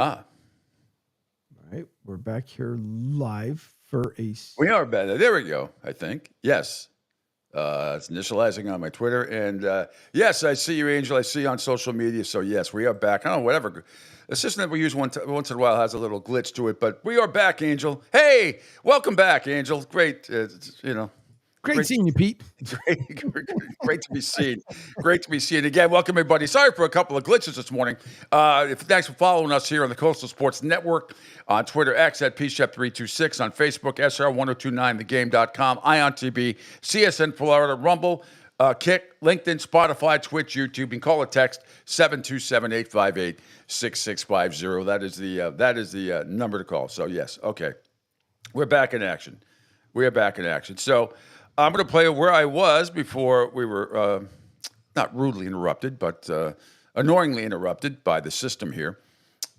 Ah, All right, we're back here live for a. we are better. There we go, I think. Yes. It's initializing on my Twitter. And yes, I see you, Angel. I see you on social media. So, yes, we are back. I don't know, whatever. The system that we use once in a while has a little glitch to it. But we are back, Angel. Hey, welcome back, Angel. Great, Great seeing you, Pete. Great to be seen. Great to be seen again. Welcome, everybody. Sorry for a couple of glitches this morning. Thanks for following us here on the Coastal Sports Network, on Twitter, X at PShep326, on Facebook, SR1029thegame.com, ION-TV, CSN Florida, Rumble, Kick, LinkedIn, Spotify, Twitch, YouTube. You can call or text 727-858-6650. That is the number to call. So, yes, okay. We're back in action. So, I'm going to play where I was before we were not rudely interrupted, but annoyingly interrupted by the system here.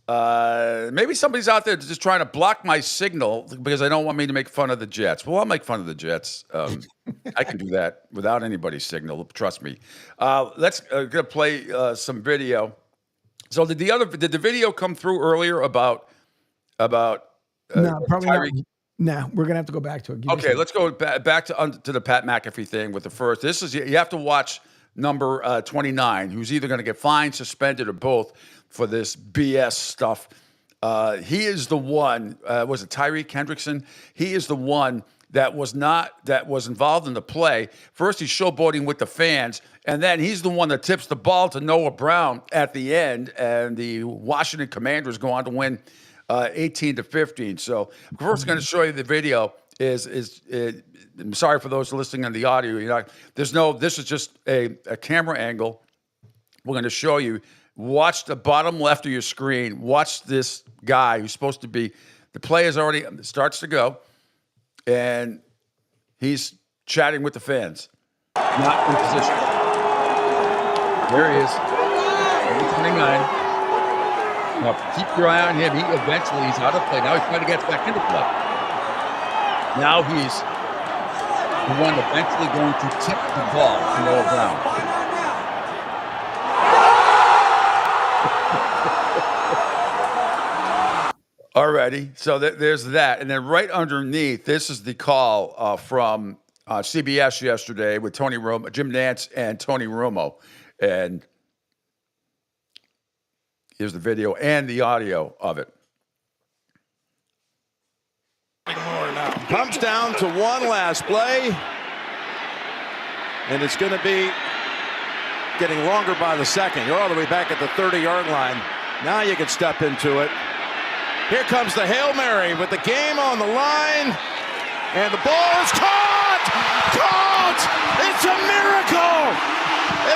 Maybe somebody's out there just trying to block my signal because they don't want me to make fun of the Jets. Well, I'll make fun of the Jets. I can do that without anybody's signal. Trust me. Let's gonna play some video. So did the video come through earlier about No, probably Tyreek? not. No, we're gonna have to go back to it. Okay, let's go back to the Pat McAfee thing with the first. This is you have to watch number 29, who's either going to get fined, suspended, or both for this BS stuff. He is the one. Was it Tyreek Hendrickson? He is the one that was involved in the play. First, he's showboating with the fans, and then he's the one that tips the ball to Noah Brown at the end, and the Washington Commanders go on to win 18-15. So first, I'm going to show you the video. I'm sorry for those listening on the audio. This is just a camera angle. We're going to show you. Watch the bottom left of your screen. Watch this guy who's supposed to be. The play is already starts to go, and he's chatting with the fans. Not in position. There he is. Number 29. Now, keep your eye on him. He's out of play. Now he's trying to get back into play. Now he's the one eventually going to tip the ball to Noah Brown. Alrighty, so there's that. And then right underneath, this is the call from CBS yesterday with Tony Romo, Jim Nantz and Tony Romo. And here's the video and the audio of it. Comes down to one last play, and it's going to be getting longer by the second. You're all the way back at the 30-yard line. Now you can step into it. Here comes the Hail Mary with the game on the line, and the ball is caught! Caught! It's a miracle!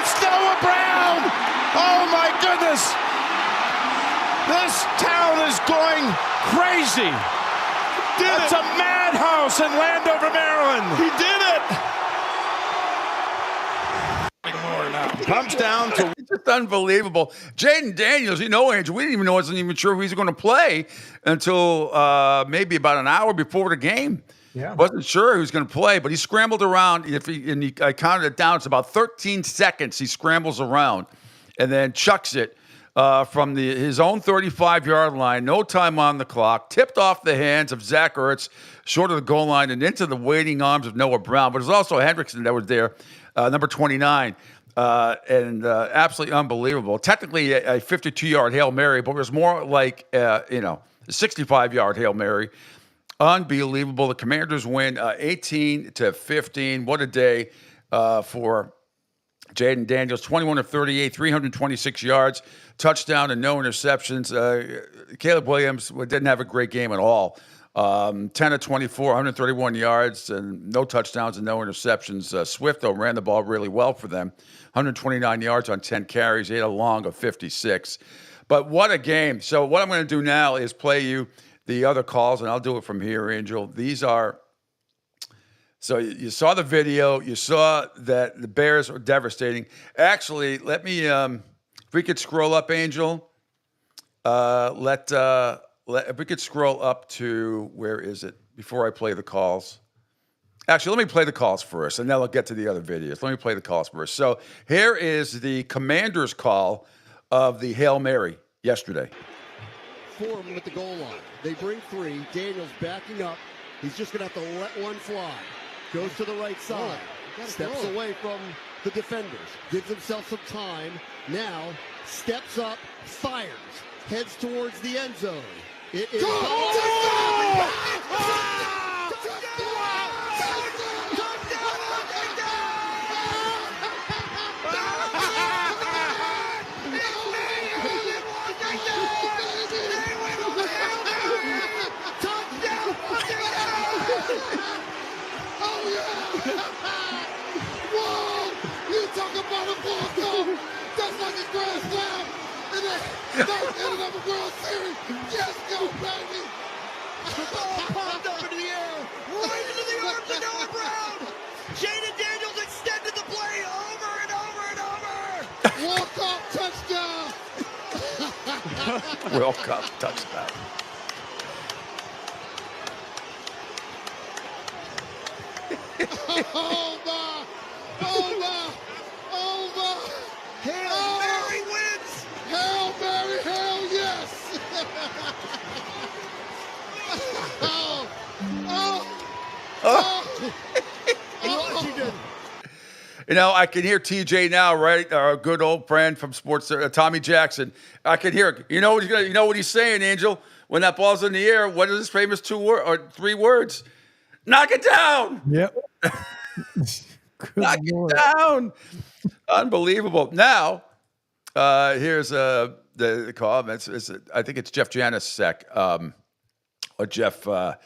It's Noah Brown! Oh, my goodness! This town is going crazy! It's a madhouse in Landover, Maryland. He did it. Comes down to it's just unbelievable. Jaden Daniels, Angel, we wasn't even sure if he was going to play until maybe about an hour before the game. Yeah, wasn't sure he was going to play, but he scrambled around. I counted it down. It's about 13 seconds. He scrambles around and then chucks it. From his own 35-yard line, no time on the clock, tipped off the hands of Zach Ertz, short of the goal line, and into the waiting arms of Noah Brown. But there's also Hendrickson that was there, number 29, and absolutely unbelievable. Technically a 52-yard Hail Mary, but it was more like, a 65-yard Hail Mary. Unbelievable. The Commanders win 18-15. What a day for Jaden Daniels, 21 of 38, 326 yards, touchdown and no interceptions. Caleb Williams didn't have a great game at all. 10 of 24, 131 yards, and no touchdowns and no interceptions. Swift, though, ran the ball really well for them. 129 yards on 10 carries, 8 long of 56. But what a game. So what I'm going to do now is play you the other calls, and I'll do it from here, Angel. These are... So you saw the video. You saw that the Bears are devastating. Actually, let me, if we could scroll up, Angel. If we could scroll up to, where is it? Before I play the calls. Actually, let me play the calls first, and then I'll get to the other videos. Let me play the calls first. So here is the Commanders' call of the Hail Mary yesterday. 4 of them at the goal line. They bring 3. Daniels backing up. He's just going to have to let one fly. Goes to the right side. Steps away from the defenders. Gives himself some time. Now steps up, fires. Heads towards the end zone. It is just like a grand slam, and then ended up a World Series. Yes, go, baby! ball popped up into the air, right into the arms of Noah Brown. Jaden Daniels extended the play over and over and over. Walk-off touchdown! World Cup touchdown. Over! Over! Over! Hail Mary wins! Hail Mary, hell yes! oh, Washington. You know, I can hear TJ now, right? Our good old friend from sports, Tommy Jackson. I can hear it. You know what he's saying, Angel? When that ball's in the air, what is his famous 3 words? Knock it down. Yep. Knock it down. Unbelievable. Now, here's the call. I think it's Jeff Janisek. Or Jeff, God,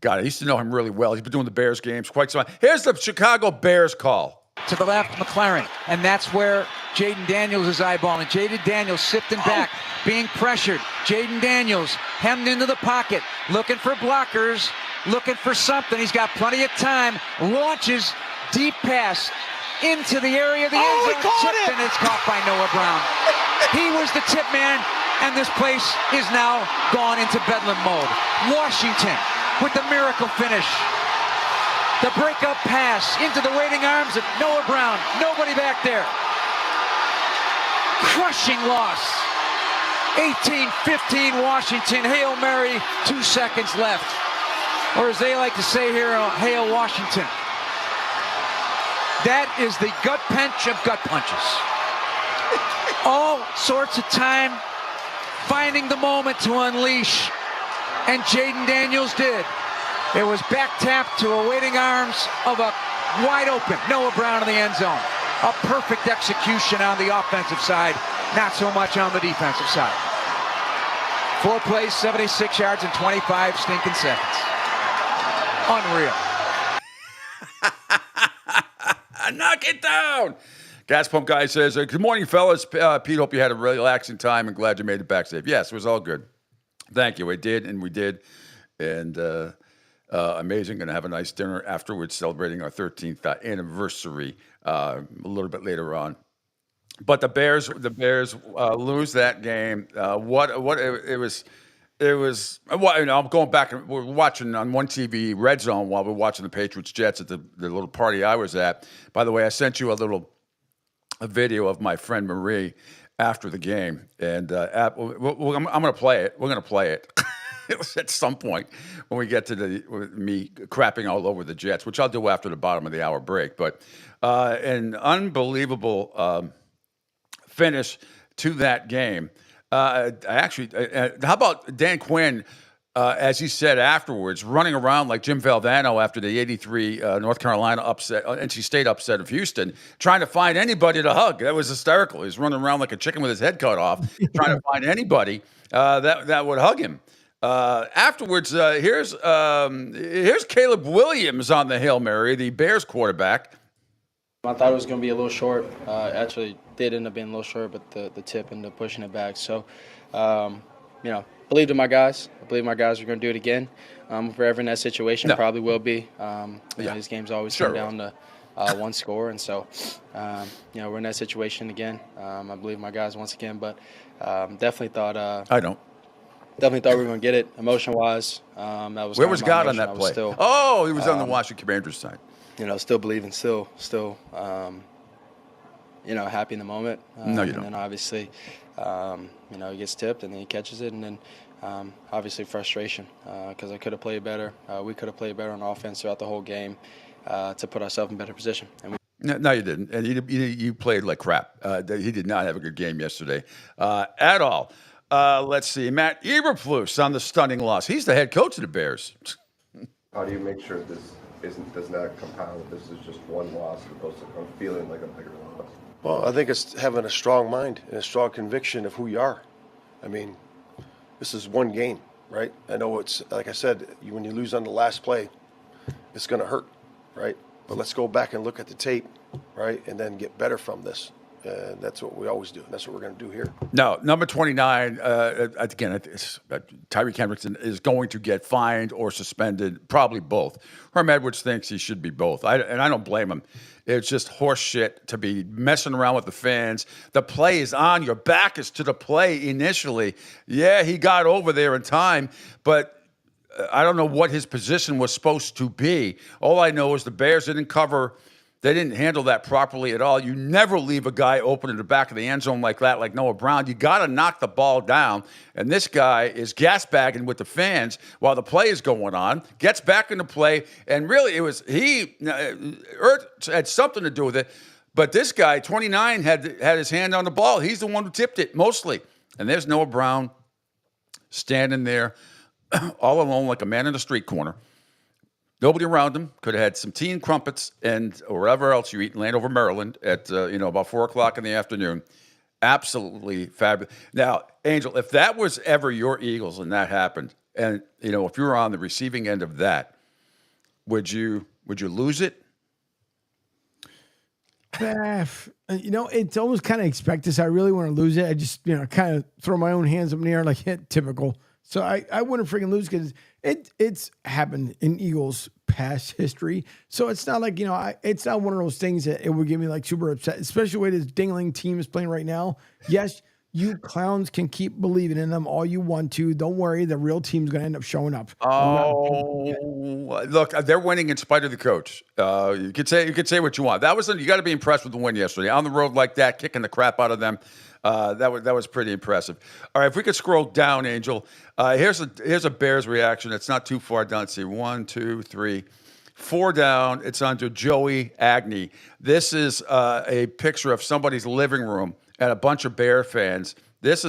I used to know him really well. He's been doing the Bears games quite some time. Here's the Chicago Bears call. To the left, McLaren, and that's where Jaden Daniels is eyeballing. Jaden Daniels sifting back, being pressured. Jaden Daniels hemmed into the pocket, looking for blockers, looking for something. He's got plenty of time. Launches deep pass into the area of the end zone. Tipped, and it's caught by Noah Brown. He was the tip man, and this place is now gone into bedlam mode. Washington with the miracle finish. The breakup pass into the waiting arms of Noah Brown. Nobody back there. Crushing loss. 18-15 Washington. Hail Mary, 2 seconds left. Or as they like to say here, Hail Washington. That is the gut punch of gut punches. All sorts of time finding the moment to unleash. And Jaden Daniels did. It was back tapped to awaiting arms of a wide open Noah Brown in the end zone. A perfect execution on the offensive side, not so much on the defensive side. 4 plays, 76 yards, and 25 stinking seconds. Unreal. Knock it down. Gas Pump Guy says, good morning, fellas. Pete, hope you had a really relaxing time and glad you made it back safe. Yes, it was all good. Thank you. We did, and we did. And amazing. Going to have a nice dinner afterwards, celebrating our 13th anniversary a little bit later on. But the Bears lose that game. It was. I'm going back and we're watching on one TV Red Zone while we're watching the Patriots Jets at the little party I was at. By the way, I sent you a video of my friend Marie after the game, and I'm going to play it. We're going to play it. At some point when we get to me crapping all over the Jets, which I'll do after the bottom of the hour break. But an unbelievable finish to that game. How about Dan Quinn, as he said afterwards, running around like Jim Valvano after the 83 North Carolina upset, NC State upset of Houston, trying to find anybody to hug. That was hysterical. He was running around like a chicken with his head cut off, trying to find anybody that would hug him. Afterwards, here's Caleb Williams on the Hail Mary, the Bears quarterback. I thought it was going to be a little short. Actually, did end up being a little short, but the tip ended up pushing it back. So, believed in my guys. I believe my guys are going to do it again. If we're ever in that situation, probably will be. These games always come down to one score, and so, we're in that situation again. I believe my guys once again, but definitely thought. I don't. Definitely thought we were going to get it emotion-wise. That was where was God on that play? He was on the Washington Commanders side. Still believing, still, happy in the moment. No, you don't. And then obviously, he gets tipped and then he catches it, and then obviously frustration because I could have played better. We could have played better on offense throughout the whole game to put ourselves in better position. And No, you didn't. And you played like crap. He did not have a good game yesterday at all. Let's see. Matt Eberflus on the stunning loss. He's the head coach of the Bears. How do you make sure this does not compound? This is just one loss as opposed to feeling like a bigger loss? Well, I think it's having a strong mind and a strong conviction of who you are. I mean, this is one game, right? I know it's, like I said, when you lose on the last play, it's going to hurt, right? But let's go back and look at the tape, right? And then get better from this. That's what we always do. And that's what we're going to do here. No, number 29, again, Tyreek Hendrickson is going to get fined or suspended, probably both. Herm Edwards thinks he should be both. And I don't blame him. It's just horse shit to be messing around with the fans. The play is on. Your back is to the play initially. Yeah, he got over there in time, but I don't know what his position was supposed to be. All I know is the Bears didn't cover. They didn't handle that properly at all. You never leave a guy open in the back of the end zone like that, like Noah Brown. You got to knock the ball down. And this guy is gas-bagging with the fans while the play is going on, gets back into play. And really, it was Ertz had something to do with it. But this guy, 29, had his hand on the ball. He's the one who tipped it mostly. And there's Noah Brown standing there all alone like a man in a street corner. Nobody around him. Could have had some tea and crumpets and or whatever else you eat in Landover, Maryland at about 4 o'clock in the afternoon. Absolutely fabulous. Now, Angel, if that was ever your Eagles and that happened, and if you were on the receiving end of that, would you lose it? It's almost kind of expected. So I really want to lose it. I just kind of throw my own hands up in the air like typical. So I wouldn't freaking lose because it's happened in Eagles past history. So it's not like, it's not one of those things that it would get me like super upset, especially the way this dingling team is playing right now. Yes, you clowns can keep believing in them all you want to. Don't worry, the real team's going to end up showing up. Oh, look, they're winning in spite of the coach. You could say what you want. You got to be impressed with the win yesterday. On the road like that, kicking the crap out of them. That was pretty impressive. All right, if we could scroll down, Angel, here's a Bears reaction. It's not too far down. Let's see, 1, 2, 3, 4 down. It's under Joey Agnew. This is a picture of somebody's living room and a bunch of Bear fans. This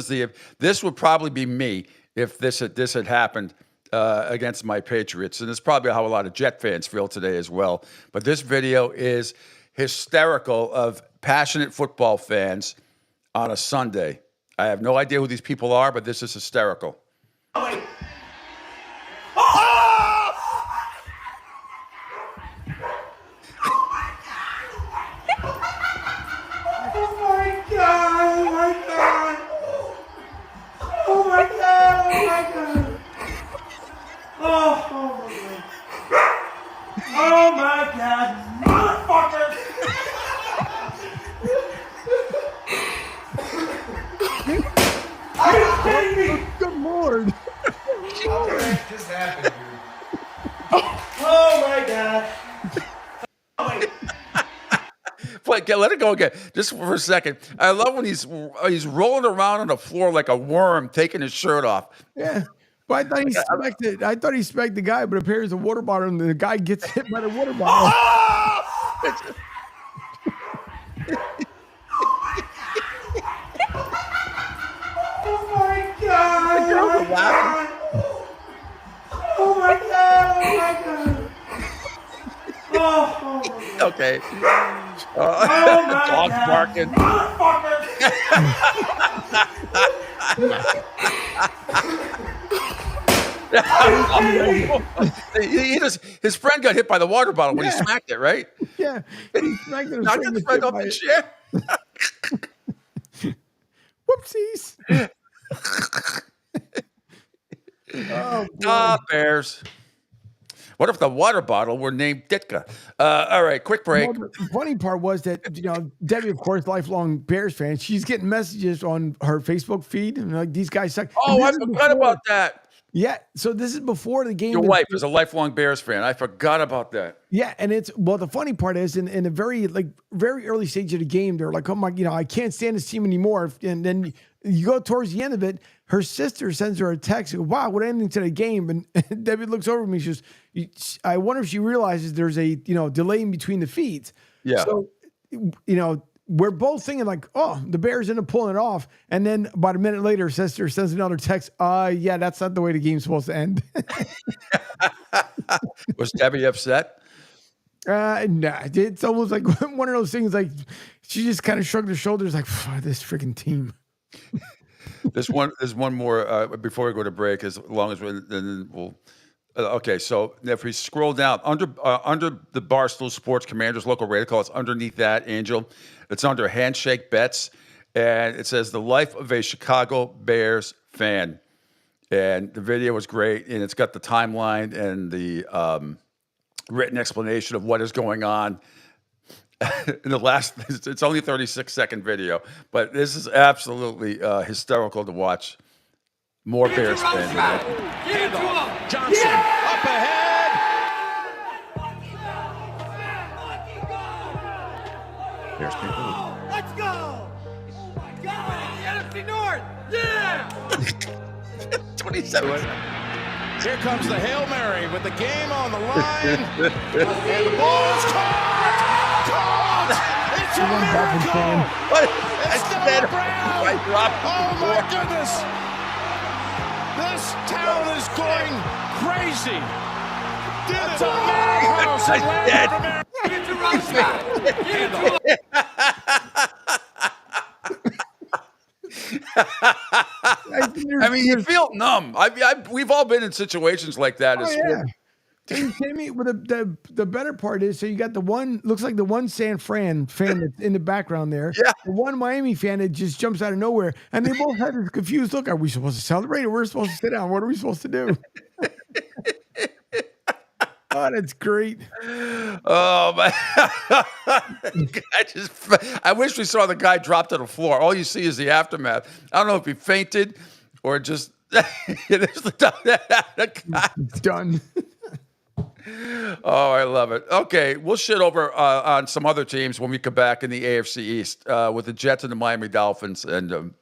would probably be me if this had happened against my Patriots, and it's probably how a lot of Jet fans feel today as well. But this video is hysterical of passionate football fans on a Sunday. I have no idea who these people are, but this is hysterical. Oh my God, motherfucker! Are you kidding me? Good Lord. What just happened, dude? Oh my God. Wait, let it go again, just for a second. I love when he's rolling around on the floor like a worm, taking his shirt off. Yeah. But I thought he smacked the guy, but apparently it's a water bottle, and the guy gets hit by the water bottle. Oh my God! The girls are laughing. Oh my God! Oh my God! Oh my God! Okay. Oh my Dog's God! barking. His friend got hit by the water bottle when he smacked it, right? Yeah. He smacked it. Knocked his friend off the chair. Whoopsies. Bears. What if the water bottle were named Ditka? All right, quick break. Well, the funny part was that, Debbie, of course, lifelong Bears fan, she's getting messages on her Facebook feed, and like, these guys suck. Oh, I forgot about that. Yeah. So this is before the game. Your wife is a lifelong Bears fan. I forgot about that. Yeah, and the funny part is in a very early stage of the game, they're like, oh my, I can't stand this team anymore. And then you go towards the end of it, her sister sends her a text. Wow, what ending to the game? And Debbie looks over at me. She goes, I wonder if she realizes there's a delay in between the feeds. Yeah. So we're both thinking like, oh, the Bears end up pulling it off. And then about a minute later, sister sends another text. Yeah, that's not the way the game's supposed to end. Was Debbie upset? Nah, it's almost like one of those things. Like she just kind of shrugged her shoulders, like this freaking team. There's one more before we go to break. As long as we'll. Okay, so if we scroll down under the Barstool Sports Commanders local radio call, it's underneath that, Angel. It's under Handshake Bets, and it says the life of a Chicago Bears fan. And the video was great, and it's got the timeline and the written explanation of what is going on. In the last, it's only a 36-second video, but this is absolutely hysterical to watch. More Bears fans. Johnson up ahead. Bears people. Let's go! NFC North! Yeah! 27. Here comes the Hail Mary with the game on the line. And the ball is caught! It's a miracle! What? It's Noah Brown! Oh my goodness! This town is going crazy! It's a madhouse in Land of America! I mean, you feel numb. We've all been in situations like that. Oh, yeah. Are you kidding me? Well, the better part is, so you got the one, looks like the one San Fran fan that's in the background there. Yeah. The one Miami fan that just jumps out of nowhere. And they both had this confused look. Are we supposed to celebrate or we're supposed to sit down? What are we supposed to do? Oh, that's great. Oh, man. I wish we saw the guy drop to the floor. All you see is the aftermath. I don't know if he fainted or just the guy. Done. Oh, I love it. Okay, we'll shit over on some other teams when we come back in the AFC East with the Jets and the Miami Dolphins, and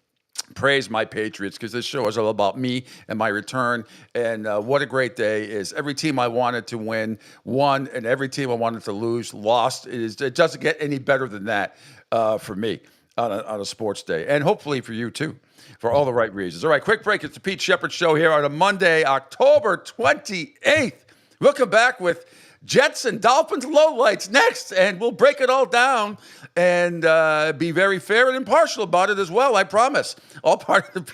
praise my Patriots, because this show is all about me and my return. And what a great day is. Every team I wanted to win won, and every team I wanted to lose lost. It doesn't get any better than that for me on a sports day, and hopefully for you too, for all the right reasons. All right, quick break. It's the Pete Sheppard Show here on a Monday, October 28th. We'll come back with Jets and Dolphins lowlights next, and we'll break it all down and be very fair and impartial about it as well, I promise. All part of the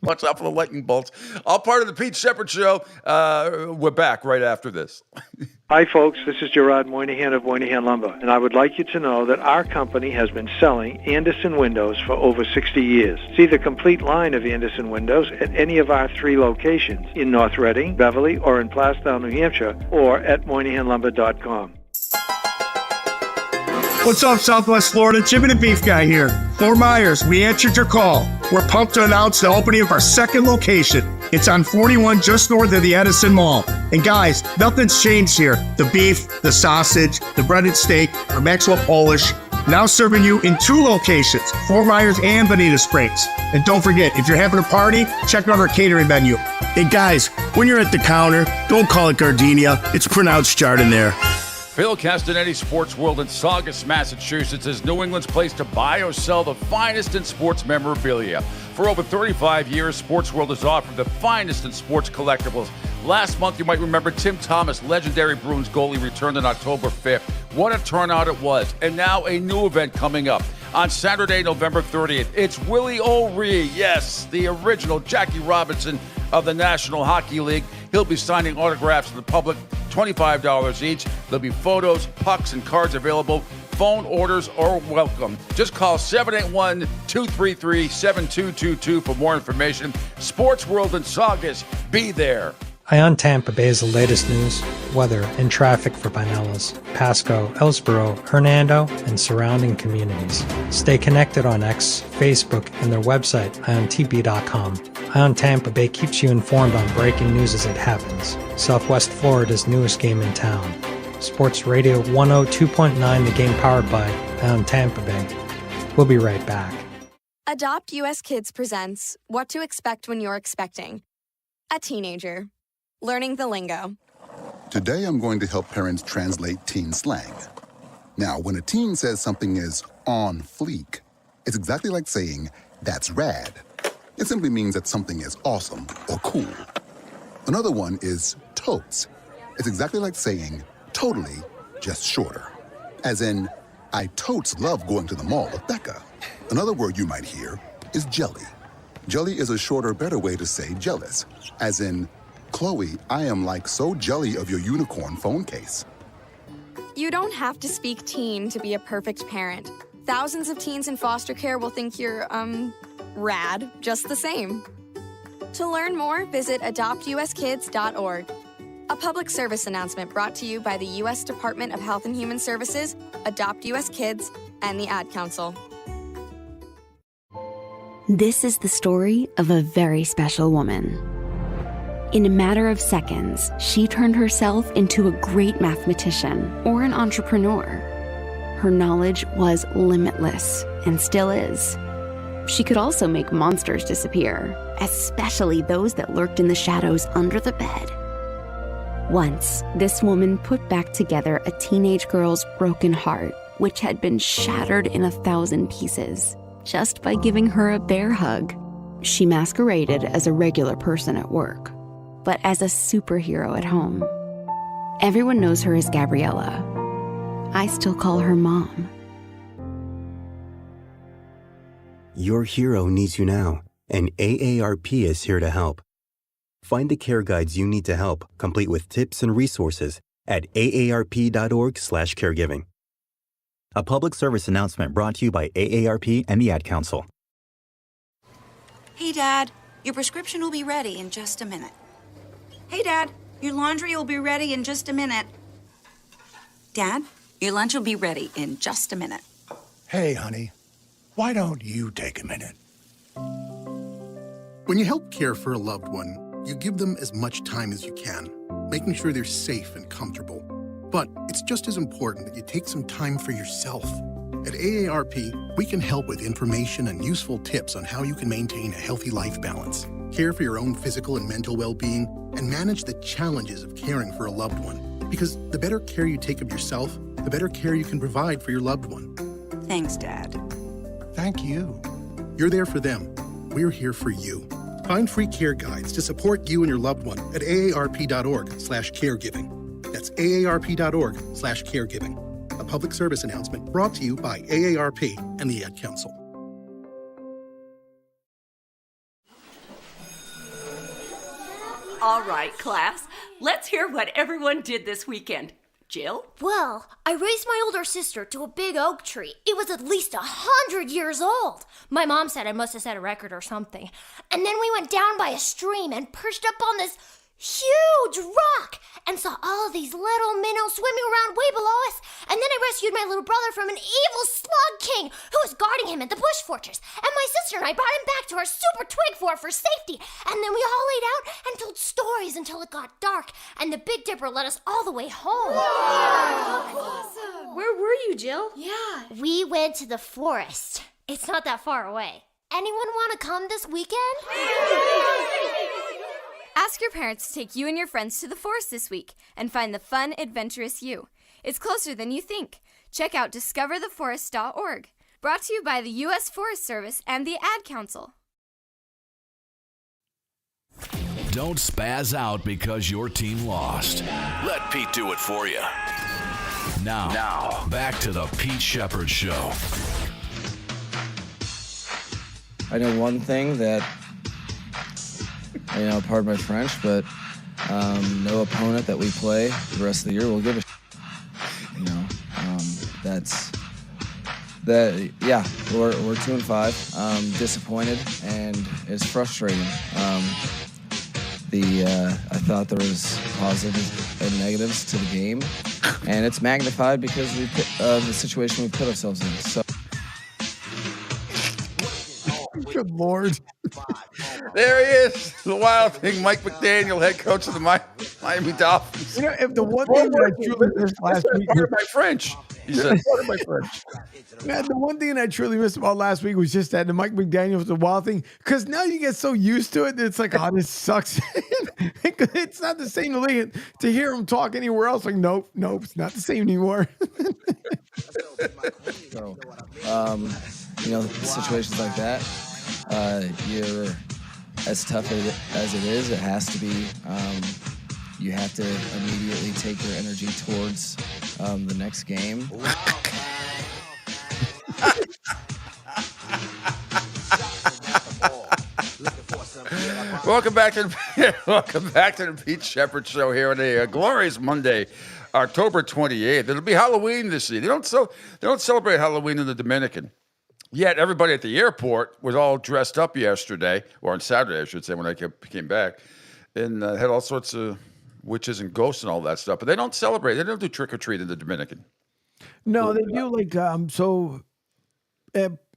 watch out for the lightning bolts. All part of the Pete Sheppard Show. We're back right after this. Hi, folks. This is Gerard Moynihan of Moynihan Lumber, and I would like you to know that our company has been selling Anderson windows for over 60 years. See the complete line of Anderson windows at any of our 3 locations in North Reading, Beverly, or in Plastown, New Hampshire, or at MoynihanLumber.com. What's up, Southwest Florida? Jimmy the Beef Guy here. Fort Myers, we answered your call. We're pumped to announce the opening of our second location. It's on 41 just north of the Edison Mall. And guys, nothing's changed here. The beef, the sausage, the breaded steak, our Maxwell Polish. Now serving you in 2 locations, Fort Myers and Bonita Springs. And don't forget, if you're having a party, check out our catering menu. Hey guys, when you're at the counter, don't call it gardenia. It's pronounced Chardonnay. Phil Castanetti Sports World in Saugus, Massachusetts is New England's place to buy or sell the finest in sports memorabilia. For over 35 years, Sports World has offered the finest in sports collectibles. Last month, you might remember Tim Thomas, legendary Bruins goalie, returned on October 5th. What a turnout it was. And now a new event coming up. On Saturday, November 30th, it's Willie O'Ree, yes, the original Jackie Robinson of the National Hockey League. He'll be signing autographs to the public, $25 each. There'll be photos, pucks, and cards available. Phone orders are welcome. Just call 781-233-7222 for more information. Sports World in Saugus. Be there. Ion Tampa Bay is the latest news, weather, and traffic for Pinellas, Pasco, Ellsboro, Hernando, and surrounding communities. Stay connected on X, Facebook, and their website, iontp.com. Eye on Tampa Bay keeps you informed on breaking news as it happens. Southwest Florida's newest game in town. Sports Radio 102.9, the game powered by Eye on Tampa Bay. We'll be right back. Adopt US Kids presents What to Expect When You're Expecting. A teenager. Learning the lingo. Today I'm going to help parents translate teen slang. Now, when a teen says something is on fleek, it's exactly like saying, that's rad. It simply means that something is awesome or cool. Another one is totes. It's exactly like saying, totally, just shorter. As in, I totes love going to the mall with Becca. Another word you might hear is jelly. Jelly is a shorter, better way to say jealous. As in, Chloe, I am like so jelly of your unicorn phone case. You don't have to speak teen to be a perfect parent. Thousands of teens in foster care will think you're, rad, just the same. To learn more, visit adoptuskids.org. A public service announcement brought to you by the U.S. Department of Health and Human Services, Adopt U.S. Kids, and the Ad Council. This is the story of a very special woman. In a matter of seconds, she turned herself into a great mathematician or an entrepreneur. Her knowledge was limitless and still is. She could also make monsters disappear, especially those that lurked in the shadows under the bed. Once, this woman put back together a teenage girl's broken heart, which had been shattered in 1,000 pieces, just by giving her a bear hug. She masqueraded as a regular person at work, but as a superhero at home. Everyone knows her as Gabriella. I still call her Mom. Your hero needs you now, and AARP is here to help. Find the care guides you need to help, complete with tips and resources at aarp.org/caregiving. A public service announcement brought to you by AARP and the Ad Council. Hey, Dad, your prescription will be ready in just a minute. Hey, Dad, your laundry will be ready in just a minute. Dad, your lunch will be ready in just a minute. Hey, honey, why don't you take a minute? When you help care for a loved one, you give them as much time as you can, making sure they're safe and comfortable. But it's just as important that you take some time for yourself. At AARP, we can help with information and useful tips on how you can maintain a healthy life balance, care for your own physical and mental well-being, and manage the challenges of caring for a loved one. Because the better care you take of yourself, the better care you can provide for your loved one. Thanks, Dad. Thank you. You're there for them. We're here for you. Find free care guides to support you and your loved one at aarp.org/caregiving. That's aarp.org/caregiving. A public service announcement brought to you by AARP and the Ad Council. All right, class. Let's hear what everyone did this weekend. Jill? Well, I raised my older sister to a big oak tree. It was at least 100 years old. My mom said I must have set a record or something. And then we went down by a stream and perched up on this huge rock and saw all these little minnows swimming around way below us. And then I rescued my little brother from an evil slug king who was guarding him at the bush fortress. And my sister and I brought him back to our super twig fort for safety. And then we all laid out and told stories until it got dark. And the Big Dipper led us all the way home. Wow. Awesome. Where were you, Jill? Yeah. We went to the forest. It's not that far away. Anyone want to come this weekend? Ask your parents to take you and your friends to the forest this week and find the fun, adventurous you. It's closer than you think. Check out discovertheforest.org. Brought to you by the U.S. Forest Service and the Ad Council. Don't spaz out because your team lost. Let Pete do it for you. Now, back to the Pete Sheppard Show. I know one thing that, pardon my French, but no opponent that we play the rest of the year will give a we're 2-5. Disappointed, and it's frustrating. I thought there was positives and negatives to the game, and it's magnified because the situation we put ourselves in. So Good Lord. There he is, the Wild Thing, Mike McDaniel, head coach of the Miami Dolphins. You know, if the one thing that I truly missed last week Pardon my French. He said, pardon my French. Yeah, the one thing that I truly missed about last week was just that the Mike McDaniel was the Wild Thing. Because now you get so used to it, it's like, oh, this sucks. It's not the same to hear him talk anywhere else. Like, nope, it's not the same anymore. So, situations like that, you're as tough as it is. It has to be. You have to immediately take your energy towards the next game. Welcome back to the Pete Sheppard Show here on a glorious Monday, October 28th. It'll be Halloween this year. They don't celebrate Halloween in the Dominican. Yet everybody at the airport was all dressed up yesterday, or on Saturday, I should say, when I came back, and had all sorts of witches and ghosts and all that stuff. But they don't celebrate. They don't do trick or treat in the Dominican. No, they do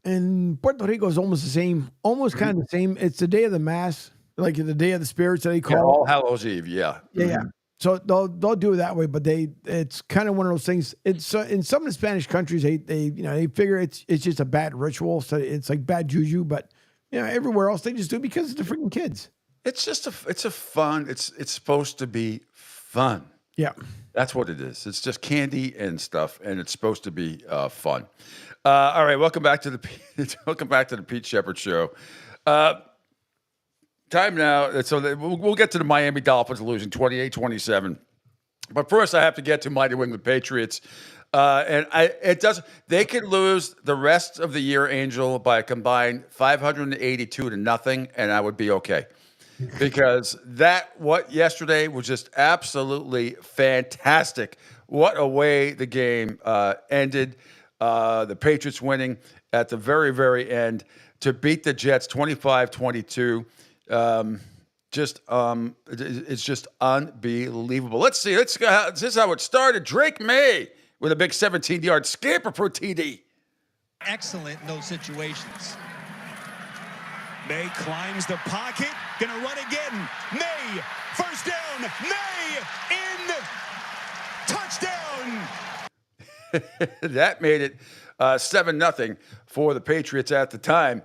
in Puerto Rico is almost the same, almost kind of the same. It's the day of the Mass, like the day of the spirits that they call All Hallows Eve. Yeah. Yeah. So they'll do it that way, but it's kind of one of those things. It's in some of the Spanish countries they figure it's just a bad ritual, so it's like bad juju. But everywhere else they just do it because it's the freaking kids. It's just it's fun. It's supposed to be fun. Yeah, that's what it is. It's just candy and stuff, and it's supposed to be fun. All right, welcome back to the Pete Sheppard Show. Time now. So we'll get to the Miami Dolphins losing 28-27. But first, I have to get to my New England Patriots. They could lose the rest of the year, Angel, by a combined 582-0, and I would be okay. Because what yesterday was just absolutely fantastic. What a way the game ended. The Patriots winning at the very, very end to beat the Jets 25-22. It's just unbelievable. Let's see. This is how it started. Drake May with a big 17-yard scamper for TD. Excellent in those situations. May climbs the pocket, gonna run again. May, first down. May in, touchdown. That made it 7-0 for the Patriots at the time.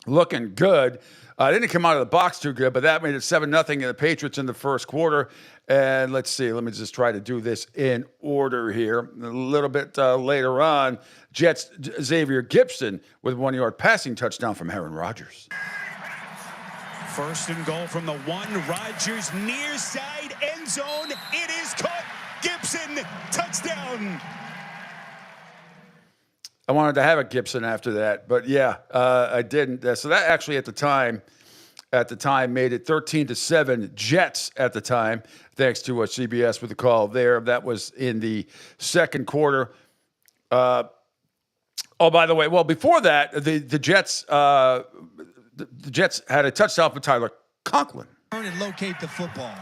Looking good. Didn't come out of the box too good, but that made it 7-0 in the Patriots in the first quarter. And let's see, let me just try to do this in order here. A little bit later on, Jets Xavier Gibson with 1-yard passing touchdown from Aaron Rodgers. First and goal from the 1. Rodgers near side end zone. It is caught. Gibson, touchdown. I wanted to have a Gibson after that, but yeah, I didn't. So that actually at the time made it 13-7 Jets at the time, thanks to CBS with the call there. That was in the second quarter. By the way, well, before that, the Jets had a touchdown for Tyler Conklin. And locate the football.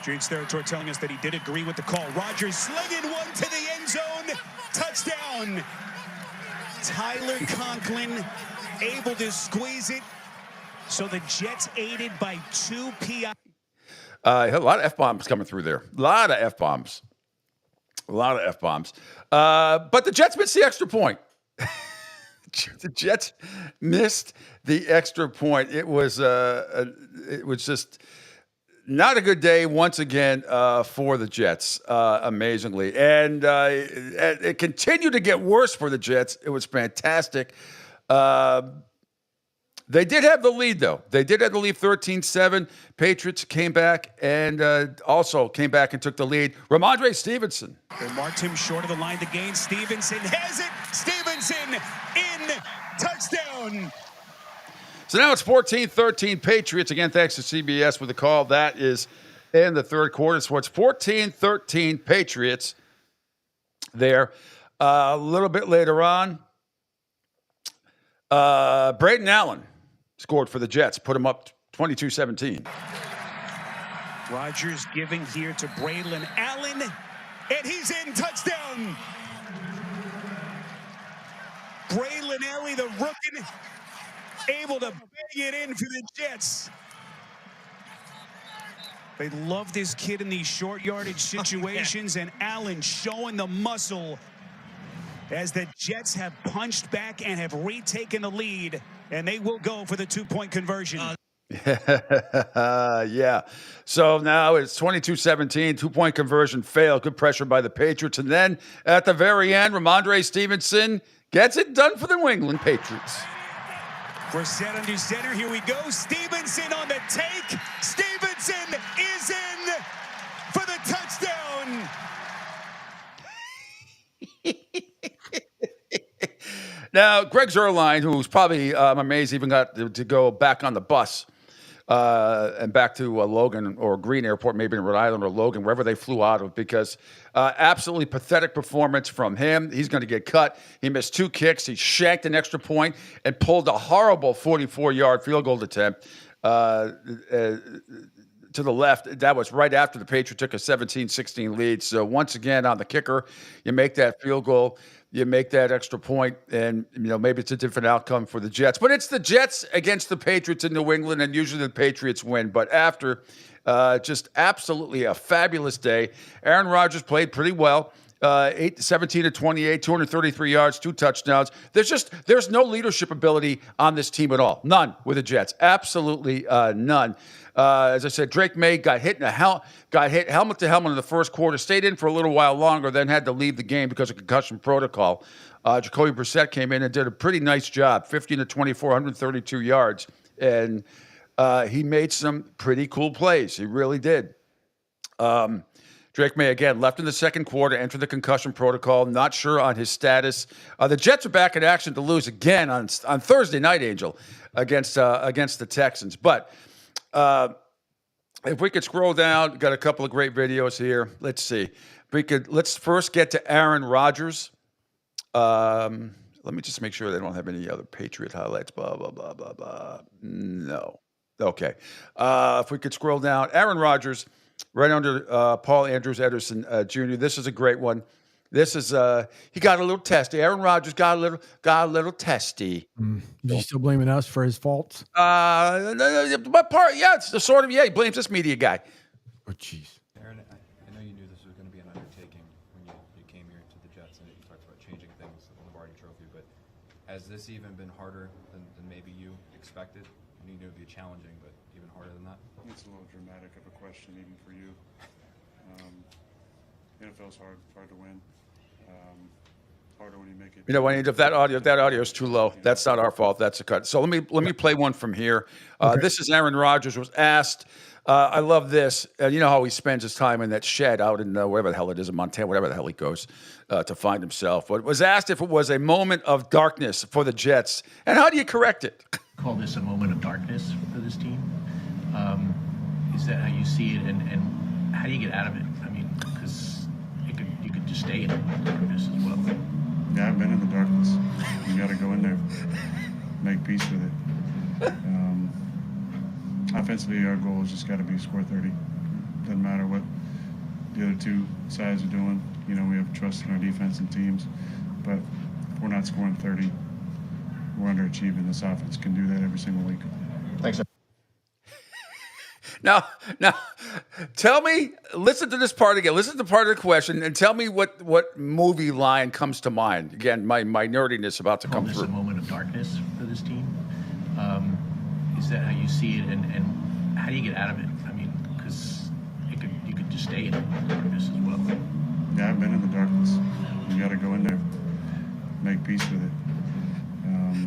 James Territory telling us that he did agree with the call. Rodgers slinging one to the end zone. Touchdown. Tyler Conklin able to squeeze it. So the Jets aided by 2 PI. A lot of F-bombs coming through there. A lot of F-bombs. But the Jets missed the extra point. The Jets missed the extra point. It was just not a good day once again for the Jets, amazingly. And it continued to get worse for the Jets. It was fantastic. They did have the lead, though. They did have the lead 13-7. Patriots came back and also came back and took the lead. Ramondre Stevenson. They marked him short of the line to gain. Stevenson has it. Stevenson in, touchdown. So now it's 14-13 Patriots. Again, thanks to CBS with the call. That is in the third quarter. So it's 14-13 Patriots there. A little bit later on, Braden Allen scored for the Jets, put him up 22-17. Rodgers giving here to Braylon Allen, and he's in, touchdown. Braylon Allen, the rookie. able to bang it in for the Jets. They love this kid in these short yardage situations, and Allen showing the muscle as the Jets have punched back and have retaken the lead, and they will go for the 2-point conversion. Yeah. So now it's 22-17, 2-point conversion failed. Good pressure by the Patriots. And then at the very end, Ramondre Stevenson gets it done for the New England Patriots. Brissett under center. Here we go. Stevenson on the take. Stevenson is in for the touchdown. Now, Greg Zuerlein, who's probably, I'm amazed, even got to go back on the bus and back to Logan or Green Airport, maybe in Rhode Island or Logan, wherever they flew out of, because absolutely pathetic performance from him. He's going to get cut. He missed 2 kicks. He shanked an extra point and pulled a horrible 44-yard field goal attempt to the left. That was right after the Patriots took a 17-16 lead. So once again, on the kicker, you make that field goal, you make that extra point, and maybe it's a different outcome for the Jets. But it's the Jets against the Patriots in New England, and usually the Patriots win. But after just absolutely a fabulous day, Aaron Rodgers played pretty well. 17 to 28, 233 yards, 2 touchdowns. There's no leadership ability on this team at all. None with the Jets. Absolutely none. As I said, Drake May got hit helmet to helmet in the first quarter, stayed in for a little while longer, then had to leave the game because of concussion protocol. Jacoby Brissett came in and did a pretty nice job, 15 to 24, 132 yards. And he made some pretty cool plays. He really did. Drake May, again, left in the second quarter, entered the concussion protocol. Not sure on his status. The Jets are back in action to lose again on Thursday night, Angel, against the Texans. But if we could scroll down, got a couple of great videos here. Let's see. Let's first get to Aaron Rodgers. Let me just make sure they don't have any other Patriot highlights. Blah, blah, blah, blah, blah. No. Okay. If we could scroll down, Aaron Rodgers, right under Paul Andrews Ederson Jr. This is a great one. This is he got a little testy. Aaron Rodgers got a little testy. Is he still blaming us for his faults? But it's the sort of he blames this media guy. Oh, jeez. Aaron, I know you knew this was going to be an undertaking when you came here to the Jets, and you talked about changing things with the Lombardi Trophy. But has this even been harder than maybe you expected? I knew it would be challenging, but even harder than that. It's a little dramatic of a question, even for you. NFL's hard to win. Harder when you make it. If that audio is too low, that's not our fault. That's a cut. So let me play one from here. Okay. This is Aaron Rodgers was asked. I love this. You know how he spends his time in that shed out in wherever the hell it is in Montana, whatever the hell he goes to find himself. But was asked if it was a moment of darkness for the Jets, and how do you correct it? Call this a moment of darkness for this team. Is that how you see it, and how do you get out of it? I mean, because you could just stay in darkness as well. Yeah, I've been in the darkness. You got to go in there, make peace with it. Offensively, our goal has just got to be score 30. Doesn't matter what the other two sides are doing. We have trust in our defense and teams, but if we're not scoring 30, we're underachieving. This offense can do that every single week. Thanks, sir. Now, tell me, listen to this part again. Listen to part of the question and tell me what movie line comes to mind. Again, my nerdiness about to come through. Call this a moment of darkness for this team. Is that how you see it, and how do you get out of it? I mean, because you could just stay in darkness as well. Yeah, I've been in the darkness. You got to go in there, make peace with it.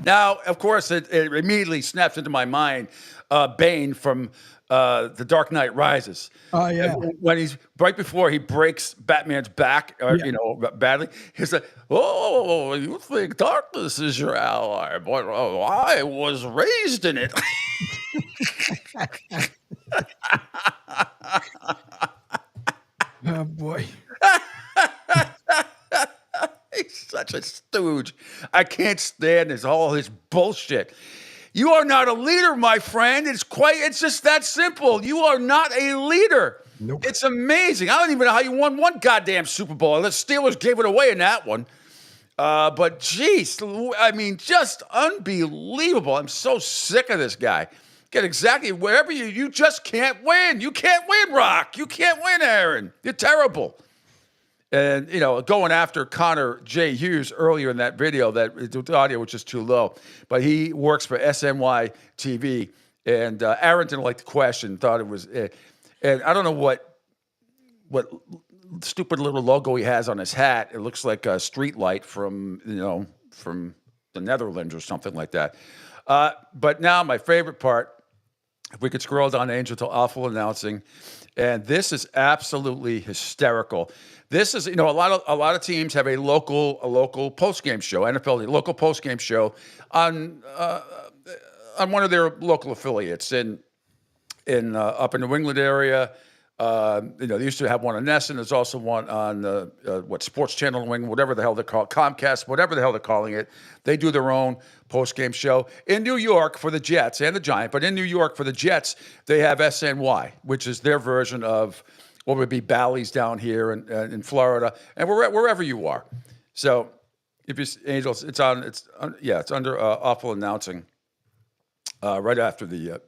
Now, of course, it immediately snaps into my mind Bane from The Dark Knight Rises. Oh, yeah. When he's right before he breaks Batman's back, badly, he's like, "Oh, you think darkness is your ally, but I was raised in it." Oh, boy. He's such a stooge. I can't stand all his bullshit. You are not a leader, my friend. It's just that simple. You are not a leader. Nope. It's amazing. I don't even know how you won one goddamn Super Bowl. The Steelers gave it away in that one. But geez, I mean, just unbelievable. I'm so sick of this guy. Get exactly wherever you just can't win. You can't win, Rock. You can't win, Aaron. You're terrible. And, going after Connor J. Hughes earlier in that video, that the audio was just too low. But he works for SNY TV. And Aaron didn't like the question, thought it was, and I don't know what stupid little logo he has on his hat. It looks like a street light from the Netherlands or something like that. But now my favorite part, if we could scroll down, Angel, to awful announcing, and this is absolutely hysterical. This is, a lot of teams have a local post-game show, NFL, a local post-game show on one of their local affiliates in up in the New England area. They used to have one on Nesson. There's also one on Sports Channel New England, whatever the hell they call it, Comcast, whatever the hell they're calling it. They do their own post-game show in New York for the Jets and the Giants. But in New York for the Jets, they have SNY, which is their version of what would be Bally's down here in Florida and wherever you are. So, if you Angels, it's under awful announcing. Right after the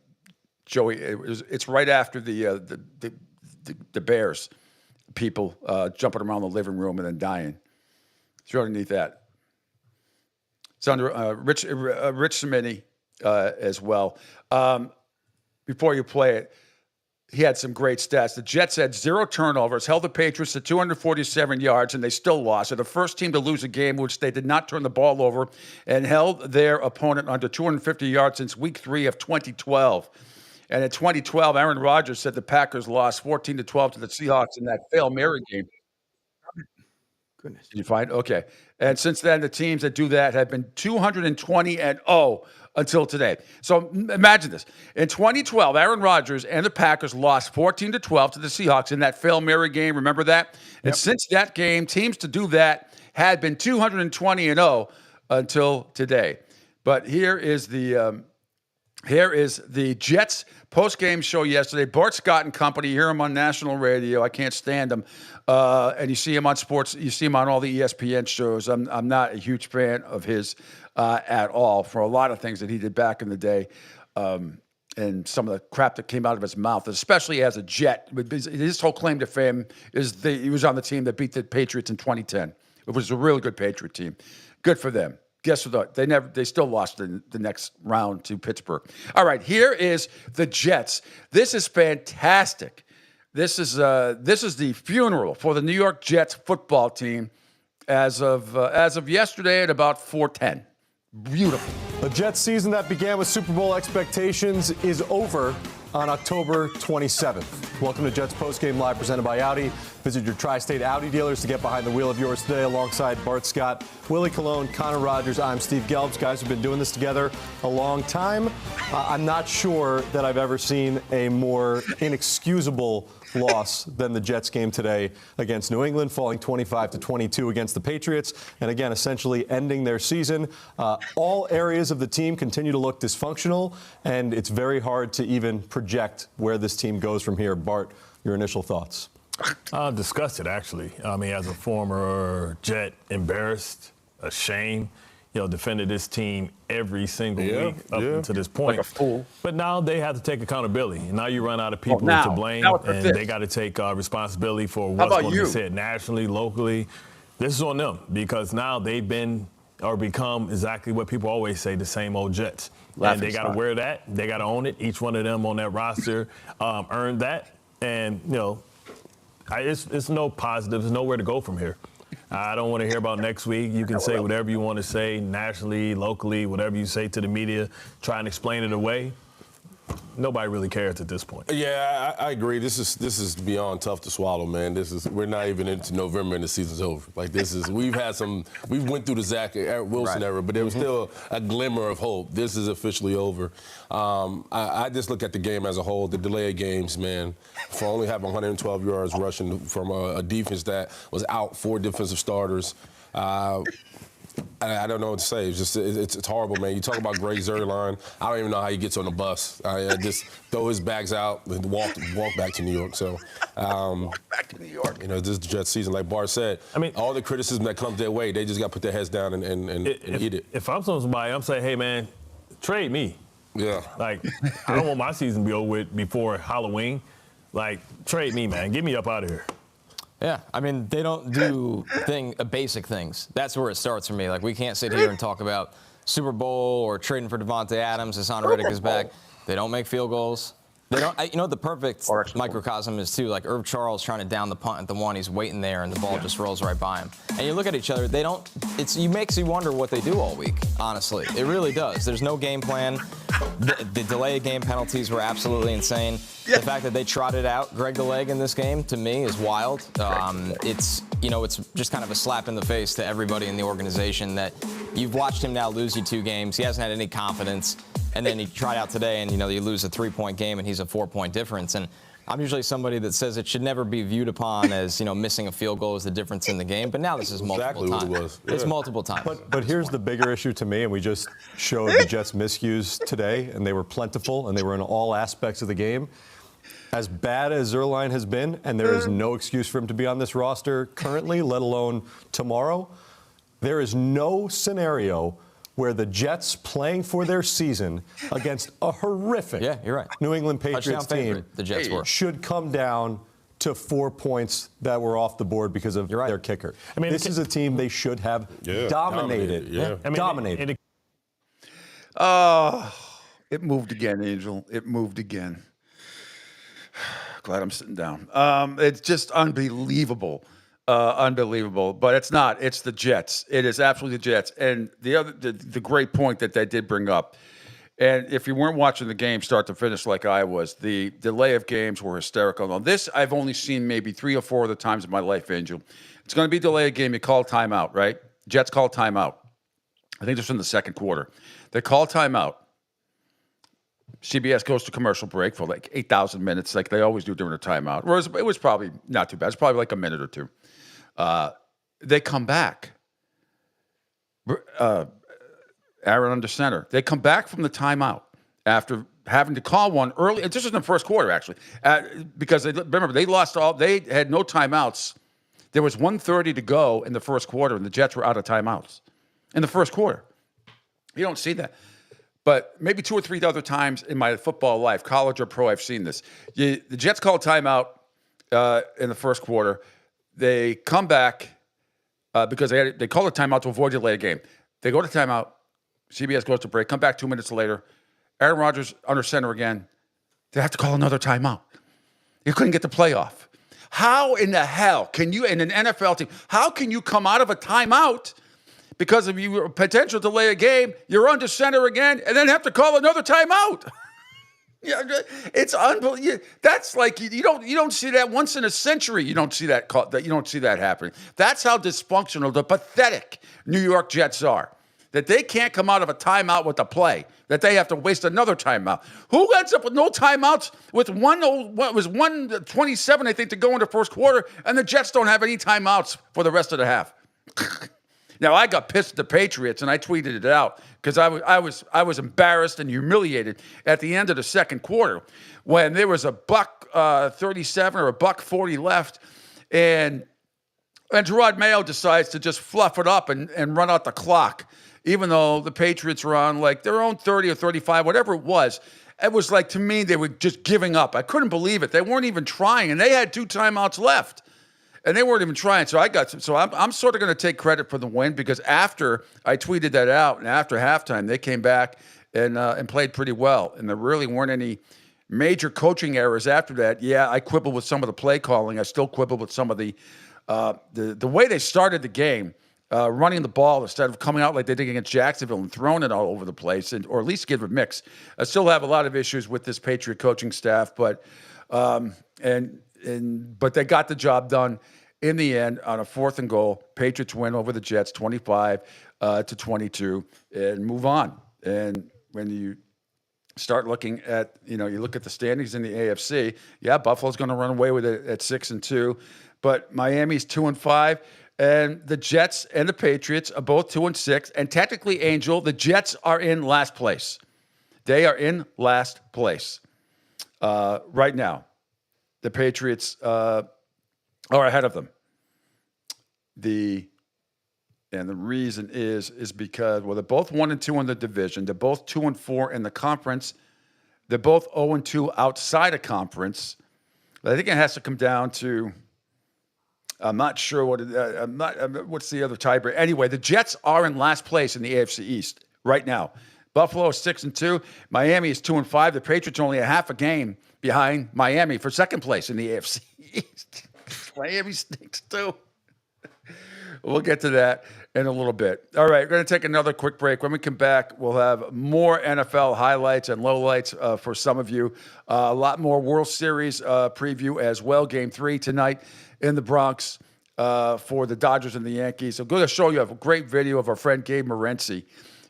Joey, it's right after the Bears people jumping around the living room and then dying. It's right underneath that. It's under Rich Cimini as well. Before you play it, he had some great stats. The Jets had 0 turnovers, held the Patriots to 247 yards, and they still lost. They're the first team to lose a game which they did not turn the ball over, and held their opponent under 250 yards since Week 3 of 2012. And in 2012, Aaron Rodgers said the Packers lost 14-12 to the Seahawks in that Hail Mary game. Goodness. Did you find? Okay. And since then, the teams that do that have been 220-0 until today. So imagine this. In 2012, Aaron Rodgers and the Packers lost 14-12 to the Seahawks in that Hail Mary game. Remember that? And since that game, teams to do that had been 220-0 until today. But here is the Jets post-game show yesterday. Bart Scott and company. You hear him on national radio. I can't stand him. And you see him on sports. You see him on all the ESPN shows. I'm not a huge fan of his at all for a lot of things that he did back in the day. And some of the crap that came out of his mouth, especially as a Jet. His whole claim to fame is he was on the team that beat the Patriots in 2010. It was a really good Patriot team. Good for them. Guess what? They still lost the next round to Pittsburgh. All right, here is the Jets. This is fantastic. This is the funeral for the New York Jets football team as of yesterday at about 4:10. Beautiful. The Jets season that began with Super Bowl expectations is over on October 27th. Welcome to Jets Postgame Live, presented by Audi. Visit your tri-state Audi dealers to get behind the wheel of yours today alongside Bart Scott, Willie Colon, Connor Rogers. I'm Steve Gelbs. Guys, we've been doing this together a long time. I'm not sure that I've ever seen a more inexcusable loss than the Jets game today against New England, falling 25-22 against the Patriots, and again, essentially ending their season. All areas of the team continue to look dysfunctional, and it's very hard to even project where this team goes from here. Bart, your initial thoughts? Disgusted, actually. I mean, as a former Jet, embarrassed, ashamed. Defended this team every single week up to this point. Like a fool. But now they have to take accountability. And now you run out of people to blame, and they got to take responsibility for what's going to be said nationally, locally. This is on them because now they've been or become exactly what people always say, the same old Jets. And they got to wear that. They got to own it. Each one of them on that roster earned that. And, it's no positive. There's nowhere to go from here. I don't want to hear about next week. You can say whatever you want to say nationally, locally, whatever you say to the media. Try and explain it away. Nobody really cares at this point. Yeah, I agree. This is beyond tough to swallow, man. We're not even into November and the season's over. We went through the Zach Wilson era, but there was still a glimmer of hope. This is officially over. I just look at the game as a whole, the delay of games, man, for only having 112 yards rushing from a defense that was out 4 defensive starters. I don't know what to say. It's just it's horrible, man. You talk about Greg Zuerlein. I don't even know how he gets on the bus. I just throw his bags out and walk back to New York. So back to New York. You know, this is the Jets season, like Bart said. I mean, all the criticism that comes their way, they just got to put their heads down and eat it. If I'm somebody, I'm saying, hey man, trade me. Yeah. Like I don't want my season to be over with before Halloween. Like trade me, man. Get me up out of here. Yeah, I mean, they don't do basic things. That's where it starts for me. Like, we can't sit here and talk about Super Bowl or trading for Devontae Adams. Hassan Reddick is back. They don't make field goals. They don't. You know, the perfect microcosm is, too, like Herb Charles trying to down the punt at the one. He's waiting there, and the ball just rolls right by him. And you look at each other. They don't. It makes you wonder what they do all week, honestly. It really does. There's no game plan. The delay of game penalties were absolutely insane. Yeah. The fact that they trotted out Greg the Leg in this game, to me, is wild. It's just kind of a slap in the face to everybody in the organization that you've watched him now lose you 2 games. He hasn't had any confidence. And then he tried out today, and, you lose a 3-point game, and he's a 4-point difference. And I'm usually somebody that says it should never be viewed upon as, missing a field goal is the difference in the game. But now this is multiple times. What it was. Yeah. It's multiple times. But here's the bigger issue to me, and we just showed the Jets' miscues today, and they were plentiful, and they were in all aspects of the game. As bad as Zuerlein has been, and there is no excuse for him to be on this roster currently, let alone tomorrow, there is no scenario where the Jets playing for their season against a horrific New England Patriots team the Jets were. should come down to 4 points that were off the board because of their kicker. I mean, this is a team they should have dominated. Yeah. I mean, dominated. It moved again, Angel. It moved again. Glad I'm sitting down. It's just unbelievable. Unbelievable, but it's not. It's the Jets. It is absolutely the Jets. And the great point that they did bring up, and if you weren't watching the game start to finish like I was, the delay of games were hysterical. Now, this I've only seen maybe 3 or 4 other times in my life, Angel. It's going to be a delay of game. You call timeout, right? Jets call timeout. I think this was in the second quarter. They call timeout. CBS goes to commercial break for like 8,000 minutes, like they always do during a timeout. Whereas it was probably not too bad. It's probably like a minute or 2. They come back. Aaron under center. They come back from the timeout after having to call one early. This was in the first quarter, actually, because remember they lost all. They had no timeouts. There was 1:30 to go in the first quarter, and the Jets were out of timeouts in the first quarter. You don't see that. But maybe 2 or 3 other times in my football life, college or pro, I've seen this. The Jets call timeout in the first quarter. They come back because they call a timeout to avoid delay a game. They go to timeout. CBS goes to break. Come back 2 minutes later. Aaron Rodgers under center again. They have to call another timeout. You couldn't get the playoff. How in the hell can you, in an NFL team, how can you come out of a timeout because of your potential delay a game, you're under center again, and then have to call another timeout? Yeah, it's unbelievable. That's like you don't see that once in a century. You don't see that happening. That's how dysfunctional the pathetic New York Jets are. That they can't come out of a timeout with a play. That they have to waste another timeout. Who ends up with no timeouts with 1:27, I think, to go in the first quarter, and the Jets don't have any timeouts for the rest of the half? Now, I got pissed at the Patriots, and I tweeted it out because I was embarrassed and humiliated at the end of the second quarter when there was a $1:37 or a $1:40 left, and Gerard Mayo decides to just fluff it up and run out the clock, even though the Patriots were on like their own 30 or 35, whatever it was. It was like, to me, they were just giving up. I couldn't believe it. They weren't even trying, and they had 2 timeouts left. And they weren't even trying. So I'm sort of going to take credit for the win because after I tweeted that out and after halftime, they came back and played pretty well. And there really weren't any major coaching errors after that. Yeah, I quibbled with some of the play calling. I still quibble with some of the way they started the game, running the ball instead of coming out like they did against Jacksonville and throwing it all over the place, or at least give a mix. I still have a lot of issues with this Patriot coaching staff, but they got the job done in the end on a 4th and goal. Patriots win over the Jets 25-22 and move on. And when you start looking at, you look at the standings in the AFC, yeah, Buffalo's going to run away with it at 6-2, but Miami's 2-5. And the Jets and the Patriots are both 2-6. And technically, Angel, the Jets are in last place. They are in last place right now. The Patriots are ahead of them. And the reason is because, well, they're both 1-2 in the division. They're both 2-4 in the conference. They're both 0-2 outside of conference. But I think it has to come down to, I'm not sure what's the other tiebreaker. Anyway, the Jets are in last place in the AFC East right now. Buffalo is 6-2. Miami is 2-5. The Patriots are only a half a game behind Miami for second place in the AFC East. Miami stinks too. We'll get to that in a little bit. All right, we're going to take another quick break. When we come back, we'll have more NFL highlights and lowlights for some of you. A lot more World Series preview as well. Game 3 tonight in the Bronx for the Dodgers and the Yankees. I'm going to show you a great video of our friend Gabe Morency,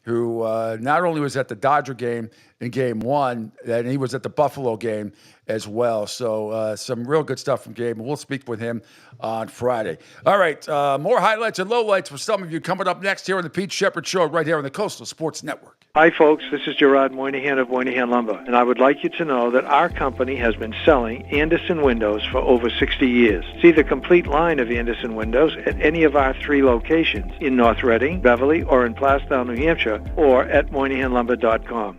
who not only was at the Dodger game in Game 1, and he was at the Buffalo game as well. So some real good stuff from Gabe, and we'll speak with him on Friday. All right, more highlights and lowlights for some of you coming up next here on the Pete Sheppard Show right here on the Coastal Sports Network. Hi, folks. This is Gerard Moynihan of Moynihan Lumber, and I would like you to know that our company has been selling Anderson windows for over 60 years. See the complete line of Anderson windows at any of our 3 locations in North Reading, Beverly, or in Plastown, New Hampshire, or at MoynihanLumber.com.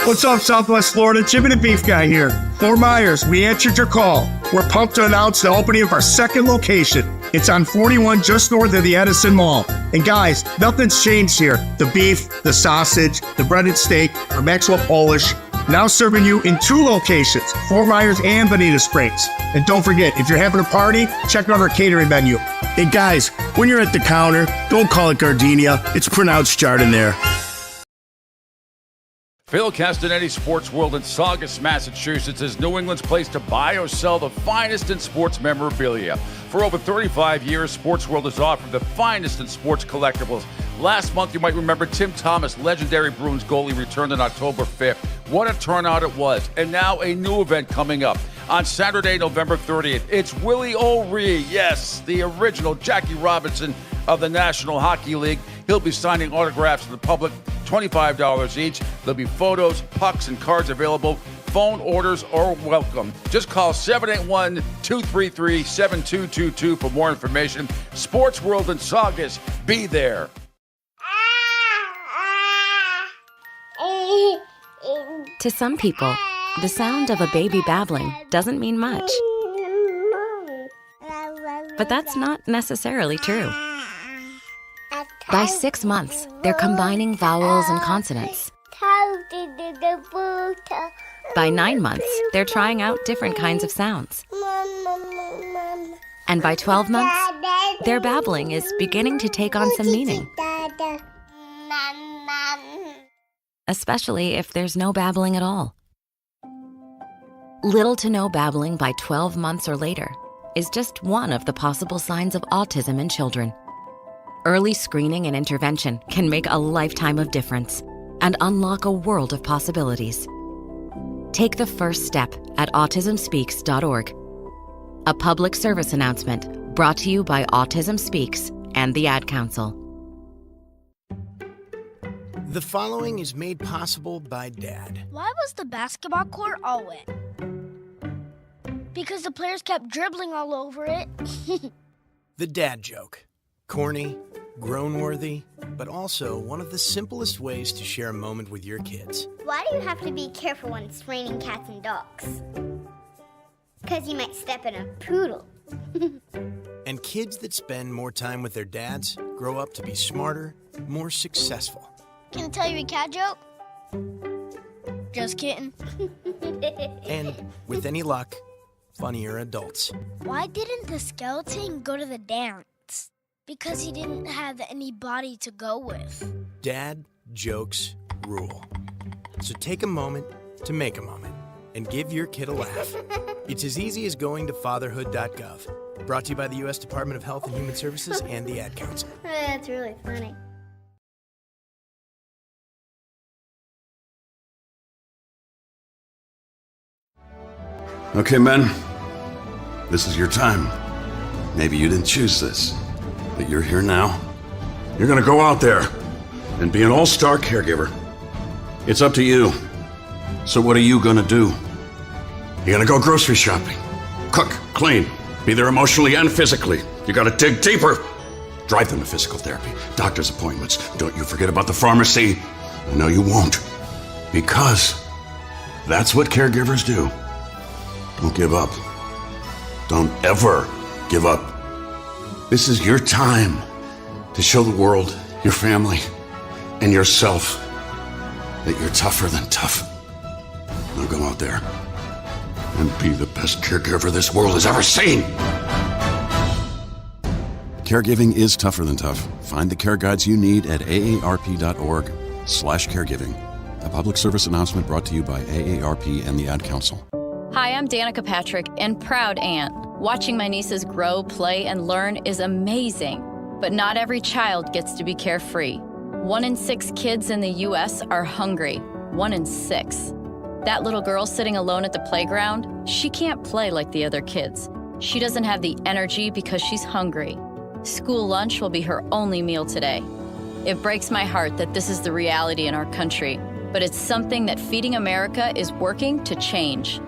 What's up, Southwest Florida? Jim and the Beef Guy here. Fort Myers, we answered your call. We're pumped to announce the opening of our second location. It's on 41 just north of the Edison Mall. And guys, nothing's changed here. The beef, the sausage, the breaded steak, our Maxwell Polish. Now serving you in 2 locations, Fort Myers and Bonita Springs. And don't forget, if you're having a party, check out our catering menu. Hey guys, when you're at the counter, don't call it gardenia. It's pronounced Jardiniere. Phil Castanetti Sports World in Saugus, Massachusetts is New England's place to buy or sell the finest in sports memorabilia. For over 35 years, Sports World has offered the finest in sports collectibles. Last month, you might remember Tim Thomas, legendary Bruins goalie, returned on October 5th. What a turnout it was. And now a new event coming up. On Saturday, November 30th, it's Willie O'Ree, yes, the original Jackie Robinson of the National Hockey League. He'll be signing autographs to the public, $25 each. There'll be photos, pucks, and cards available. Phone orders are welcome. Just call 781-233-7222 for more information. Sports World in Saugus. Be there. To some people, the sound of a baby babbling doesn't mean much. But that's not necessarily true. By 6 months, they're combining vowels and consonants. By 9 months, they're trying out different kinds of sounds. And by 12 months, their babbling is beginning to take on some meaning. Especially if there's no babbling at all. Little to no babbling by 12 months or later is just one of the possible signs of autism in children. Early screening and intervention can make a lifetime of difference and unlock a world of possibilities. Take the first step at autismspeaks.org. A public service announcement brought to you by Autism Speaks and the Ad Council. The following is made possible by Dad. Why was the basketball court all wet? Because the players kept dribbling all over it. The dad joke. Corny, grown-worthy, but also one of the simplest ways to share a moment with your kids. Why do you have to be careful when it's raining cats and dogs? Because you might step in a poodle. And kids that spend more time with their dads grow up to be smarter, more successful. Can I tell you a cat joke? Just kidding. And, with any luck, funnier adults. Why didn't the skeleton go to the dance? Because he didn't have any body to go with. Dad jokes rule. So take a moment to make a moment and give your kid a laugh. It's as easy as going to fatherhood.gov. Brought to you by the U.S. Department of Health and Human Services and the Ad Council. That's really funny. Okay, men, this is your time. Maybe you didn't choose this, but you're here now. You're gonna go out there and be an all-star caregiver. It's up to you. So what are you gonna do? You're gonna go grocery shopping, cook, clean, be there emotionally and physically. You gotta dig deeper. Drive them to physical therapy, doctor's appointments. Don't you forget about the pharmacy. No, you won't. Because that's what caregivers do. Don't give up. Don't ever give up. This is your time to show the world, your family, and yourself that you're tougher than tough. Now go out there and be the best caregiver this world has ever seen. Caregiving is tougher than tough. Find the care guides you need at aarp.org/caregiving. A public service announcement brought to you by AARP and the Ad Council. Hi, I'm Danica Patrick and proud aunt. Watching my nieces grow, play, and learn is amazing. But not every child gets to be carefree. 1 in 6 kids in the U.S. are hungry. 1 in 6. That little girl sitting alone at the playground, she can't play like the other kids. She doesn't have the energy because she's hungry. School lunch will be her only meal today. It breaks my heart that this is the reality in our country, but it's something that Feeding America is working to change.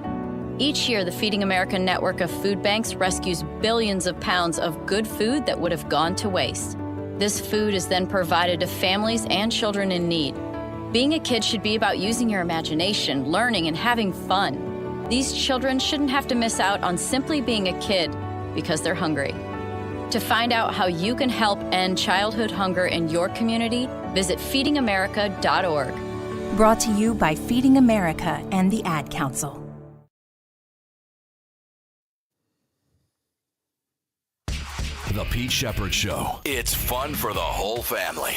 Each year, the Feeding America network of food banks rescues billions of pounds of good food that would have gone to waste. This food is then provided to families and children in need. Being a kid should be about using your imagination, learning, and having fun. These children shouldn't have to miss out on simply being a kid because they're hungry. To find out how you can help end childhood hunger in your community, visit feedingamerica.org. Brought to you by Feeding America and the Ad Council. The Pete Sheppard Show. It's fun for the whole family,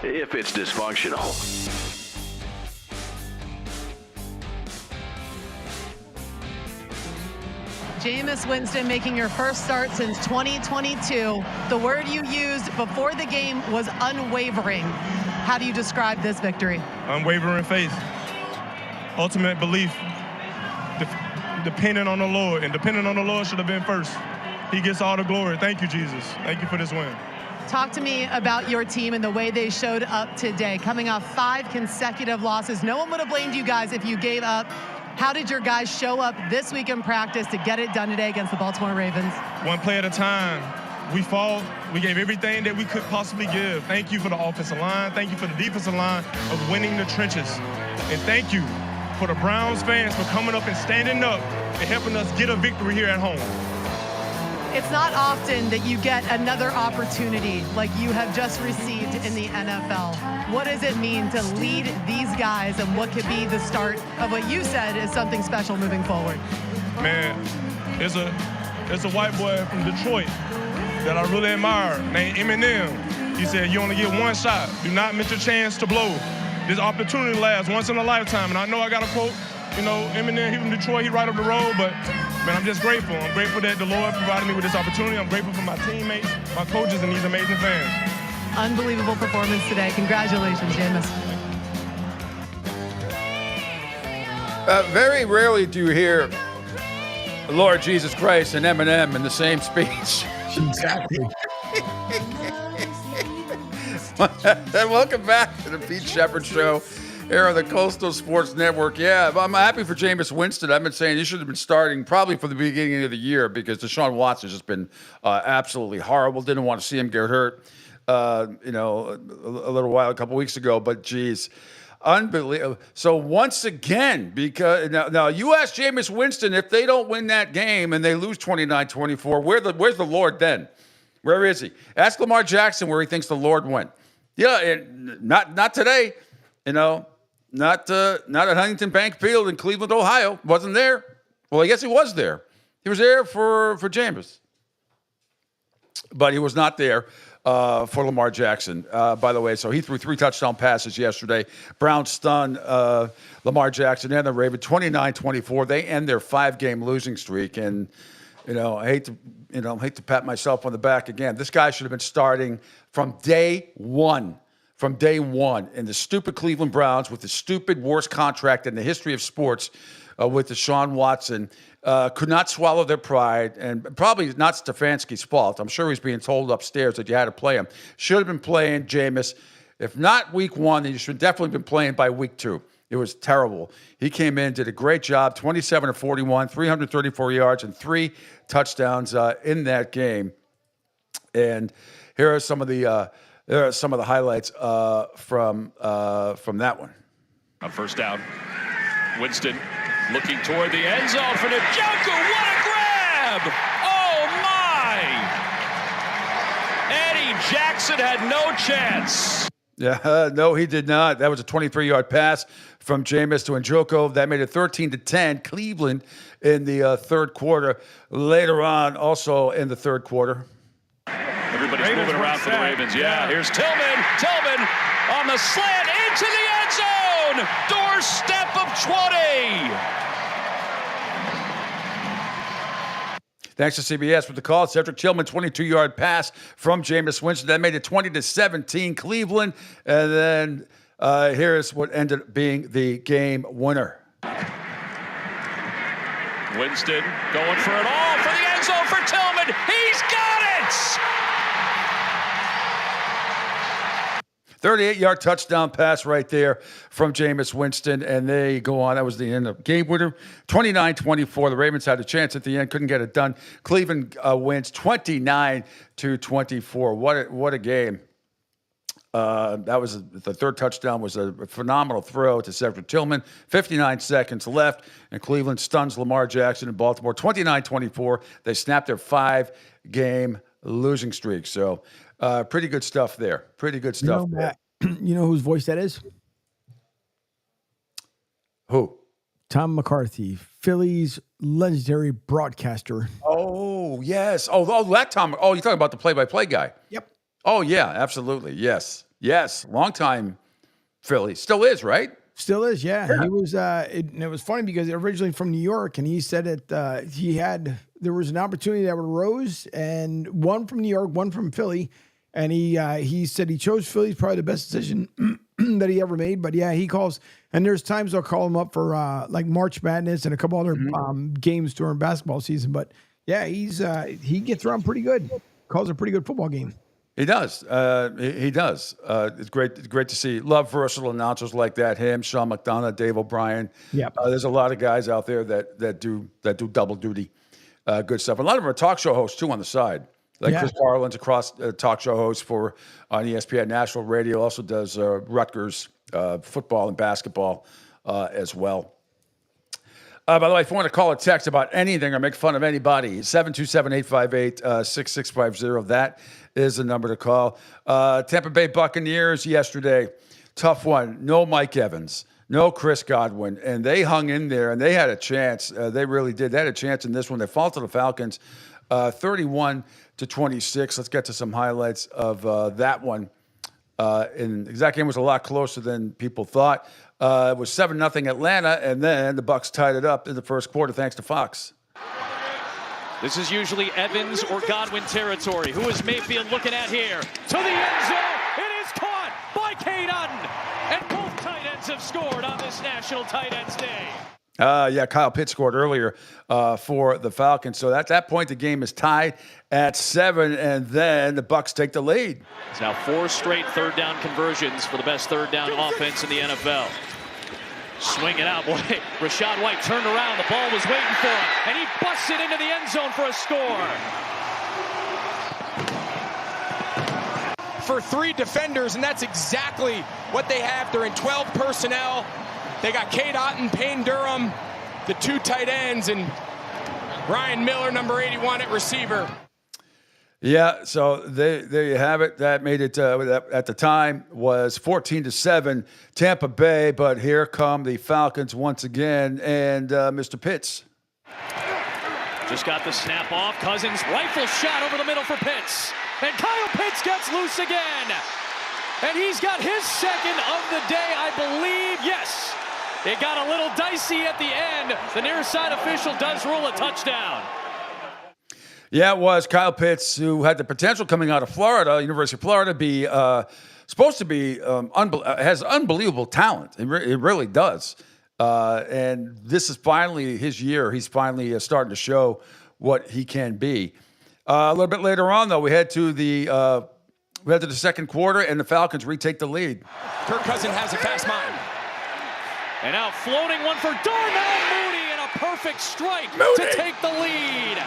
if it's dysfunctional. Jameis Winston making your first start since 2022. The word you used before the game was unwavering. How do you describe this victory? Unwavering faith, ultimate belief, depending on the Lord, and depending on the Lord should have been first. He gets all the glory. Thank you, Jesus. Thank you for this win. Talk to me about your team and the way they showed up today, coming off 5 consecutive losses. No one would have blamed you guys if you gave up. How did your guys show up this week in practice to get it done today against the Baltimore Ravens? One play at a time. We fought. We gave everything that we could possibly give. Thank you for the offensive line. Thank you for the defensive line of winning the trenches. And thank you for the Browns fans for coming up and standing up and helping us get a victory here at home. It's not often that you get another opportunity like you have just received in the NFL. What does it mean to lead these guys and what could be the start of what you said is something special moving forward? Man, there's a white boy from Detroit that I really admire named Eminem. He said, you only get one shot. Do not miss your chance to blow. This opportunity lasts once in a lifetime. And I know I got a quote, Eminem, he from Detroit, he right up the road, but man, I'm just grateful. I'm grateful that the Lord provided me with this opportunity. I'm grateful for my teammates, my coaches, and these amazing fans. Unbelievable performance today. Congratulations, Jameis. Very rarely do you hear Lord Jesus Christ and Eminem in the same speech. Exactly. Welcome back to the Pete Sheppard Show here on the Coastal Sports Network. Yeah, I'm happy for Jameis Winston. I've been saying he should have been starting probably for the beginning of the year because Deshaun Watson's just been absolutely horrible. Didn't want to see him get hurt, a little while, a couple weeks ago. But, geez, unbelievable. So, once again, because now you ask Jameis Winston, if they don't win that game and they lose 29-24, where's the Lord then? Where is he? Ask Lamar Jackson where he thinks the Lord went. Yeah, and not today, Not at Huntington Bank Field in Cleveland, Ohio. Wasn't there. Well, I guess he was there. He was there for Jameis. But he was not there for Lamar Jackson, by the way. So he threw 3 touchdown passes yesterday. Browns stunned Lamar Jackson and the Ravens 29-24. They end their 5-game losing streak. And, I hate to pat myself on the back again. This guy should have been starting from day one. from day one. And the stupid Cleveland Browns, with the stupid worst contract in the history of sports with Deshaun Watson, could not swallow their pride. And probably not Stefanski's fault. I'm sure he's being told upstairs that you had to play him. Should have been playing Jameis. If not week 1, then you should definitely have been playing by week 2. It was terrible. He came in, did a great job, 27 of 41, 334 yards, and 3 touchdowns in that game. And here are some of the highlights from that one. A first down. Winston looking toward the end zone for Njoku. What a grab! Oh my! Eddie Jackson had no chance. Yeah, no, he did not. That was a 23-yard pass from Jameis to Njoku. That made it 13-10. Cleveland in the third quarter. Later on, also in the third quarter. Everybody's moving around for the Ravens. Yeah, here's Tillman. Tillman on the slant into the end zone. Doorstep of 20. Thanks to CBS with the call. Cedric Tillman, 22-yard pass from Jameis Winston. That made it 20-17 Cleveland. And then here's what ended up being the game winner. Winston going for it all for the end zone for Tillman. He's got it! 38-yard touchdown pass right there from Jameis Winston, and they go on. That was the end of game winner, 29-24. The Ravens had a chance at the end, couldn't get it done. Cleveland wins 29-24. What a game. That was the third touchdown was a phenomenal throw to Cedric Tillman. 59 seconds left, and Cleveland stuns Lamar Jackson in Baltimore. 29-24. They snapped their 5-game losing streak. So pretty good stuff there. Pretty good stuff. Matt, you know whose voice that is? Who? Tom McCarthy, Philly's legendary broadcaster. Oh, yes. Oh, that Tom. Oh, you're talking about the play-by-play guy. Yep. Oh, yeah, absolutely. Yes. Long time Philly. Still is, right? Still is, yeah. He was. It was funny because originally from New York, and he said there was an opportunity that arose, and one from New York, one from Philly, and he said he chose Philly. Probably the best decision that he ever made. But yeah, he calls, and there's times I'll call him up for like March Madness and a couple other games during basketball season. But yeah, he gets around pretty good. Calls a pretty good football game. He does. He does. It's great to see. Love versatile announcers like that. Him, Sean McDonough, Dave O'Brien. Yeah. There's a lot of guys out there that do double duty. Good stuff. A lot of them are talk show hosts too on the side. Like Chris Carlin's a talk show host on ESPN National Radio. Also does Rutgers football and basketball as well. By the way, if you want to call or text about anything or make fun of anybody, 727-858-6650. That is the number to call. Tampa Bay Buccaneers yesterday, tough one. No Mike Evans, no Chris Godwin, and they hung in there, and they had a chance. They really did. They had a chance in this one. They fall to the Falcons, 31-26. Let's get to some highlights of that one. And the exact game was a lot closer than people thought. It was 7-0 Atlanta, and then the Bucs tied it up in the first quarter thanks to Fox. This is usually Evans or Godwin territory. Who is Mayfield looking at here? To the end zone. It is caught by Cade Otton. And both tight ends have scored on this National Tight Ends Day. Kyle Pitts scored earlier for the Falcons. So at that point, the game is tied at 7, and then the Bucs take the lead. It's now 4 straight third down conversions for the best third down offense in the NFL. Swing it out, boy. Rachaad White turned around. The ball was waiting for him, and he busts it into the end zone for a score. For 3 defenders, and that's exactly what they have. They're in 12 personnel. They got Cade Otton, Payne Durham, the 2 tight ends, and Ryan Miller, number 81 at receiver. Yeah, so there you have it. That made it, at the time, was 14-7 Tampa Bay, but here come the Falcons once again, and Mr. Pitts. Just got the snap off. Cousins, rifle shot over the middle for Pitts. And Kyle Pitts gets loose again. And he's got his second of the day, I believe. Yes, it got a little dicey at the end. The near side official does rule a touchdown. Yeah, it was Kyle Pitts, who had the potential coming out of Florida, University of Florida, be supposed to be has unbelievable talent. It really does. And this is finally his year. He's finally starting to show what he can be. A little bit later on, though, we head to the second quarter, and the Falcons retake the lead. Kirk Cousins has a fast mind. And now floating one for Darnell Mooney, and a perfect strike to take the lead.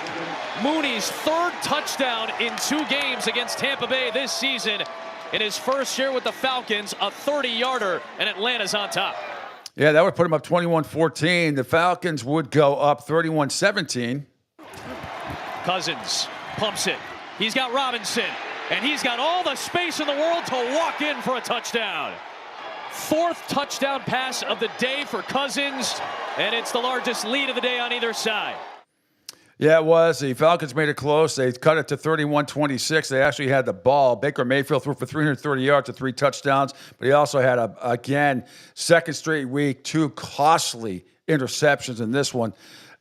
Mooney's third touchdown in 2 games against Tampa Bay this season. In his first year with the Falcons, a 30-yarder, and Atlanta's on top. Yeah, that would put him up 21-14. The Falcons would go up 31-17. Cousins pumps it. He's got Robinson, and he's got all the space in the world to walk in for a touchdown. 4th touchdown pass of the day for Cousins, and it's the largest lead of the day on either side. Yeah, it was. The Falcons made it close. They cut it to 31-26. They actually had the ball. Baker Mayfield threw for 330 yards to 3 touchdowns, but he also had, again, second straight week, 2 costly interceptions in this one.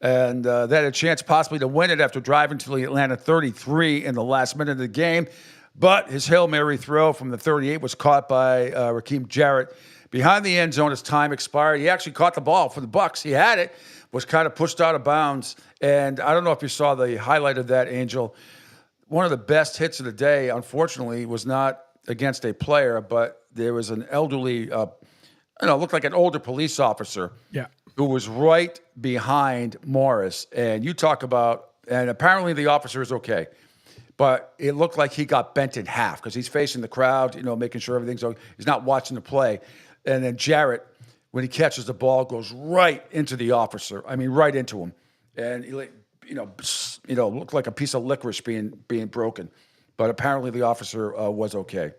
And they had a chance possibly to win it after driving to the Atlanta 33 in the last minute of the game. But his Hail Mary throw from the 38 was caught by Raheem Jarrett behind the end zone as time expired. He actually caught the ball for the Bucs. He had it, was kind of pushed out of bounds. And I don't know if you saw the highlight of that, Angel. One of the best hits of the day, unfortunately, was not against a player, but there was an elderly, looked like an older police officer. Yeah. Who was right behind Morris. And you talk about, and apparently the officer is okay. But it looked like he got bent in half because he's facing the crowd, making sure everything's okay. He's not watching the play. And then Jarrett, when he catches the ball, goes right into the officer. I mean, right into him. And he, looked like a piece of licorice being broken. But apparently the officer was okay.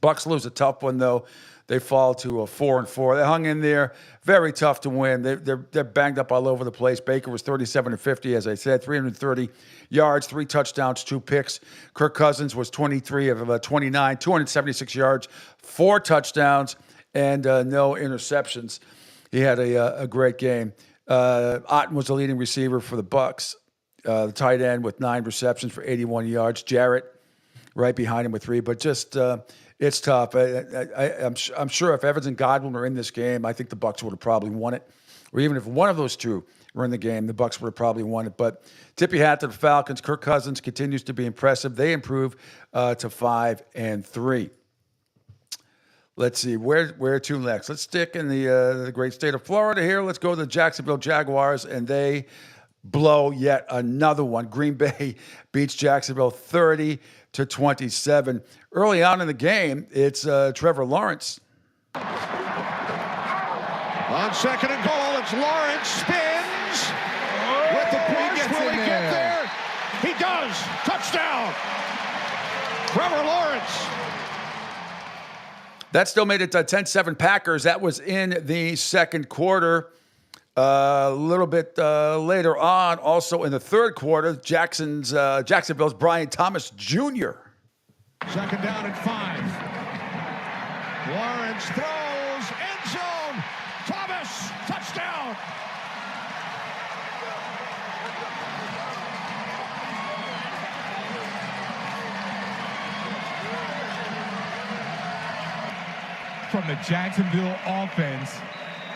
Bucs lose a tough one, though. They fall to a 4-4. They hung in there. Very tough to win. They're banged up all over the place. Baker was 37-50, as I said, 330 yards, 3 touchdowns, 2 picks. Kirk Cousins was 23 of 29, 276 yards, 4 touchdowns, and no interceptions. He had a great game. Otten was the leading receiver for the Bucs. The tight end with 9 receptions for 81 yards. Jarrett right behind him with 3, but just it's tough. I'm sure if Evans and Godwin were in this game, I think the Bucs would have probably won it. Or even if one of those two were in the game, the Bucs would have probably won it. But tippy hat to the Falcons. Kirk Cousins continues to be impressive. They improve to 5-3. Let's see, where to next? Let's stick in the great state of Florida here. Let's go to the Jacksonville Jaguars, and they blow yet another one. Green Bay beats Jacksonville 30-27. Early on in the game, it's Trevor Lawrence. On second and goal, it's Lawrence spins with the push. Will he get there? He does. Touchdown. Trevor Lawrence. That still made it 10-7 Packers. That was in the second quarter. A little bit later on, also in the third quarter, Jacksonville's Brian Thomas Jr. Second down and 5. Lawrence throws, end zone. Thomas, touchdown. From the Jacksonville offense,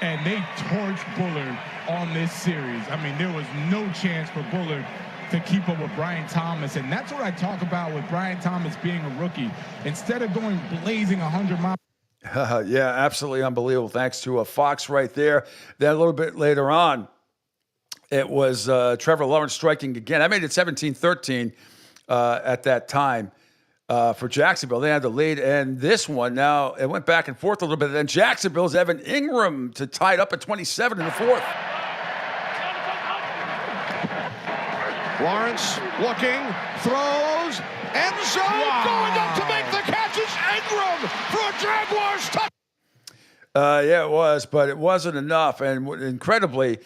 and they torched Bullard on this series. I mean, there was no chance for Bullard to keep up with Brian Thomas, and that's what I talk about with Brian Thomas being a rookie. Instead of going blazing 100 miles. Yeah, absolutely unbelievable. Thanks to Fox right there. Then a little bit later on, it was Trevor Lawrence striking again. I made it 17-13 at that time. For Jacksonville, they had the lead, and this one now it went back and forth a little bit. Then Jacksonville's Evan Ingram to tie it up at 27 in the fourth. Lawrence looking, throws, end zone, going up to make the catch. It's Ingram for a Jaguars touchdown. Yeah, it was, but it wasn't enough. And incredibly,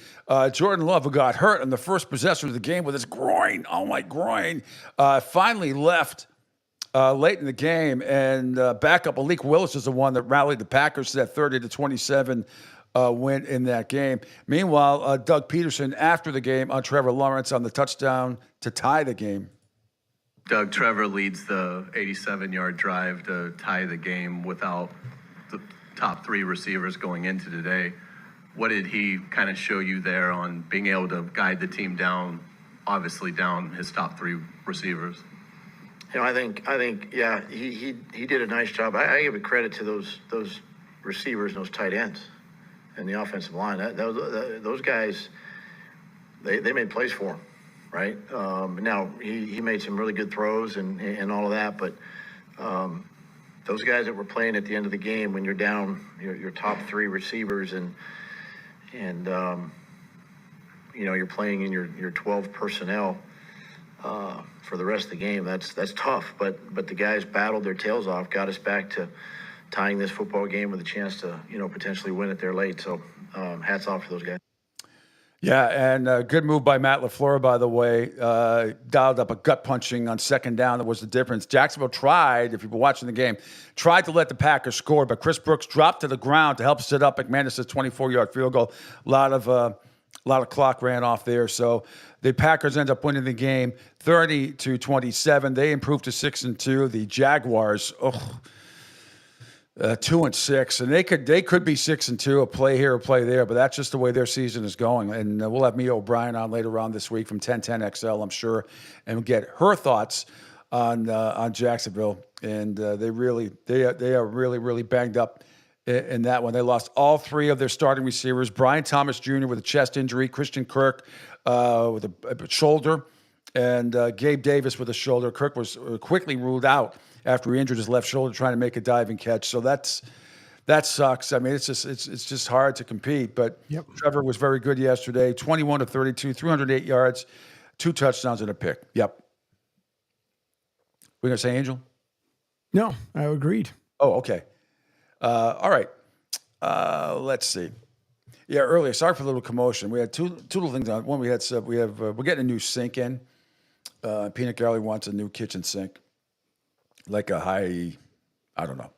Jordan Love, who got hurt on the first possession of the game with his groin, finally left late in the game, and backup Malik Willis is the one that rallied the Packers to that 30-27 win in that game. Meanwhile, Doug Peterson after the game on Trevor Lawrence on the touchdown to tie the game. Doug, Trevor leads the 87-yard drive to tie the game without the top three receivers going into today. What did he kind of show you there on being able to guide the team down, obviously down his top three receivers? I think, yeah, he did a nice job. I give it credit to those receivers and those tight ends and the offensive line. Those guys, they made plays for him, right? Now he made some really good throws and all of that, but those guys that were playing at the end of the game when you're down your top three receivers and you're playing in your 12 personnel for the rest of the game. That's tough, but the guys battled their tails off, got us back to tying this football game with a chance to potentially win it there late. So hats off to those guys. Yeah, and good move by Matt LaFleur, by the way. Dialed up a gut punching on second down. That was the difference. Jacksonville tried, if you were watching the game, tried to let the Packers score, but Chris Brooks dropped to the ground to help set up McManus's 24-yard field goal. A lot of clock ran off there. So the Packers end up winning the game 30-27. They improved to 6-2. The Jaguars, 2-6, and they could be 6-2, a play here, a play there, but that's just the way their season is going. And we'll have Mia O'Brien on later on this week from 1010XL, I'm sure, and we'll get her thoughts on Jacksonville. And they are really banged up in that one. They lost all three of their starting receivers: Brian Thomas Jr. with a chest injury, Christian Kirk with a shoulder, and Gabe Davis with a shoulder. Kirk was quickly ruled out after he injured his left shoulder trying to make a diving catch. So that sucks. I mean, it's just hard to compete. But Trevor was very good yesterday. 21 of 32, 308 yards, 2 touchdowns and a pick. Yep. We're gonna say Angel? No, I agreed. Oh, okay. All right. Let's see. Yeah, earlier. Sorry for the little commotion. We had two little things on. One, we're getting a new sink in. Peanut Gallery wants a new kitchen sink. Like a high, I don't know.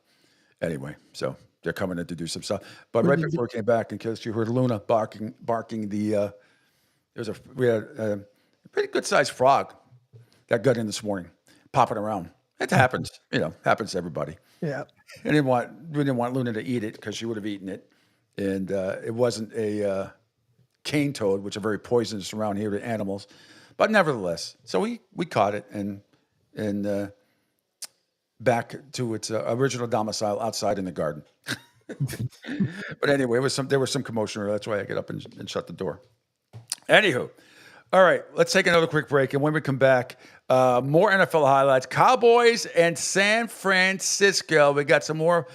Anyway, so they're coming in to do some stuff. But right before we came back, in case you heard Luna barking we had a pretty good sized frog that got in this morning, popping around. It happens, happens to everybody. Yeah. We didn't want Luna to eat it because she would have eaten it, and it wasn't a cane toad, which are very poisonous around here to animals, but nevertheless, so we caught it and back to its original domicile outside in the garden. But anyway, there was some commotion. That's why I get up and shut the door. Anywho, all right, let's take another quick break. And when we come back, more NFL highlights, Cowboys and San Francisco. We got some more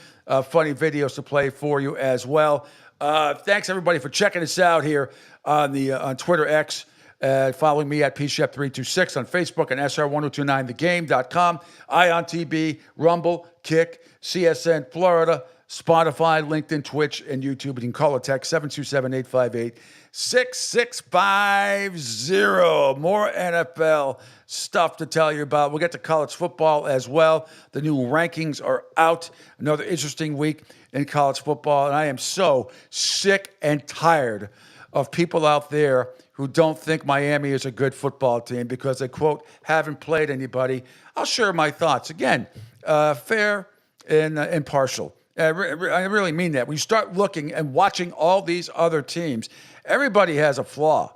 funny videos to play for you as well. Thanks, everybody, for checking us out here on Twitter X. Following me at PShep326 on Facebook and SR1029thegame.com, IONTB, Rumble, Kick, CSN Florida, Spotify, LinkedIn, Twitch, and YouTube. You can call or text 727-858-6650. More NFL stuff to tell you about. We'll get to college football as well. The new rankings are out. Another interesting week in college football. And I am so sick and tired of people out there who don't think Miami is a good football team because they, quote, haven't played anybody. I'll share my thoughts. Again, fair and impartial. I really mean that. When you start looking and watching all these other teams, everybody has a flaw.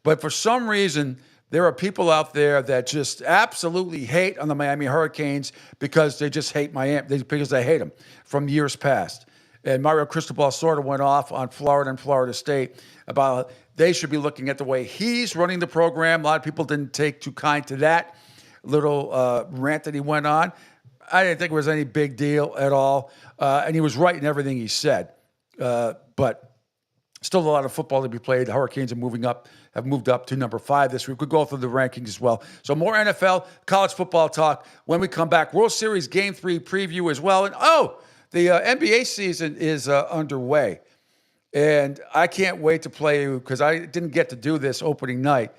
But for some reason, there are people out there that just absolutely hate on the Miami Hurricanes because they just hate Miami, because they hate them from years past. And Mario Cristobal sort of went off on Florida and Florida State about they should be looking at the way he's running the program. A lot of people didn't take too kind to that little rant that he went on. I didn't think it was any big deal at all. And he was right in everything he said. But still a lot of football to be played. The Hurricanes have moved up to number 5 this week. We'll go through the rankings as well. So more NFL, college football talk when we come back. World Series Game 3 preview as well. And the NBA season is underway. And I can't wait to play you because I didn't get to do this opening night.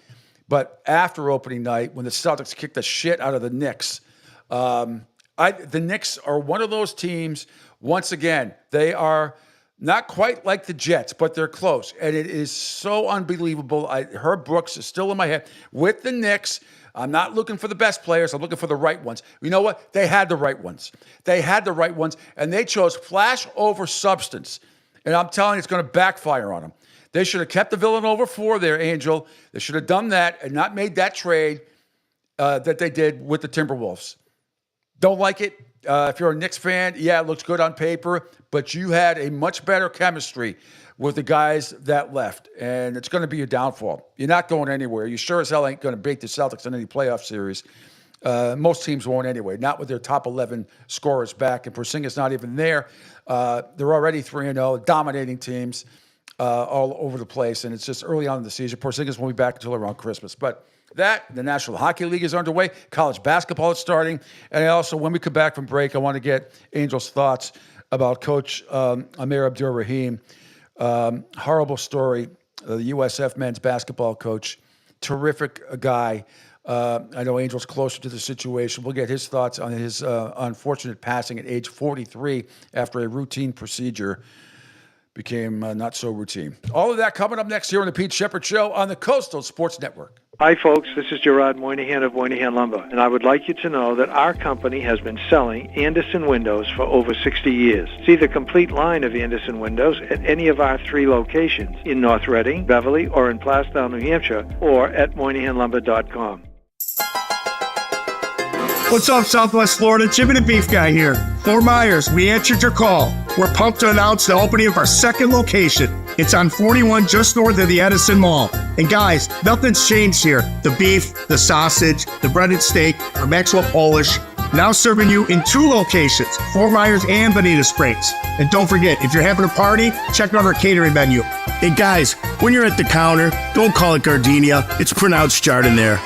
But after opening night, when the Celtics kicked the shit out of the Knicks, the Knicks are one of those teams, once again, they are Not quite like the Jets, but they're close. And it is so unbelievable. Herb Brooks is still in my head. With the Knicks, I'm not looking for the best players. I'm looking for the right ones. You know what? They had the right ones. And they chose flash over substance. And I'm telling you, it's going to backfire on them. They should have kept the Villanova 4 there, Angel. They should have done that and not made that trade that they did with the Timberwolves. Don't like it. If you're a Knicks fan, yeah, it looks good on paper, but you had a much better chemistry with the guys that left, and it's going to be your downfall. You're not going anywhere. You sure as hell ain't going to beat the Celtics in any playoff series. Most teams won't anyway, not with their top 11 scorers back, and Porzingis not even there. They're already 3-0, dominating teams all over the place, and it's just early on in the season. Porzingis won't be back until around Christmas, but the National Hockey League is underway. College basketball is starting. And also, when we come back from break, I want to get Angel's thoughts about Coach Amir Abdur-Rahim. Horrible story. The USF men's basketball coach. Terrific guy. I know Angel's closer to the situation. We'll get his thoughts on his unfortunate passing at age 43 after a routine procedure became not so routine. All of that coming up next here on the Pete Sheppard Show on the Coastal Sports Network. Hi, folks. This is Gerard Moynihan of Moynihan Lumber, and I would like you to know that our company has been selling Anderson windows for over 60 years. See the complete line of Anderson windows at any of our 3 locations in North Reading, Beverly, or in Plastown, New Hampshire, or at MoynihanLumber.com. What's up, Southwest Florida? Chicken and Beef Guy here. Fort Myers, we answered your call. We're pumped to announce the opening of our second location. It's on 41 just north of the Edison Mall. And guys, nothing's changed here. The beef, the sausage, the breaded steak, our Maxwell Polish. Now serving you in 2 locations, Fort Myers and Bonita Springs. And don't forget, if you're having a party, check out our catering menu. Hey guys, when you're at the counter, don't call it Gardenia. It's pronounced Chardonnay.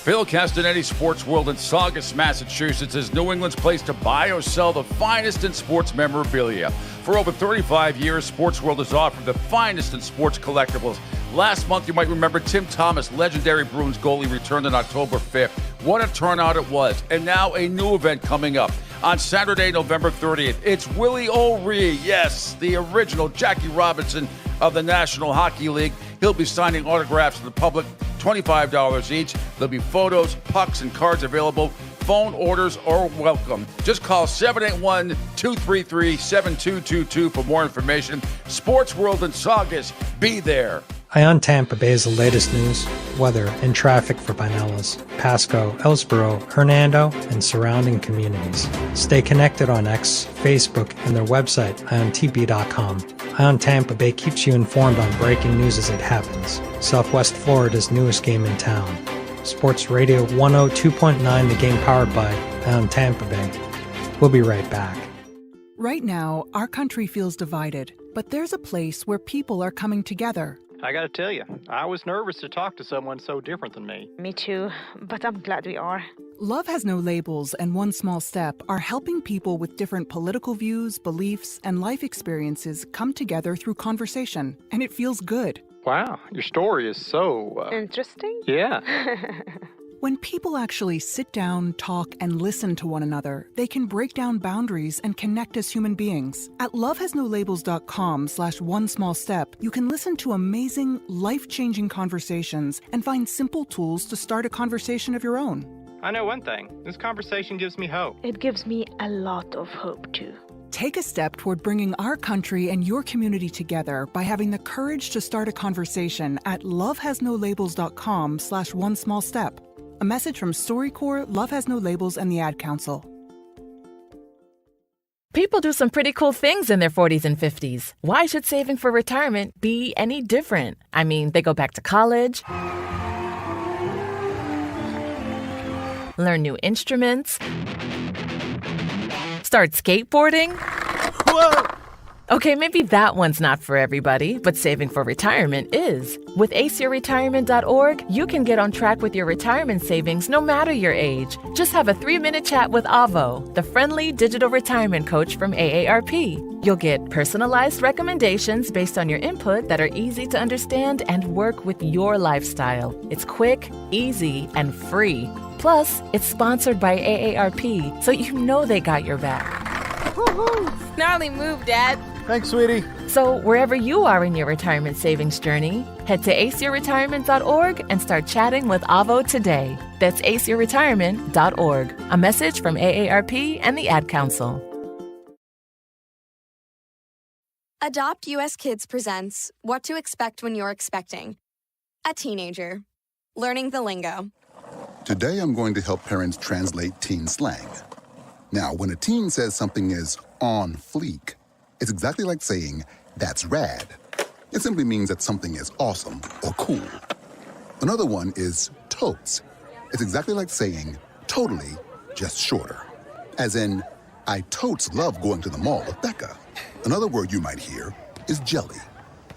Phil Castanetti, Sports World in Saugus, Massachusetts, is New England's place to buy or sell the finest in sports memorabilia. For over 35 years, Sports World has offered the finest in sports collectibles. Last month, you might remember Tim Thomas, legendary Bruins goalie, returned on October 5th. What a turnout it was. And now a new event coming up. On Saturday, November 30th, it's Willie O'Ree, yes, the original Jackie Robinson of the National Hockey League. He'll be signing autographs to the public, $25 each. There'll be photos, pucks, and cards available. Phone orders are welcome. Just call 781-233-7222 for more information. Sports World in Saugus. Be there. Ion Tampa Bay is the latest news, weather, and traffic for Pinellas, Pasco, Ellsboro, Hernando, and surrounding communities. Stay connected on X, Facebook, and their website, iontp.com. Ion Tampa Bay keeps you informed on breaking news as it happens. Southwest Florida's newest game in town. Sports Radio 102.9, the game powered by Ion Tampa Bay. We'll be right back. Right now, our country feels divided, but there's a place where people are coming together. I gotta tell you, I was nervous to talk to someone so different than me. Me too, but I'm glad we are. Love Has No Labels and One Small Step are helping people with different political views, beliefs, and life experiences come together through conversation, and it feels good. Wow, your story is so... Interesting? Yeah. When people actually sit down, talk, and listen to one another, they can break down boundaries and connect as human beings. At lovehasnolabels.com/onesmallstep, you can listen to amazing, life-changing conversations and find simple tools to start a conversation of your own. I know one thing. This conversation gives me hope. It gives me a lot of hope, too. Take a step toward bringing our country and your community together by having the courage to start a conversation at lovehasnolabels.com/onesmallstep. A message from StoryCorps, Love Has No Labels, and the Ad Council. People do some pretty cool things in their 40s and 50s. Why should saving for retirement be any different? I mean, they go back to college, learn new instruments, start skateboarding. Whoa! Okay, maybe that one's not for everybody, but saving for retirement is. With aceyourretirement.org, you can get on track with your retirement savings no matter your age. Just have a 3-minute chat with Avo, the friendly digital retirement coach from AARP. You'll get personalized recommendations based on your input that are easy to understand and work with your lifestyle. It's quick, easy, and free. Plus, it's sponsored by AARP, so you know they got your back. Woohoo! Gnarly move, Dad. Thanks, sweetie. So wherever you are in your retirement savings journey, head to aceyourretirement.org and start chatting with Avo today. That's aceyourretirement.org. A message from AARP and the Ad Council. Adopt US Kids presents What to Expect When You're Expecting a Teenager. Learning the lingo. Today I'm going to help parents translate teen slang. Now, when a teen says something is on fleek, it's exactly like saying, that's rad. It simply means that something is awesome or cool. Another one is totes. It's exactly like saying, totally, just shorter. As in, I totes love going to the mall with Becca. Another word you might hear is jelly.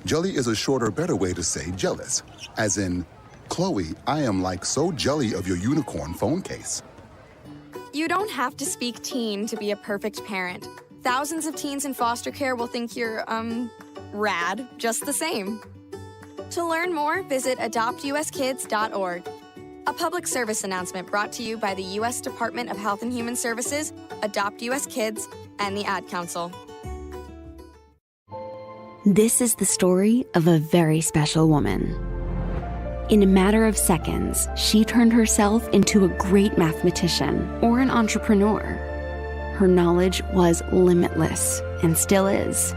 Jelly is a shorter, better way to say jealous. As in, Chloe, I am like so jelly of your unicorn phone case. You don't have to speak teen to be a perfect parent. Thousands of teens in foster care will think you're, rad, just the same. To learn more, visit adoptuskids.org. A public service announcement brought to you by the U.S. Department of Health and Human Services, Adopt U.S. Kids, and the Ad Council. This is the story of a very special woman. In a matter of seconds, she turned herself into a great mathematician or an entrepreneur. Her knowledge was limitless and still is.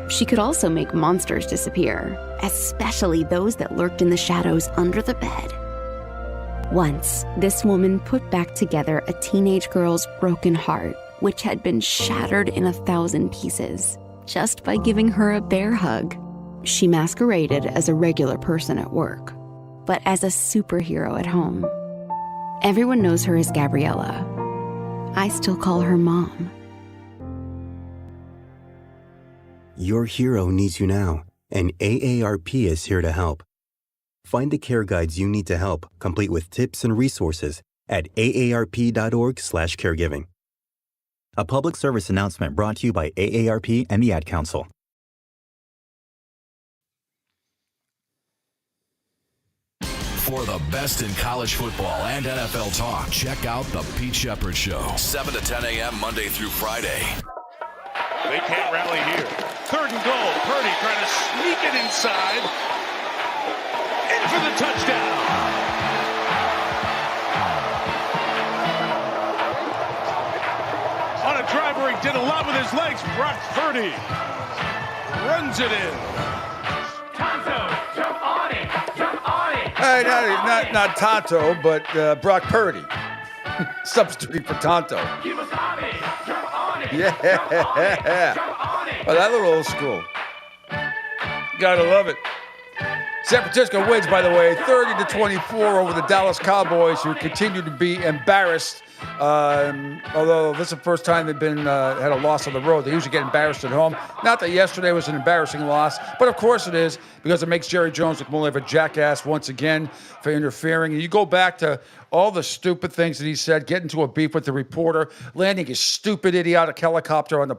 She could also make monsters disappear, especially those that lurked in the shadows under the bed. Once, this woman put back together a teenage girl's broken heart, which had been shattered in 1,000 pieces, just by giving her a bear hug. She masqueraded as a regular person at work, but as a superhero at home. Everyone knows her as Gabriella. I still call her Mom. Your hero needs you now, and AARP is here to help. Find the care guides you need to help, complete with tips and resources at aarp.org/caregiving. A public service announcement brought to you by AARP and the Ad Council. For the best in college football and NFL talk, check out The Pete Sheppard Show, 7 to 10 a.m. Monday through Friday. They can't rally here. 3rd and goal. Purdy trying to sneak it inside. In for the touchdown. On a drive where he did a lot with his legs, Brock Purdy runs it in. Tonto, jump on it. Jump on it. Hey, not Tonto, but Brock Purdy. Substituting for Tonto. Yeah. Oh, that little old school. Gotta love it. San Francisco wins, by the way, 30-24 over the Dallas Cowboys, who continue to be embarrassed. Although this is the first time they've been had a loss on the road. They usually get embarrassed at home. Not that yesterday was an embarrassing loss, but of course it is, because it makes Jerry Jones look more like a jackass once again for interfering. And you go back to all the stupid things that he said, getting into a beef with the reporter, landing his stupid idiotic helicopter on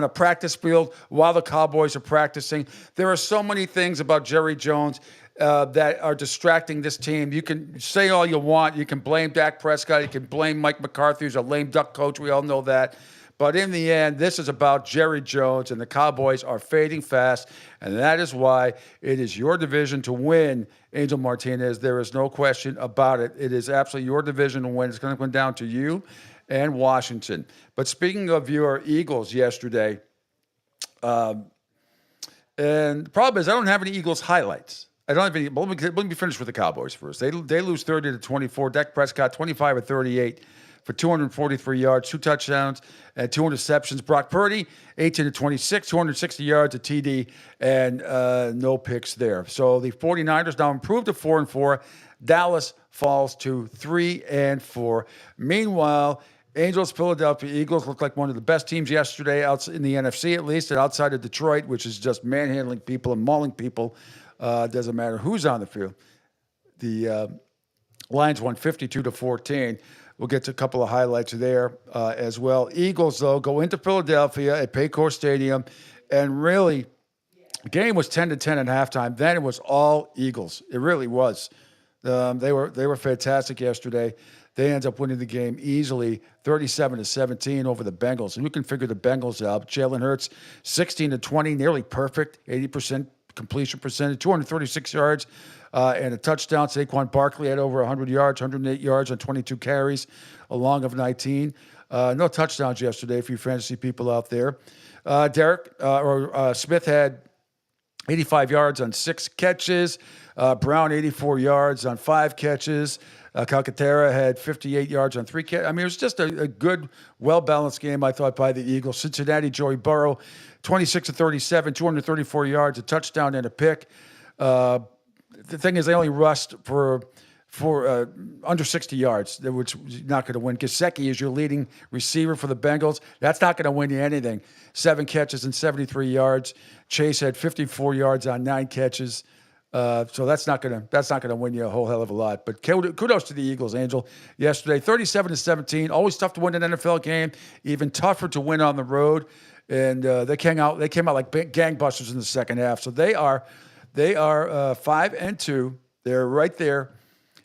a practice field while the Cowboys are practicing. There are so many things about Jerry Jones that are distracting this team. You can say all you want. You can blame Dak Prescott. You can blame Mike McCarthy, who's a lame duck coach. We all know that. But in the end, this is about Jerry Jones, and the Cowboys are fading fast, and that is why it is your division to win, Angel Martinez. There is no question about it. It is absolutely your division to win. It's going to come down to you and Washington. But speaking of your Eagles yesterday, and the problem is I don't have any Eagles highlights. I don't have any. But let me finish with the Cowboys first. They lose 30-24. Dak Prescott 25 of 38 for 243 yards, 2 touchdowns, and 2 interceptions. Brock Purdy 18-26, 260 yards, a TD, and no picks there. So the 49ers now improved to 4-4. Dallas falls to 3-4. Meanwhile, Angels, Philadelphia Eagles look like one of the best teams yesterday, out in the NFC at least, and outside of Detroit, which is just manhandling people and mauling people. Doesn't matter who's on the field. The Lions won 52-14. We'll get to a couple of highlights there as well. Eagles, though, go into Philadelphia at Paycor Stadium, and really, the game was 10-10 at halftime. Then it was all Eagles. It really was. They were fantastic yesterday. They end up winning the game easily, 37-17 over the Bengals. And you can figure the Bengals out. Jalen Hurts, 16-20, nearly perfect, 80% completion percentage, 236 yards and a touchdown. Saquon Barkley had over 100 yards, 108 yards on 22 carries, a long of 19. No touchdowns yesterday for you fantasy people out there. Smith had 85 yards on 6 catches. Brown, 84 yards on 5 catches. Calcaterra had 58 yards on 3 catches. I mean, it was just a good, well-balanced game, I thought, by the Eagles. Cincinnati, Joey Burrow, 26-37, 234 yards, a touchdown and a pick. The thing is, they only rushed for under 60 yards, which is not going to win. Gesicki is your leading receiver for the Bengals. That's not going to win you anything. 7 catches and 73 yards. Chase had 54 yards on 9 catches. So that's not gonna win you a whole hell of a lot. But kudos to the Eagles, Angel. Yesterday, 37-17. Always tough to win an NFL game. Even tougher to win on the road. And they came out like gangbusters in the second half. So they are 5-2. They're right there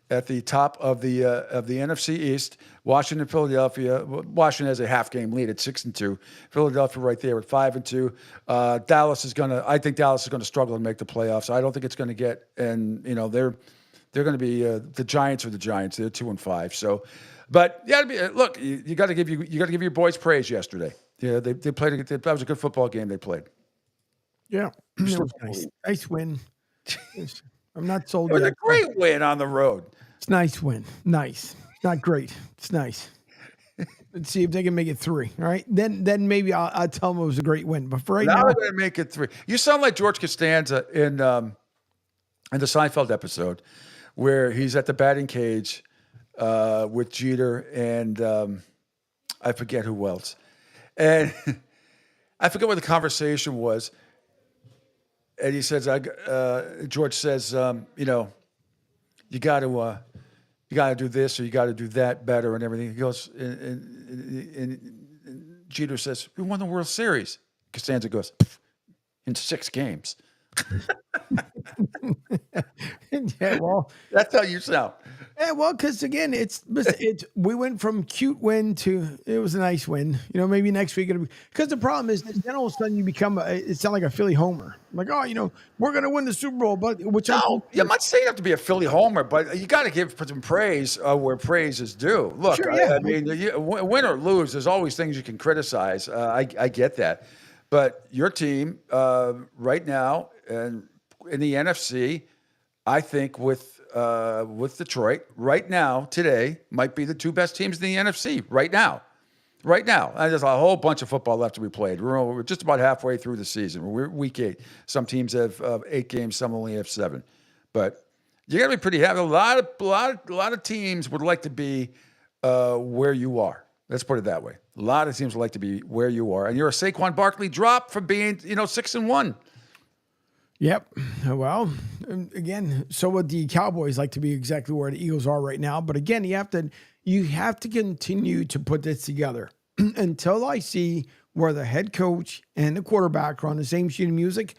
at the top of the NFC East. Washington, Philadelphia. Washington has a half-game lead at 6-2. Philadelphia right there at 5-2. I think Dallas is going to struggle and make the playoffs. I don't think it's going to get. And they're going to be the Giants are the Giants. They're 2-5. So, but look, you got to give your boys praise yesterday. Yeah, they played. That was a good football game they played. Yeah, it was nice win. I'm not sold. It was a great win on the road. It's a nice win. Nice. Not great. It's nice. Let's see if they can make it 3. All right. Then maybe I'll tell them it was a great win. But for right now, they're going to make it 3. You sound like George Costanza in the Seinfeld episode where he's at the batting cage with Jeter and I forget who else. And I forget what the conversation was. And he says, George says, you got to do this or you got to do that better and everything. He goes, and Jeter says, we won the World Series. Costanza goes, in 6 games. Yeah, well, that's how you sound. Yeah, well, because again, it's we went from cute win to it was a nice win. Maybe next week it'll be because the problem is that then all of a sudden you become it sounds like a Philly homer. Like, we're gonna win the Super Bowl, but I'm not saying you have to be a Philly homer, but you got to give some praise where praise is due. Look, sure, yeah. I mean, win or lose, there's always things you can criticize. I get that, but your team right now and in the NFC, I think with Detroit right now, today, might be the 2 best teams in the NFC right now. Right now. And there's a whole bunch of football left to be played. We're just about halfway through the season. We're week 8. Some teams have 8 games, some only have 7. But you got to be pretty happy. A lot of teams would like to be where you are. Let's put it that way. A lot of teams would like to be where you are. And you're a Saquon Barkley drop from being, 6-1. Yep. Well, again, so would the Cowboys like to be exactly where the Eagles are right now. But again, you have to continue to put this together until I see where the head coach and the quarterback are on the same sheet of music.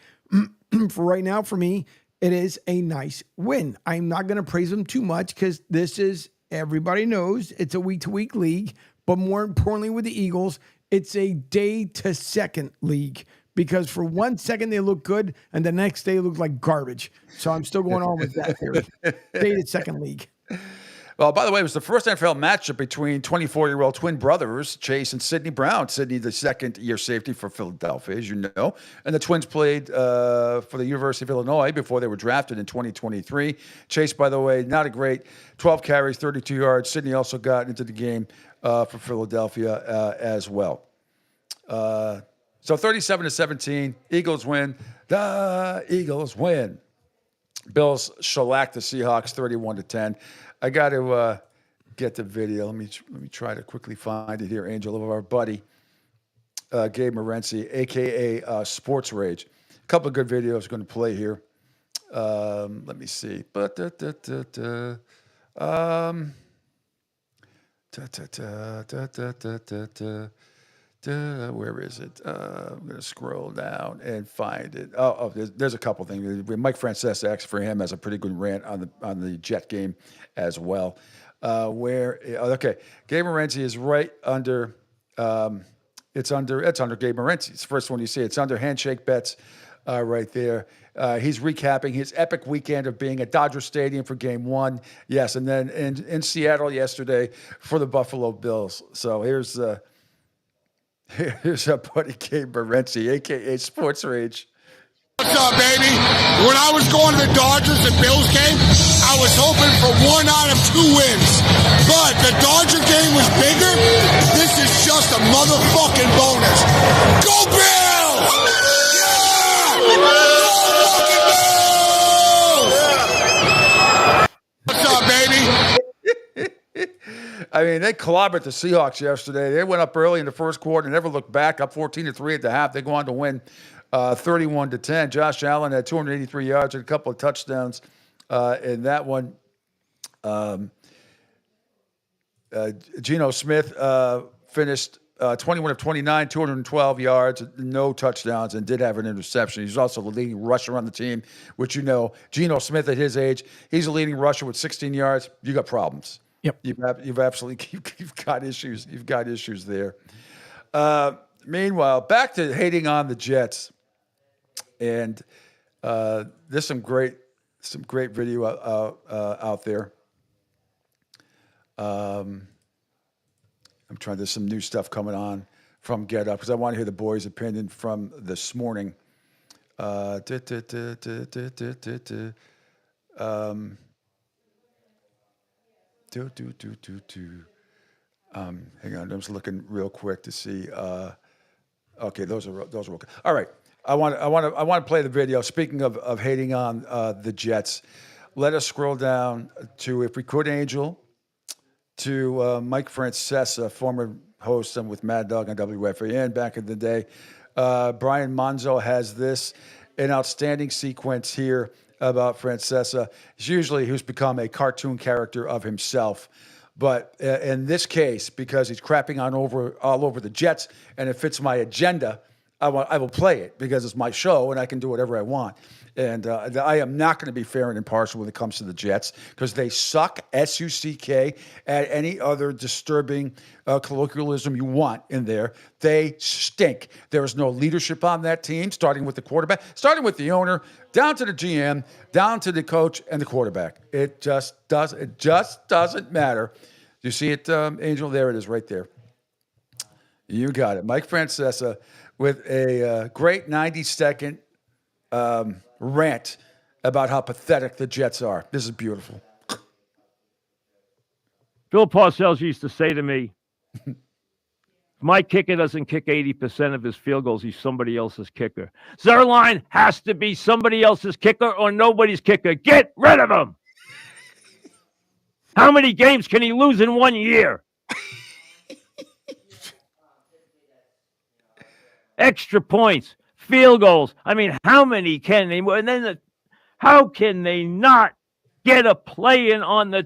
For right now, for me, it is a nice win. I'm not going to praise them too much because this is, everybody knows it's a week-to-week league. But more importantly with the Eagles, it's a day-to-second league. Because for 1 second they look good, and the next day look like garbage. So I'm still going on with that theory. Dated second league. Well, by the way, it was the first NFL matchup between 24-year-old twin brothers, Chase and Sidney Brown. Sidney, the second-year safety for Philadelphia, as you know. And the twins played for the University of Illinois before they were drafted in 2023. Chase, by the way, not a great 12 carries, 32 yards. Sidney also got into the game for Philadelphia as well. So 37-17, Eagles win. The Eagles win. Bills shellacked the Seahawks 31-10. I got to get the video. Let me try to quickly find it here, Angel, of our buddy Gabe Morency, a.k.a. Sports Rage. A couple of good videos going to play here. Let me see. Where is it? I'm going to scroll down and find it. There's a couple things. Mike Francesa, for him, has a pretty good rant on the Jet game as well. Gabe Morency is right under. It's under Gabe Morency. It's the first one you see. It's under Handshake Bets, right there. He's recapping his epic weekend of being at Dodger Stadium for Game 1. Yes, and then in Seattle yesterday for the Buffalo Bills. So here's our buddy Gabe Morency, a.k.a. Sports Rage. What's up, baby? When I was going to the Dodgers and Bills game, I was hoping for 1 out of 2 wins. But the Dodger game was bigger. This is just a motherfucking bonus. Go Bills! Yeah! Go fucking Bills! What's up, baby? I mean, they clobbered the Seahawks yesterday. They went up early in the first quarter, never looked back, up 14-3 at the half. They go on to win 31-10. Josh Allen had 283 yards and a couple of touchdowns in that one. Geno Smith finished 21 of 29, 212 yards, no touchdowns, and did have an interception. He's also the leading rusher on the team, which Geno Smith at his age, he's the leading rusher with 16 yards. You got problems. Yep. You've absolutely you've got issues. You've got issues there. Meanwhile, back to hating on the Jets. And there's some great video out there. I'm trying. There's some new stuff coming on from Get Up because I want to hear the boys' opinion from this morning. Hang on, I'm just looking real quick to see. Okay, those are okay. All right. I want to play the video. Speaking of hating on the Jets, let us scroll down to, if we could, Angel, to Mike Francesa, former host with Mad Dog on WFAN back in the day. Brian Monzo has an outstanding sequence here about Francesa. Who's become a cartoon character of himself. But in this case, because he's crapping all over the Jets, and it fits my agenda, I will play it because it's my show and I can do whatever I want. And I am not going to be fair and impartial when it comes to the Jets because they suck, S-U-C-K, at any other disturbing colloquialism you want in there. They stink. There is no leadership on that team, starting with the quarterback, starting with the owner, down to the GM, down to the coach and the quarterback. It just doesn't matter. You see it, Angel? There it is right there. You got it. Mike Francesa with a great 90-second rant about how pathetic the Jets are. This is beautiful. Bill Parcells used to say to me, if my kicker doesn't kick 80% of his field goals, he's somebody else's kicker. Zerline has to be somebody else's kicker or nobody's kicker. Get rid of him. How many games can he lose in 1 year? Extra points, field goals. I mean, how many can they? And then how can they not get a play in on the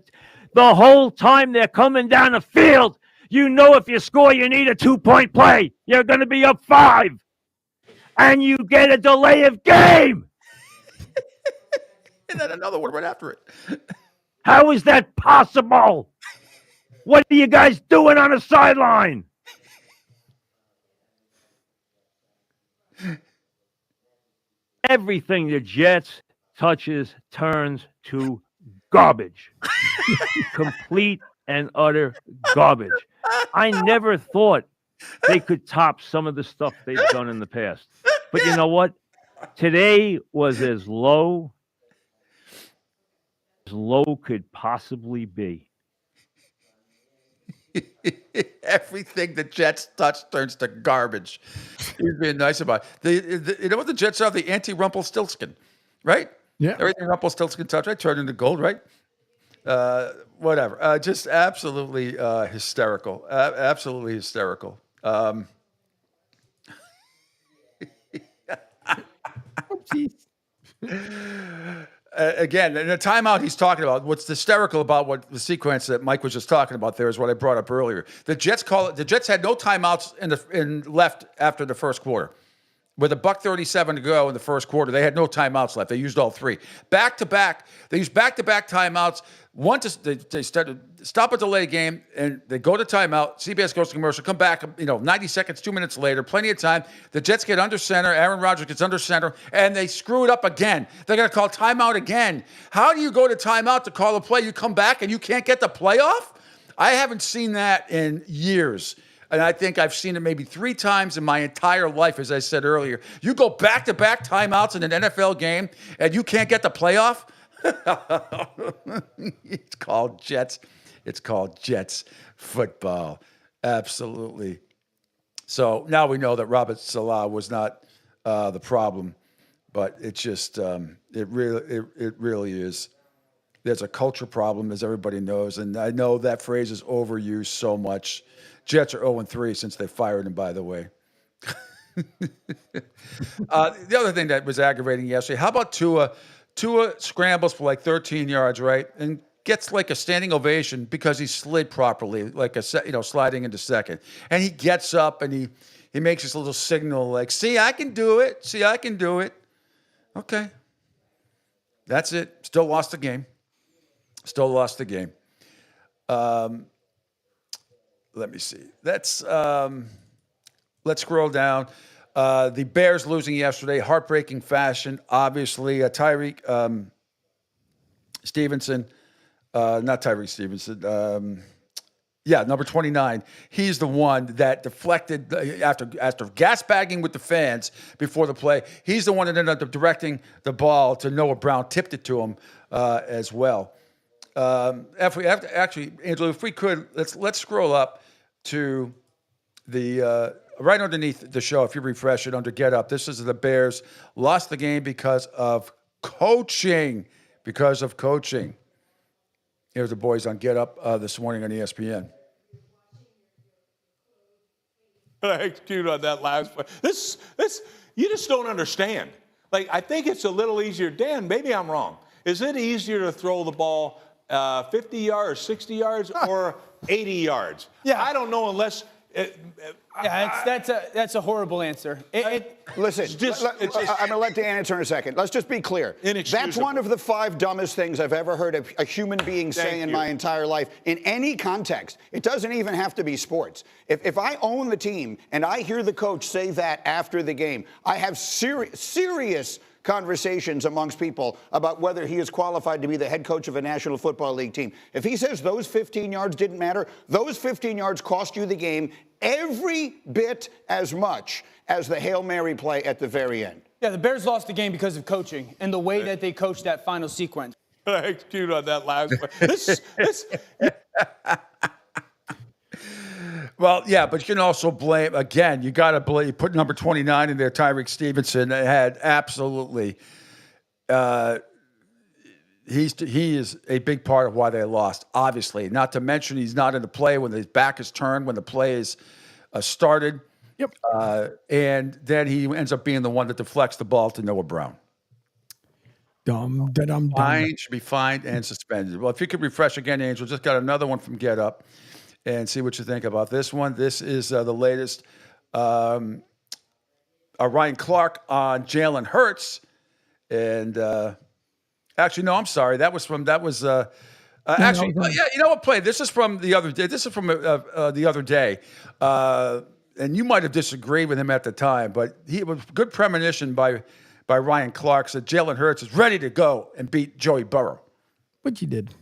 whole time they're coming down the field? You know, if you score, you need a 2-point play. You're going to be up 5. And you get a delay of game. And then another one right after it. How is that possible? What are you guys doing on the sideline? Everything the Jets touches turns to garbage. Complete and utter garbage. I never thought they could top some of the stuff they've done in the past. But you know what? Today was as low could possibly be. Everything the Jets touch turns to garbage. He's being nice about it. You know what the Jets are? The anti-Rumpelstiltskin, right? Yeah. Everything Rumpelstiltskin touch, right? Turned into gold, right? Whatever. Just absolutely hysterical. Absolutely hysterical. Again, in a timeout he's talking about, what's hysterical about what the sequence that Mike was just talking about there is what I brought up earlier. The Jets had no timeouts left after the first quarter. with $1:37 to go in the first quarter. They had no timeouts left. They used all three. Back-to-back. They used back-to-back timeouts. One they started stop a delay game, and they go to timeout. CBS goes to commercial, come back, 90 seconds, 2 minutes later, plenty of time. The Jets get under center. Aaron Rodgers gets under center, and they screw it up again. They're going to call timeout again. How do you go to timeout to call a play? You come back, and you can't get the playoff? I haven't seen that in years. And I think I've seen it maybe 3 times in my entire life, as I said earlier. You go back-to-back timeouts in an NFL game, and you can't get the playoff? It's called Jets. It's called Jets football. Absolutely. So now we know that Robert Salah was not the problem, but it's just it really is. There's a culture problem, as everybody knows, and I know that phrase is overused so much. Jets are 0-3 since they fired him, by the way. The other thing that was aggravating yesterday, how about Tua? Tua scrambles for like 13 yards, right? And gets like a standing ovation because he slid properly, like sliding into second. And he gets up and he makes this little signal like, see, I can do it. See, I can do it. Okay. That's it. Still lost the game. Still lost the game. Let me see. Let's scroll down. The Bears losing yesterday, heartbreaking fashion. Obviously, Tyreek Stevenson, not Tyreek Stevenson. Number 29. He's the one that deflected after gasbagging with the fans before the play. He's the one that ended up directing the ball to Noah Brown, tipped it to him as well. Angelo, if we could, let's scroll up to the right underneath the show. If you refresh it under Get Up, this is the Bears lost the game because of coaching. Because of coaching. Here's the boys on Get Up this morning on ESPN. Execute on that last play. This you just don't understand. Like, I think it's a little easier. Dan, maybe I'm wrong. Is it easier to throw the ball 50 yards, 60 yards, or 80 yards? Yeah, I don't know unless. That's a horrible answer. Listen, I'm going to let Dan answer in a second. Let's just be clear. That's one of the 5 dumbest things I've ever heard a human being say in my entire life, in any context. It doesn't even have to be sports. If I own the team and I hear the coach say that after the game, I have serious conversations amongst people about whether he is qualified to be the head coach of a National Football League team. If he says those 15 yards didn't matter, those 15 yards cost you the game every bit as much as the Hail Mary play at the very end. Yeah, the Bears lost the game because of coaching and the way that they coached that final sequence. Execute on that last play. Well, yeah, but you can also blame, again, you got to blame, put number 29 in there, Tyreek Stevenson, had absolutely, he is a big part of why they lost, obviously. Not to mention he's not in the play when his back is turned, when the play is started. Yep. And then he ends up being the one that deflects the ball to Noah Brown. Dumb. Fine, should be fined and suspended. Well, if you could refresh again, Angel, just got another one from Get Up. And see what you think about this one. This is the latest. Ryan Clark on Jalen Hurts, and actually, no, I'm sorry. That was you know what? Play. This is from the other day. This is from the other day, and you might have disagreed with him at the time, but he was good premonition by Ryan Clark said Jalen Hurts is ready to go and beat Joey Burrow. What you did.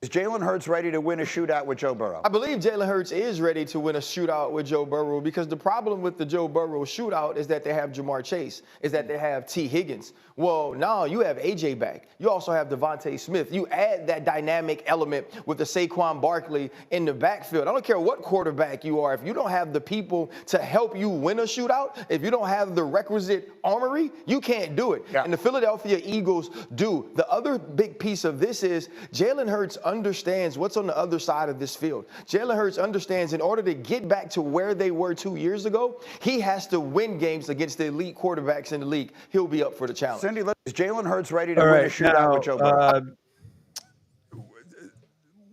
Is Jalen Hurts ready to win a shootout with Joe Burrow? I believe Jalen Hurts is ready to win a shootout with Joe Burrow because the problem with the Joe Burrow shootout is that they have Jamar Chase, is that they have T. Higgins. Well, now you have A.J. back. You also have Devontae Smith. You add that dynamic element with the Saquon Barkley in the backfield. I don't care what quarterback you are. If you don't have the people to help you win a shootout, if you don't have the requisite armory, you can't do it. Yeah. And the Philadelphia Eagles do. The other big piece of this is Jalen Hurts understands what's on the other side of this field. Jalen Hurts understands in order to get back to where they were 2 years ago, he has to win games against the elite quarterbacks in the league. He'll be up for the challenge. Cindy, is Jalen Hurts ready to win a shootout with Joe Burrow?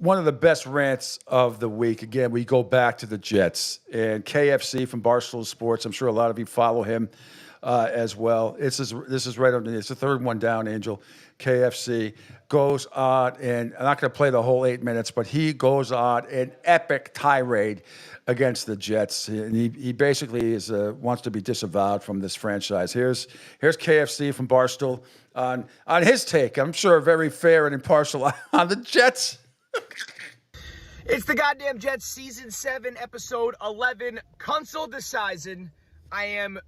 one of the best rants of the week. Again, we go back to the Jets and KFC from Barstool Sports. I'm sure a lot of you follow him as well. This is right under. It's the third one down. Angel KFC goes on, and I'm not going to play the whole 8 minutes, but he goes on an epic tirade against the Jets. And he basically wants to be disavowed from this franchise. Here's KFC from Barstool on his take. I'm sure very fair and impartial on the Jets. It's the goddamn Jets, season 7, episode 11. Console decision. I am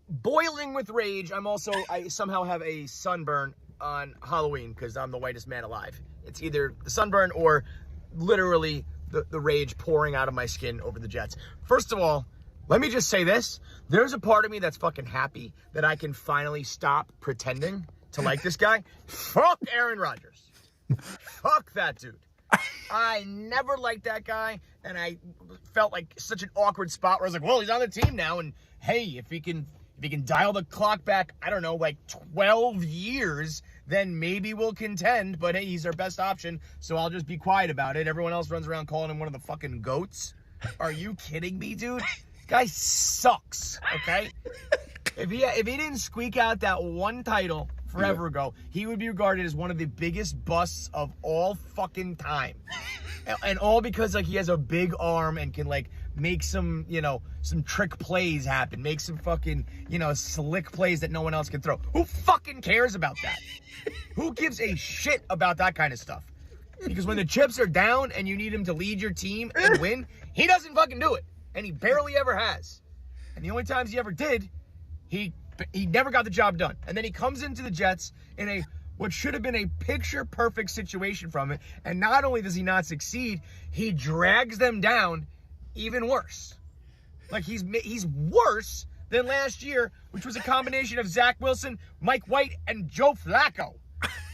boiling with rage. I somehow have a sunburn on Halloween because I'm the whitest man alive. It's either the sunburn or literally the rage pouring out of my skin over the Jets. First of all, let me just say this. There's a part of me that's fucking happy that I can finally stop pretending to like this guy. Fuck Aaron Rodgers. Fuck that dude. I never liked that guy, and I felt like such an awkward spot where I was like, well, he's on the team now, and hey, if he can dial the clock back, I don't know, like 12 years, then maybe we'll contend, but hey, he's our best option, so I'll just be quiet about it. Everyone else runs around calling him one of the fucking goats. Are you kidding me, dude? This guy sucks, okay? If he didn't squeak out that one title forever ago, he would be regarded as one of the biggest busts of all fucking time. And all because like he has a big arm and can like make some trick plays happen, make some fucking, slick plays that no one else can throw. Who fucking cares about that? Who gives a shit about that kind of stuff? Because when the chips are down and you need him to lead your team and win, he doesn't fucking do it. And he barely ever has. And the only times he ever did, he never got the job done. And then he comes into the Jets in what should have been a picture-perfect situation from it. And not only does he not succeed, he drags them down even worse. Like, he's worse than last year, which was a combination of Zach Wilson, Mike White, and Joe Flacco.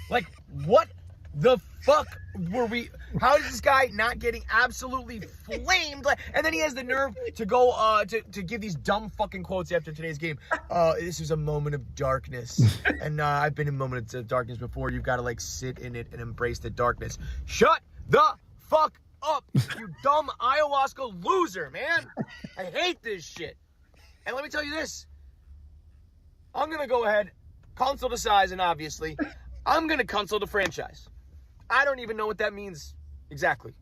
Like, what the fuck were we? How is this guy not getting absolutely flamed? And then he has the nerve to go to give these dumb fucking quotes after today's game. This is a moment of darkness, and I've been in moments of darkness before. You've got to like sit in it and embrace the darkness. Shut the fuck up, you dumb ayahuasca loser, man. I hate this shit. And let me tell you this. I'm gonna go ahead, console the size, and obviously, I'm gonna console the franchise. I don't even know what that means exactly.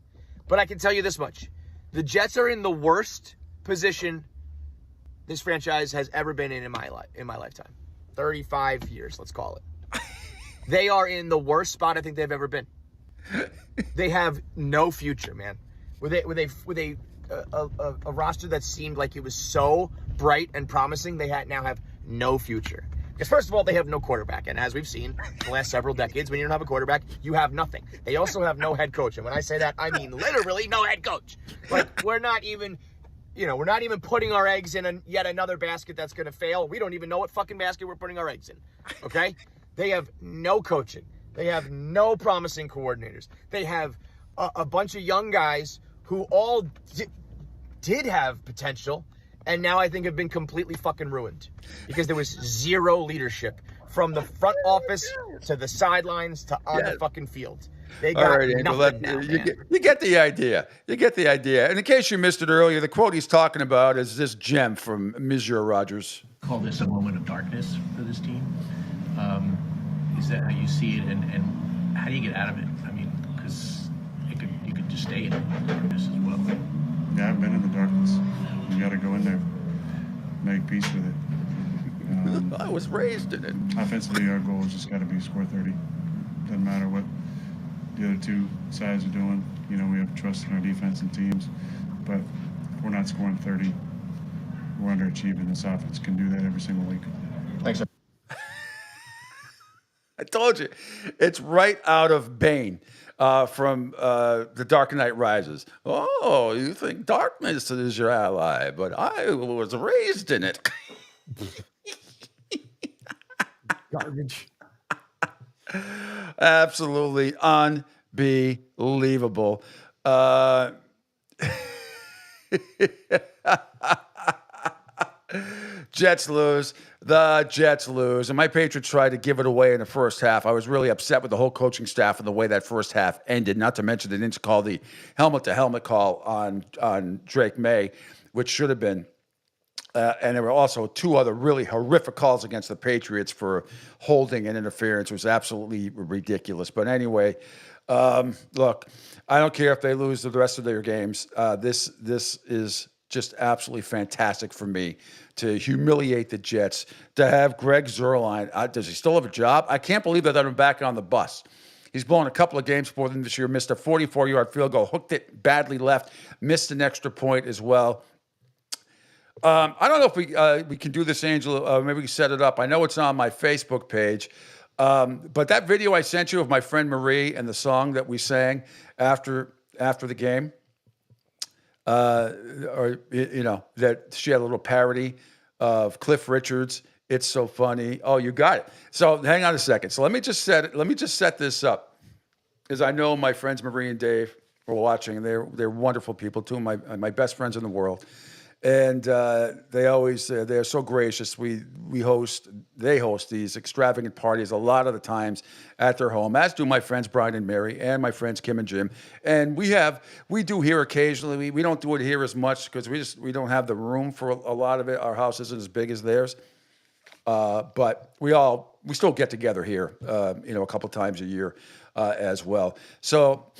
But I can tell you this much. The Jets are in the worst position this franchise has ever been in my lifetime. 35 years, let's call it. They are in the worst spot I think they've ever been. They have no future, man. With a roster that seemed like it was so bright and promising, they now have no future. Because first of all, they have no quarterback. And as we've seen the last several decades, when you don't have a quarterback, you have nothing. They also have no head coach. And when I say that, I mean literally no head coach. Like, we're not even putting our eggs in yet another basket that's going to fail. We don't even know what fucking basket we're putting our eggs in. Okay? They have no coaching. They have no promising coordinators. They have a bunch of young guys who all did have potential, and now I think have been completely fucking ruined because there was zero leadership from the front office to the sidelines to on the fucking field. They got nothing now, you get the idea. You get the idea. And in case you missed it earlier, the quote he's talking about is this gem from Monsieur Rogers. Call this a moment of darkness for this team. Is that how you see it, and how do you get out of it? I mean, because you could just stay in darkness as well. Yeah, I've been in the darkness. You got to go in there, make peace with it. I was raised in it. Offensively, our goal has just got to be score 30. Doesn't matter what the other two sides are doing. We have trust in our defense and teams, but if we're not scoring 30, we're underachieving. This offense can do that every single week. Thanks, sir. I told you, it's right out of Bane from The Dark Knight Rises. Oh, you think darkness is your ally, but I was raised in it. Garbage. Absolutely unbelievable. Jets lose. the Jets lose, and my Patriots tried to give it away in the first half. I was really upset with the whole coaching staff and the way that first half ended, not to mention they didn't call the helmet-to-helmet call on Drake May, which should have been. And there were also 2 other really horrific calls against the Patriots for holding and interference. It was absolutely ridiculous. But anyway, look, I don't care if they lose the rest of their games. This is just absolutely fantastic for me to humiliate the Jets, to have Greg Zuerlein. Does he still have a job? I can't believe they let him back on the bus. He's blown a couple of games for them this year, missed a 44-yard field goal, hooked it badly left, missed an extra point as well. I don't know if we can do this, Angela. Maybe we can set it up. I know it's on my Facebook page. But that video I sent you of my friend Marie and the song that we sang after the game, that she had a little parody of Cliff Richard's "It's So Funny." Oh, you got it. So hang on a second. So let me just set this up, because I know my friends Marie and Dave are watching, and they're wonderful people, 2 of my best friends in the world. And they're so gracious. They host these extravagant parties a lot of the times at their home, as do my friends Brian and Mary and my friends Kim and Jim. And we do here occasionally. We don't do it here as much because we don't have the room for a lot of it. Our house isn't as big as theirs. But we still get together here, a couple times a year as well. So.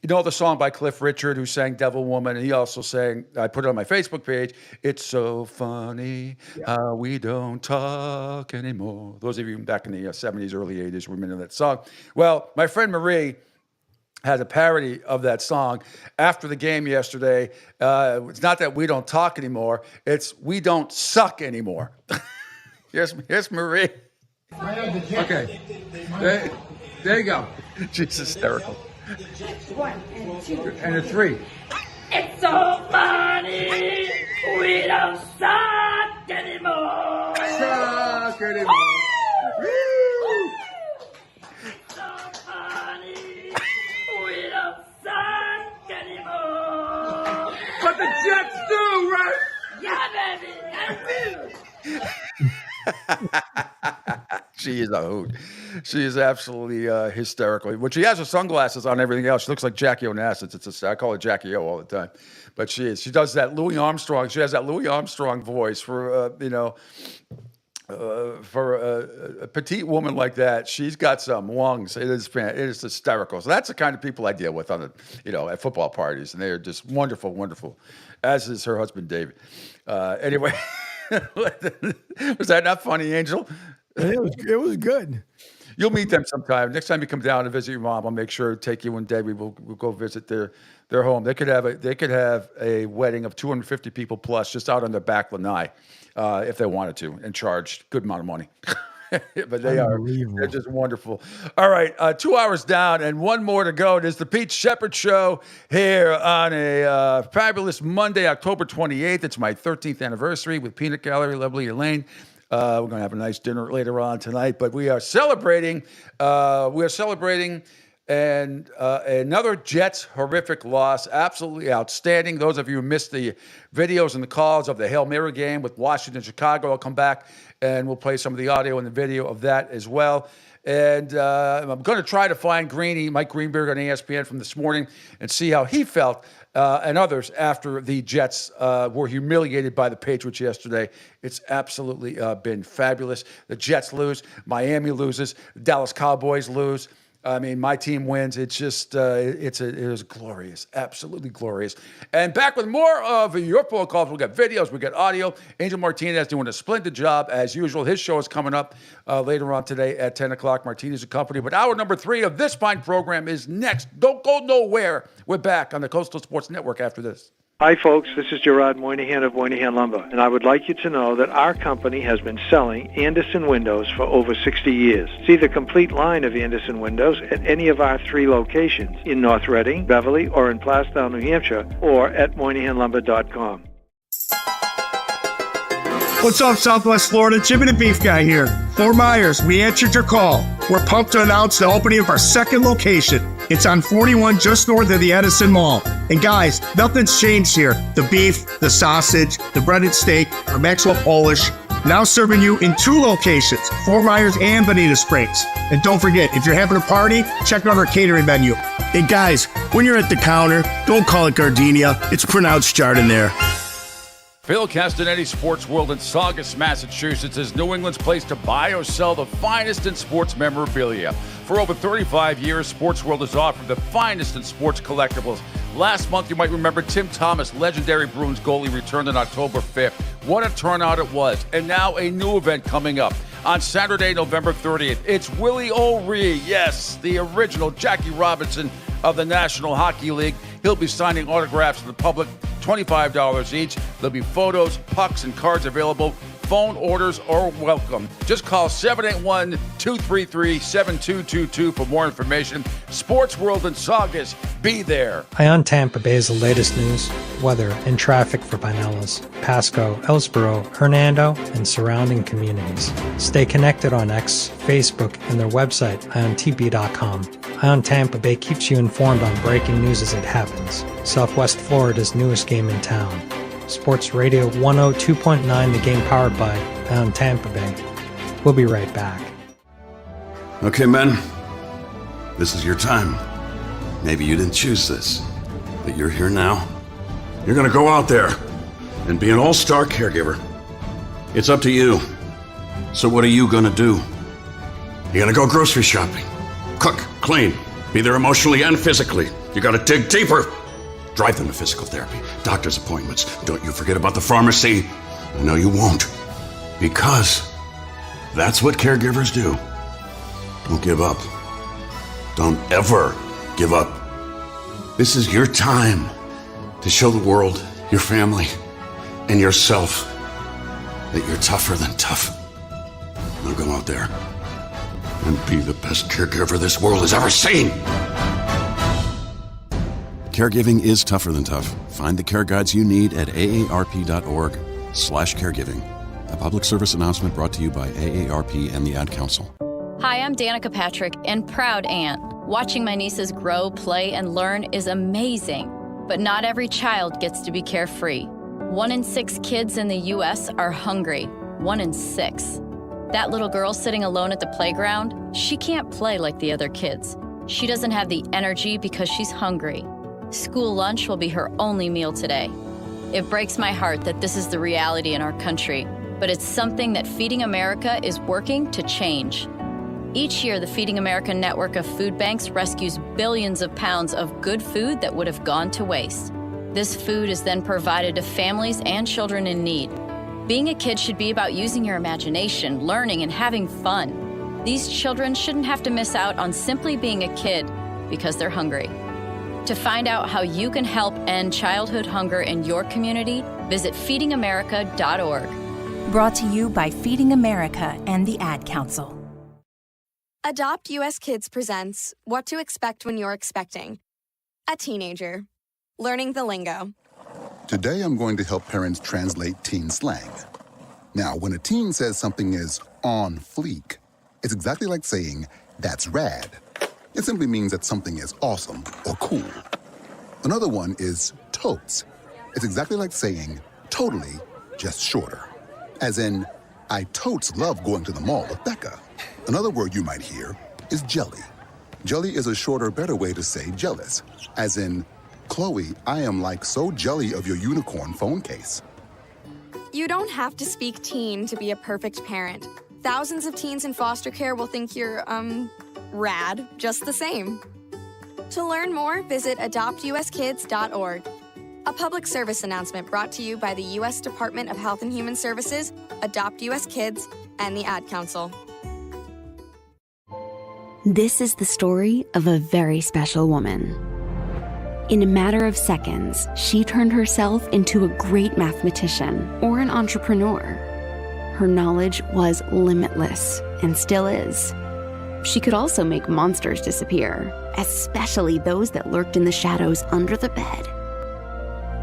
You know the song by Cliff Richard, who sang Devil Woman, and he also sang, I put it on my Facebook page, "It's so funny how we don't talk anymore." Those of you back in the 70s, early 80s remember that song. Well, my friend Marie had a parody of that song after the game yesterday. It's not that we don't talk anymore, it's we don't suck anymore. Here's Marie. Okay, there you go. She's hysterical. 1 and 2 and a 3. It's so funny, we don't suck anymore. Suck anymore. Woo! It's so funny, we don't suck anymore. But the Jets do, right? Yeah, baby, I do. She is a hoot. She is absolutely hysterical. When she has her sunglasses on and everything else, she looks like Jackie Onassis. I call her Jackie O all the time. But she is. She does that Louis Armstrong. She has that Louis Armstrong voice for a petite woman like that. She's got some lungs. It is hysterical. So that's the kind of people I deal with on at football parties, and they are just wonderful, wonderful. As is her husband David. Anyway. Was that not funny, Angel? It was good. You'll meet them sometime. Next time you come down to visit your mom, I'll make sure to take you and Debbie. We'll go visit their home. They could have a wedding of 250 people plus just out on their back lanai if they wanted to, and charge good amount of money. But they're just wonderful. All right, 2 hours down and 1 more to go. It is the Pete Sheppard Show here on a fabulous Monday, October 28th. It's my 13th anniversary with Peanut Gallery, lovely Elaine. We're going to have a nice dinner later on tonight, but we are celebrating. And another Jets horrific loss, absolutely outstanding. Those of you who missed the videos and the calls of the Hail Mary game with Washington, Chicago, I'll come back and we'll play some of the audio and the video of that as well. And I'm going to try to find Mike Greenberg on ESPN from this morning, and see how he felt and others after the Jets were humiliated by the Patriots yesterday. It's absolutely been fabulous. The Jets lose, Miami loses, the Dallas Cowboys lose. I mean, my team wins. It's just, it was glorious, absolutely glorious. And back with more of your phone calls. We got videos, we got audio. Angel Martinez doing a splendid job as usual. His show is coming up later on today at 10 o'clock. Martinez and Company. But hour number 3 of this fine program is next. Don't go nowhere. We're back on the Coastal Sports Network after this. Hi, folks. This is Gerard Moynihan of Moynihan Lumber, and I would like you to know that our company has been selling Anderson windows for over 60 years. See the complete line of Anderson windows at any of our 3 locations in North Reading, Beverly, or in Plastown, New Hampshire, or at MoynihanLumber.com. What's up, Southwest Florida? Jim and the Beef Guy here. Fort Myers, we answered your call. We're pumped to announce the opening of our 2nd location. It's on 41 just north of the Edison Mall. And guys, nothing's changed here. The beef, the sausage, the breaded steak, our Maxwell Polish, now serving you in 2 locations, Fort Myers and Bonita Springs. And don't forget, if you're having a party, check out our catering menu. Hey guys, when you're at the counter, don't call it gardenia. It's pronounced Chardonnay. Phil Castanetti, Sports World in Saugus, Massachusetts is New England's place to buy or sell the finest in sports memorabilia. For over 35 years, Sports World has offered the finest in sports collectibles. Last month, you might remember Tim Thomas, legendary Bruins goalie, returned on October 5th. What a turnout it was. And now a new event coming up. On Saturday, November 30th, it's Willie O'Ree, yes, the original Jackie Robinson of the National Hockey League. He'll be signing autographs to the public, $25 each. There'll be photos, pucks, and cards available. Phone orders are welcome. Just call 781-233-7222 for more information. Sports World in Saugus. Be there. Ion Tampa Bay is the latest news, weather, and traffic for Pinellas, Pasco, Ellsboro, Hernando, and surrounding communities. Stay connected on X, Facebook, and their website, iontp.com. Ion Tampa Bay keeps you informed on breaking news as it happens. Southwest Florida's newest game in town. Sports Radio 102.9, the game powered by Ion Tampa Bay. We'll be right back. Okay, men. This is your time. Maybe you didn't choose this, but you're here now. You're gonna go out there and be an all-star caregiver. It's up to you. So what are you gonna do? You're gonna go grocery shopping, cook, clean, be there emotionally and physically. You gotta dig deeper. Drive them to physical therapy, doctor's appointments. Don't you forget about the pharmacy. No, you won't. Because that's what caregivers do. Don't give up. Don't ever give up. This is your time to show the world, your family, and yourself that you're tougher than tough. Now go out there and be the best caregiver this world has ever seen. Caregiving is tougher than tough. Find the care guides you need at aarp.org/caregiving. A public service announcement brought to you by AARP and the Ad Council. Hi, I'm Danica Patrick and proud aunt. Watching my nieces grow, play, and learn is amazing. But not every child gets to be carefree. 1 in 6 kids in the U.S. are hungry. 1 in 6. That little girl sitting alone at the playground, she can't play like the other kids. She doesn't have the energy because she's hungry. School lunch will be her only meal today. It breaks my heart that this is the reality in our country, but it's something that Feeding America is working to change. Each year, the Feeding America network of food banks rescues billions of pounds of good food that would have gone to waste. This food is then provided to families and children in need. Being a kid should be about using your imagination, learning, and having fun. These children shouldn't have to miss out on simply being a kid because they're hungry. To find out how you can help end childhood hunger in your community, visit feedingamerica.org. Brought to you by Feeding America and the Ad Council. Adopt US Kids presents What to Expect When You're Expecting. A teenager. Learning the lingo. Today I'm going to help parents translate teen slang. Now, when a teen says something is on fleek, it's exactly like saying, that's rad. It simply means that something is awesome or cool. Another one is totes. It's exactly like saying totally, just shorter. As in, I totes love going to the mall with Becca. Another word you might hear is jelly. Jelly is a shorter, better way to say jealous. As in, Chloe, I am like so jelly of your unicorn phone case. You don't have to speak teen to be a perfect parent. Thousands of teens in foster care will think you're, rad just the same. To learn more, visit adoptuskids.org. A public service announcement brought to you by the U.S. Department of Health and Human Services, Adopt U.S. Kids, and the Ad Council. This is the story of a very special woman. In a matter of seconds, she turned herself into a great mathematician or an entrepreneur. Her knowledge was limitless and still is. She could also make monsters disappear, especially those that lurked in the shadows under the bed.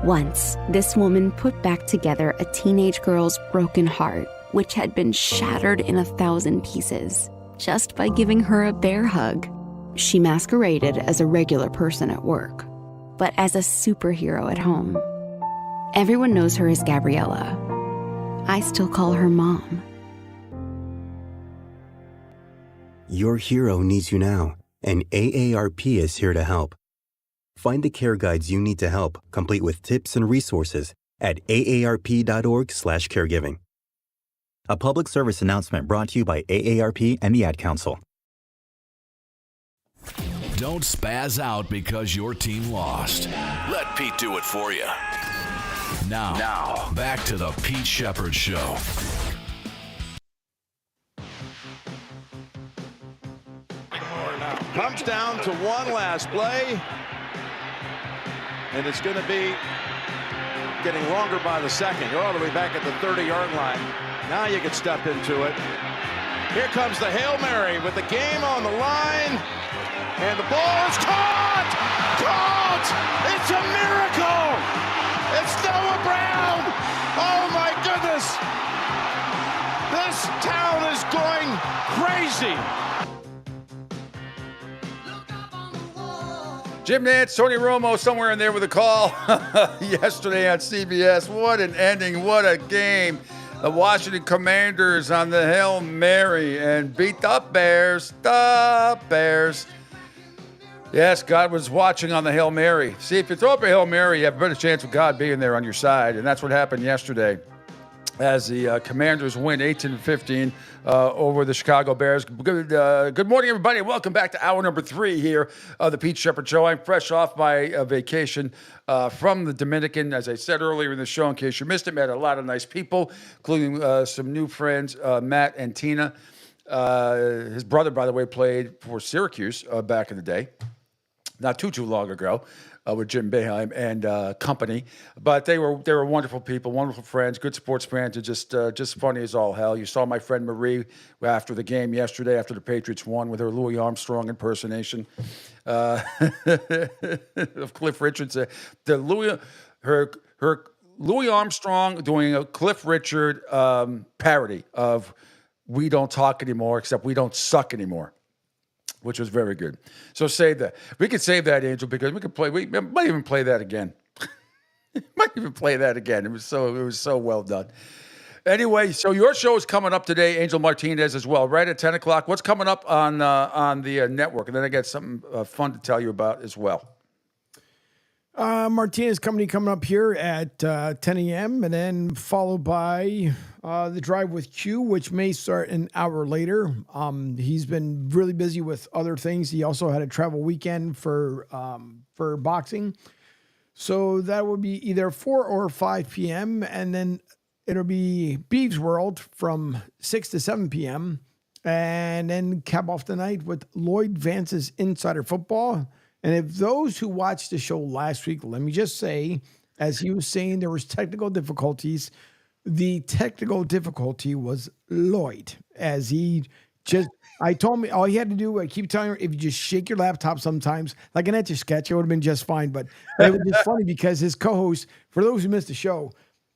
Once, this woman put back together a teenage girl's broken heart, which had been shattered in 1,000 pieces, just by giving her a bear hug. She masqueraded as a regular person at work, but as a superhero at home. Everyone knows her as Gabriella. I still call her Mom. Your hero needs you now, and AARP is here to help. Find the care guides you need to help, complete with tips and resources at aarp.org/caregiving. A public service announcement brought to you by AARP and the Ad Council. Don't spaz out because your team lost. Let Pete do it for you. Now, back to the Pete Sheppard Show. Comes down to one last play, and it's going to be getting longer by the second. You're all the way back at the 30-yard line. Now you can step into it. Here comes the Hail Mary with the game on the line, and the ball is caught! Caught! It's a miracle! It's Noah Brown! Oh my goodness! This town is going crazy! Jim Nantz, Tony Romo, somewhere in there with a call yesterday on CBS. What an ending. What a game. The Washington Commanders on the Hail Mary and beat the Bears. The Bears. Yes, God was watching on the Hail Mary. See, if you throw up a Hail Mary, you have a better chance of God being there on your side. And that's what happened yesterday as the Commanders win 18-15 over the Chicago Bears. Good morning, everybody. Welcome back to hour number 3 here of the Pete Sheppard Show. I'm fresh off my vacation from the Dominican, as I said earlier in the show, in case you missed it. Met a lot of nice people, including some new friends, Matt and Tina. His brother, by the way, played for Syracuse back in the day, not too long ago. With Jim Boeheim and company, but they were wonderful people, wonderful friends, good sports fans, and just funny as all hell. You saw my friend Marie after the game yesterday, after the Patriots won, with her Louis Armstrong impersonation of Cliff Richard. Her Louis Armstrong doing a Cliff Richard parody of "We Don't Talk Anymore, Except We Don't Suck Anymore," which was very good. So save that. We could save that, Angel, because we might even play that again. It was so well done. Anyway, so your show is coming up today, Angel Martinez, as well, right at 10 o'clock. What's coming up on the network? And then I got something fun to tell you about as well. Martinez Company coming up here at 10 a.m. and then followed by the Drive with Q, which may start an hour later. He's been really busy with other things. He also had a travel weekend for boxing. So that would be either 4 or 5 p.m. And then it'll be Beeves World from 6 to 7 p.m. And then cap off the night with Lloyd Vance's Insider Football. And if those who watched the show last week, let me just say, as he was saying, there was technical difficulties. The technical difficulty was Lloyd, as I told me all he had to do, I keep telling her, if you just shake your laptop sometimes, like an Etch-a-Sketch, it would have been just fine. But it was just funny because his co-host, for those who missed the show,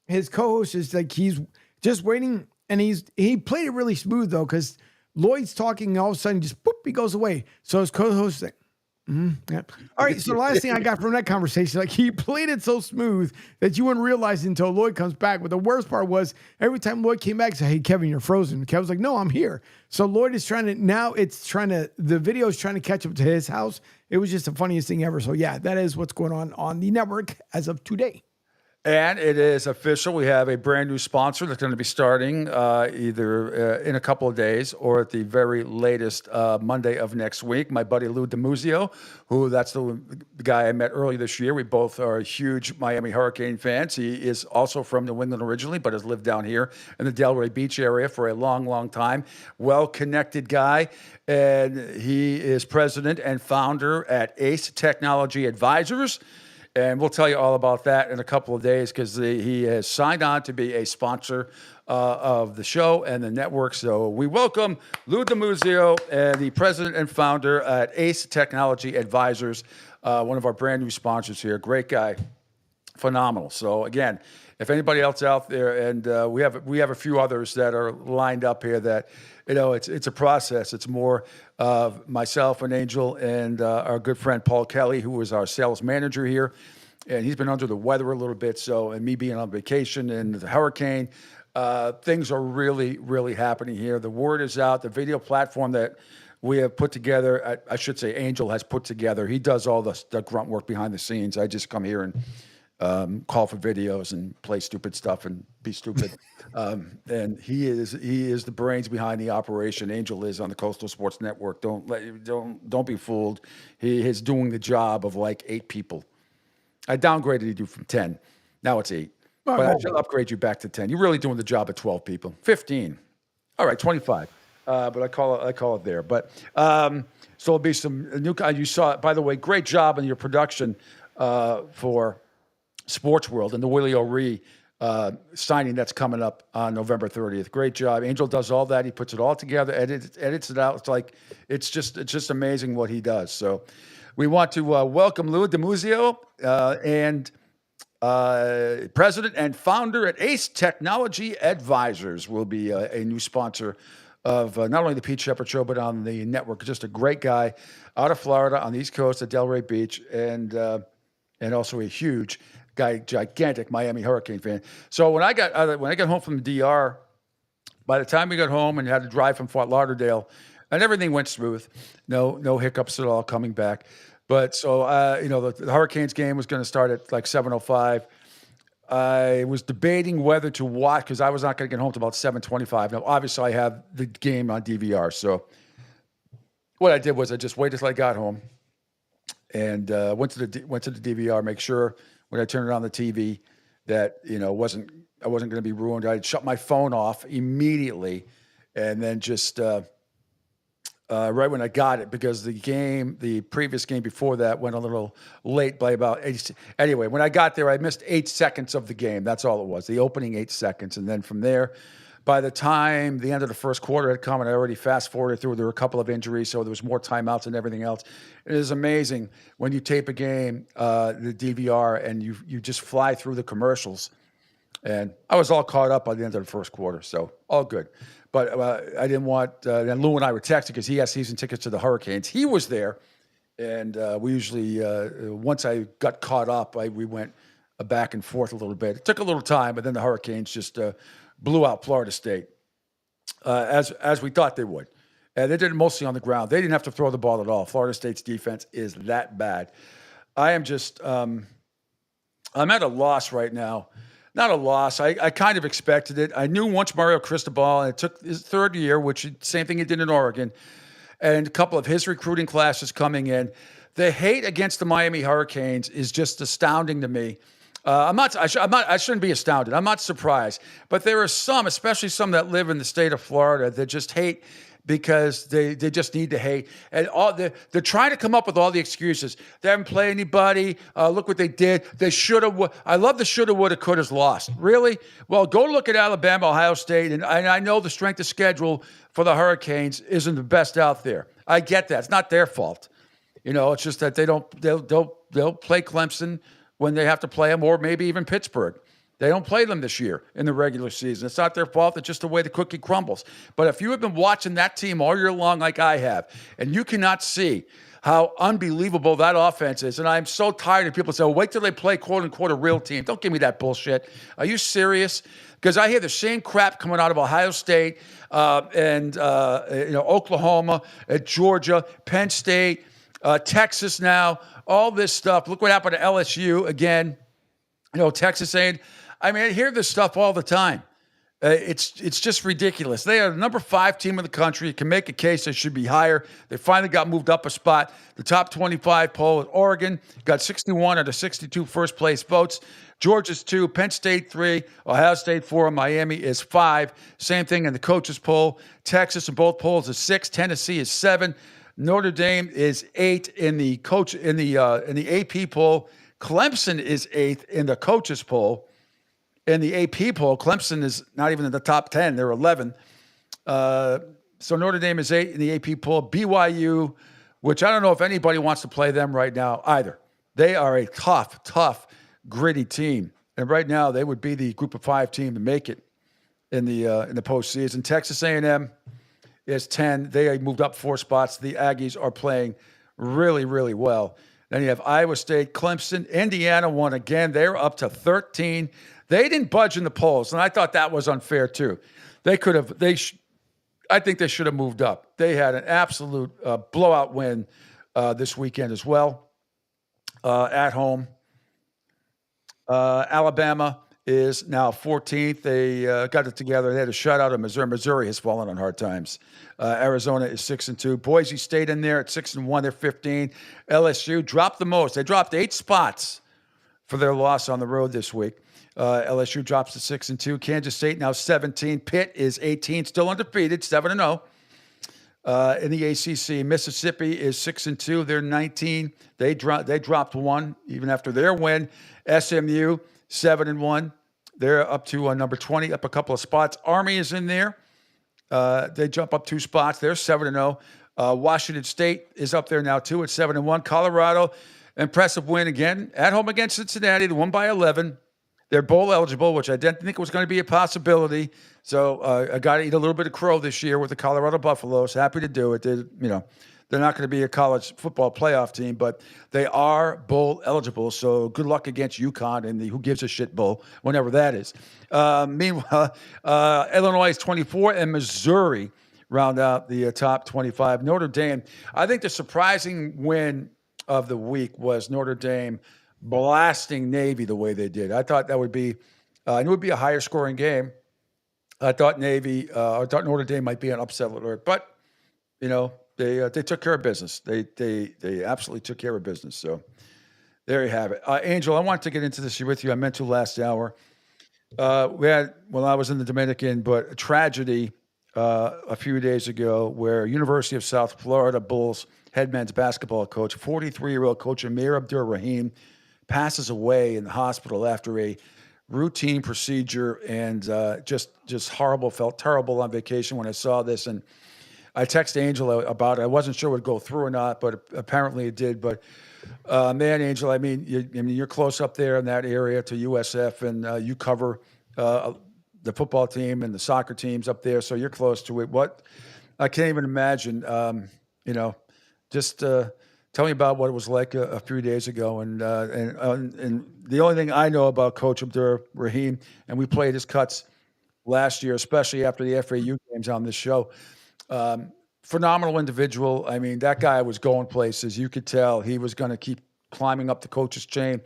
his co-host is like, he's just waiting, and he played it really smooth, though, because Lloyd's talking, and all of a sudden, just boop, he goes away. So his co-host is like, yeah. All right, so the last thing I got from that conversation, like he played it so smooth that you wouldn't realize it until Lloyd comes back. But the worst part was every time Lloyd came back, he said, "Hey, Kevin, you're frozen." Kevin's like, "No, I'm here." So Lloyd is the video is trying to catch up to his house. It was just the funniest thing ever. So yeah, that is what's going on the network as of today. And it is official. We have a brand new sponsor that's going to be starting either in a couple of days or at the very latest Monday of next week. My buddy Lou DiMuzio, that's the guy I met earlier this year. We both are huge Miami Hurricane fans. He is also from New England originally, but has lived down here in the Delray Beach area for a long, long time. Well-connected guy. And he is president and founder at Ace Technology Advisors. And we'll tell you all about that in a couple of days because he has signed on to be a sponsor of the show and the network. So we welcome Lou DiMuzio, and the president and founder at Ace Technology Advisors, one of our brand new sponsors here. Great guy, phenomenal. So again, if anybody else out there, and we have a few others that are lined up here that, it's a process. It's more myself and Angel and our good friend Paul Kelly, who is our sales manager here. And he's been under the weather a little bit. And me being on vacation and the hurricane, things are really, really happening here. The word is out. The video platform that we have put together, I should say Angel has put together. He does all the grunt work behind the scenes. I just come here and call for videos and play stupid stuff and be stupid. And he is the brains behind the operation. Angel is on the Coastal Sports Network. Don't be fooled. He is doing the job of like 8 people. I downgraded you from 10. Now it's 8. But I should upgrade you back to 10. You're really doing the job of 12 people. 15. All right, 25. But I call it there. But so there'll be some new. You saw it, by the way. Great job in your production for Sports World and the Willie O'Ree signing that's coming up on November 30th. Great job. Angel does all that. He puts it all together, edits it out. It's just amazing what he does. So we want to welcome Lou DiMuzio and president and founder at Ace Technology Advisors will be a new sponsor of not only the Pete Sheppard Show, but on the network. Just a great guy out of Florida on the East Coast at Delray Beach, and also a huge guy, gigantic Miami Hurricane fan. So when I got home from the DR, by the time we got home and had to drive from Fort Lauderdale, and everything went smooth, no hiccups at all coming back. But so the Hurricanes game was going to start at like 7:05. I was debating whether to watch because I was not going to get home till about 7:25. Now, obviously, I have the game on DVR. So what I did was I just waited till I got home and went to the DVR, make sure when I turned it on the TV that I wasn't going to be ruined. I'd shut my phone off immediately, and then just right when I got it, because the previous game before that went a little late by about 80. Anyway, when I got there, I missed 8 seconds of the game. That's all it was, the opening 8 seconds. And then from there, by the time the end of the first quarter had come, and I already fast-forwarded through, there were a couple of injuries, so there was more timeouts and everything else. It is amazing when you tape a game, the DVR, and you just fly through the commercials. And I was all caught up by the end of the first quarter, so all good. But I didn't want, and Lou and I were texting because he has season tickets to the Hurricanes. He was there, and we usually, once I got caught up, we went back and forth a little bit. It took a little time, but then the Hurricanes just blew out Florida State, as we thought they would. And they did it mostly on the ground. They didn't have to throw the ball at all. Florida State's defense is that bad. I am just, I'm at a loss right now. Not a loss. I kind of expected it. I knew once Mario Cristobal, and it took his third year, which same thing he did in Oregon, and a couple of his recruiting classes coming in. The hate against the Miami Hurricanes is just astounding to me. I shouldn't be astounded. I'm not surprised. But there are some, especially some that live in the state of Florida, that just hate because they just need to hate. And they're trying to come up with all the excuses. They haven't played anybody. Look what they did. They should have. I love the shoulda, woulda, coulda's lost. Really? Well, go look at Alabama, Ohio State, and I know the strength of schedule for the Hurricanes isn't the best out there. I get that. It's not their fault. It's just that they'll play Clemson when they have to play them, or maybe even Pittsburgh. They don't play them this year in the regular season. It's not their fault. It's just the way the cookie crumbles. But if you have been watching that team all year long like I have, and you cannot see how unbelievable that offense is, and I'm so tired of people saying, wait till they play quote-unquote a real team. Don't give me that bullshit. Are you serious? Because I hear the same crap coming out of Ohio State and Oklahoma, Georgia, Penn State, Texas now, all this stuff. Look what happened to LSU again. Texas saying, I hear this stuff all the time. It's just ridiculous. They are the number 5 team in the country. You can make a case they should be higher. They finally got moved up a spot. The top 25 poll at Oregon got 61 out of 62 first-place votes. Georgia's 2, Penn State 3, Ohio State 4, and Miami is 5. Same thing in the coaches poll. Texas in both polls is 6. Tennessee is 7. Notre Dame is 8 in the AP poll. Clemson is 8th in the coaches poll. In the AP poll, Clemson is not even in the top 10. They're 11. So Notre Dame is 8 in the AP poll. BYU, which I don't know if anybody wants to play them right now either. They are a tough, gritty team. And right now, they would be the group of 5 team to make it in the postseason. Texas A&M is 10. They moved up 4 spots. The Aggies are playing really, really well. Then you have Iowa State, Clemson, Indiana won again. They're up to 13. They didn't budge in the polls, and I thought that was unfair too. They could have. I think they should have moved up. They had an absolute blowout win this weekend as well at home. Alabama is now 14th. They got it together. They had a shutout of Missouri. Missouri has fallen on hard times. Arizona is 6-2. Boise State in there at 6-1. They're 15. LSU dropped the most. They dropped 8 spots for their loss on the road this week. LSU drops to 6-2. Kansas State now 17. Pitt is 18, still undefeated, 7-0. In the ACC, Mississippi is 6-2. They're 19. They dropped 1 even after their win. SMU 7-1. They're up to number 20, up a couple of spots. Army is in there. They jump up 2 spots. They're 7-0. Washington State is up there now too at 7-1. Colorado, impressive win again at home against Cincinnati. They won by 11. They're bowl eligible, which I didn't think was going to be a possibility. So I got to eat a little bit of crow this year with the Colorado Buffaloes. Happy to do it. They're not going to be a college football playoff team, but they are bowl eligible. So good luck against UConn and the Who Gives a Shit Bowl, whenever that is. Meanwhile, Illinois is 24 and Missouri round out the top 25. Notre Dame, I think the surprising win of the week was Notre Dame blasting Navy the way they did. I thought that would be, it would be a higher scoring game. I thought Notre Dame might be an upset alert, but they took care of business. They absolutely took care of business. So there you have it. Angel, I wanted to get into this with you. I meant to last hour. We had, when I was in the Dominican, but a tragedy a few days ago where University of South Florida Bulls head men's basketball coach, 43-year-old coach Amir Abdur-Rahim, passes away in the hospital after a routine procedure, and just horrible. Felt terrible on vacation when I saw this, and I texted Angel about it. I wasn't sure it would go through or not, but apparently it did. But man, Angel, you're close up there in that area to USF, and you cover the football team and the soccer teams up there, so you're close to it. What I can't even imagine. Just tell me about what it was like a few days ago. And the only thing I know about Coach Abdur-Rahim, and we played his cuts last year, especially after the FAU games on this show. Phenomenal individual. I mean, that guy was going places. You could tell he was going to keep climbing up the coach's chain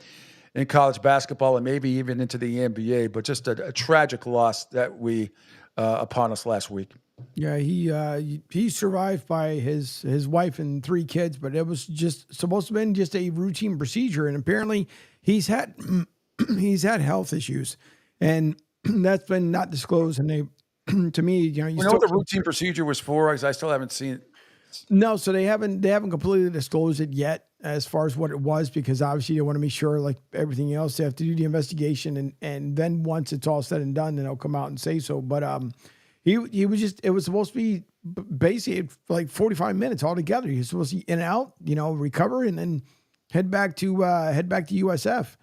in college basketball and maybe even into the NBA. But just a tragic loss that we upon us last week. Yeah, he survived by his wife and 3 kids, but it was just supposed to have been just a routine procedure, and apparently he's had health issues, and that's been not disclosed. And they, to me, you know what the routine procedure was for? Because I still haven't seen it. No, so they haven't completely disclosed it yet as far as what it was, because obviously they want to make sure, like everything else, they have to do the investigation, and then once it's all said and done, then they'll come out and say so. But He was it was supposed to be basically like 45 minutes altogether. He was supposed to be in and out, recover, and then head back to USF.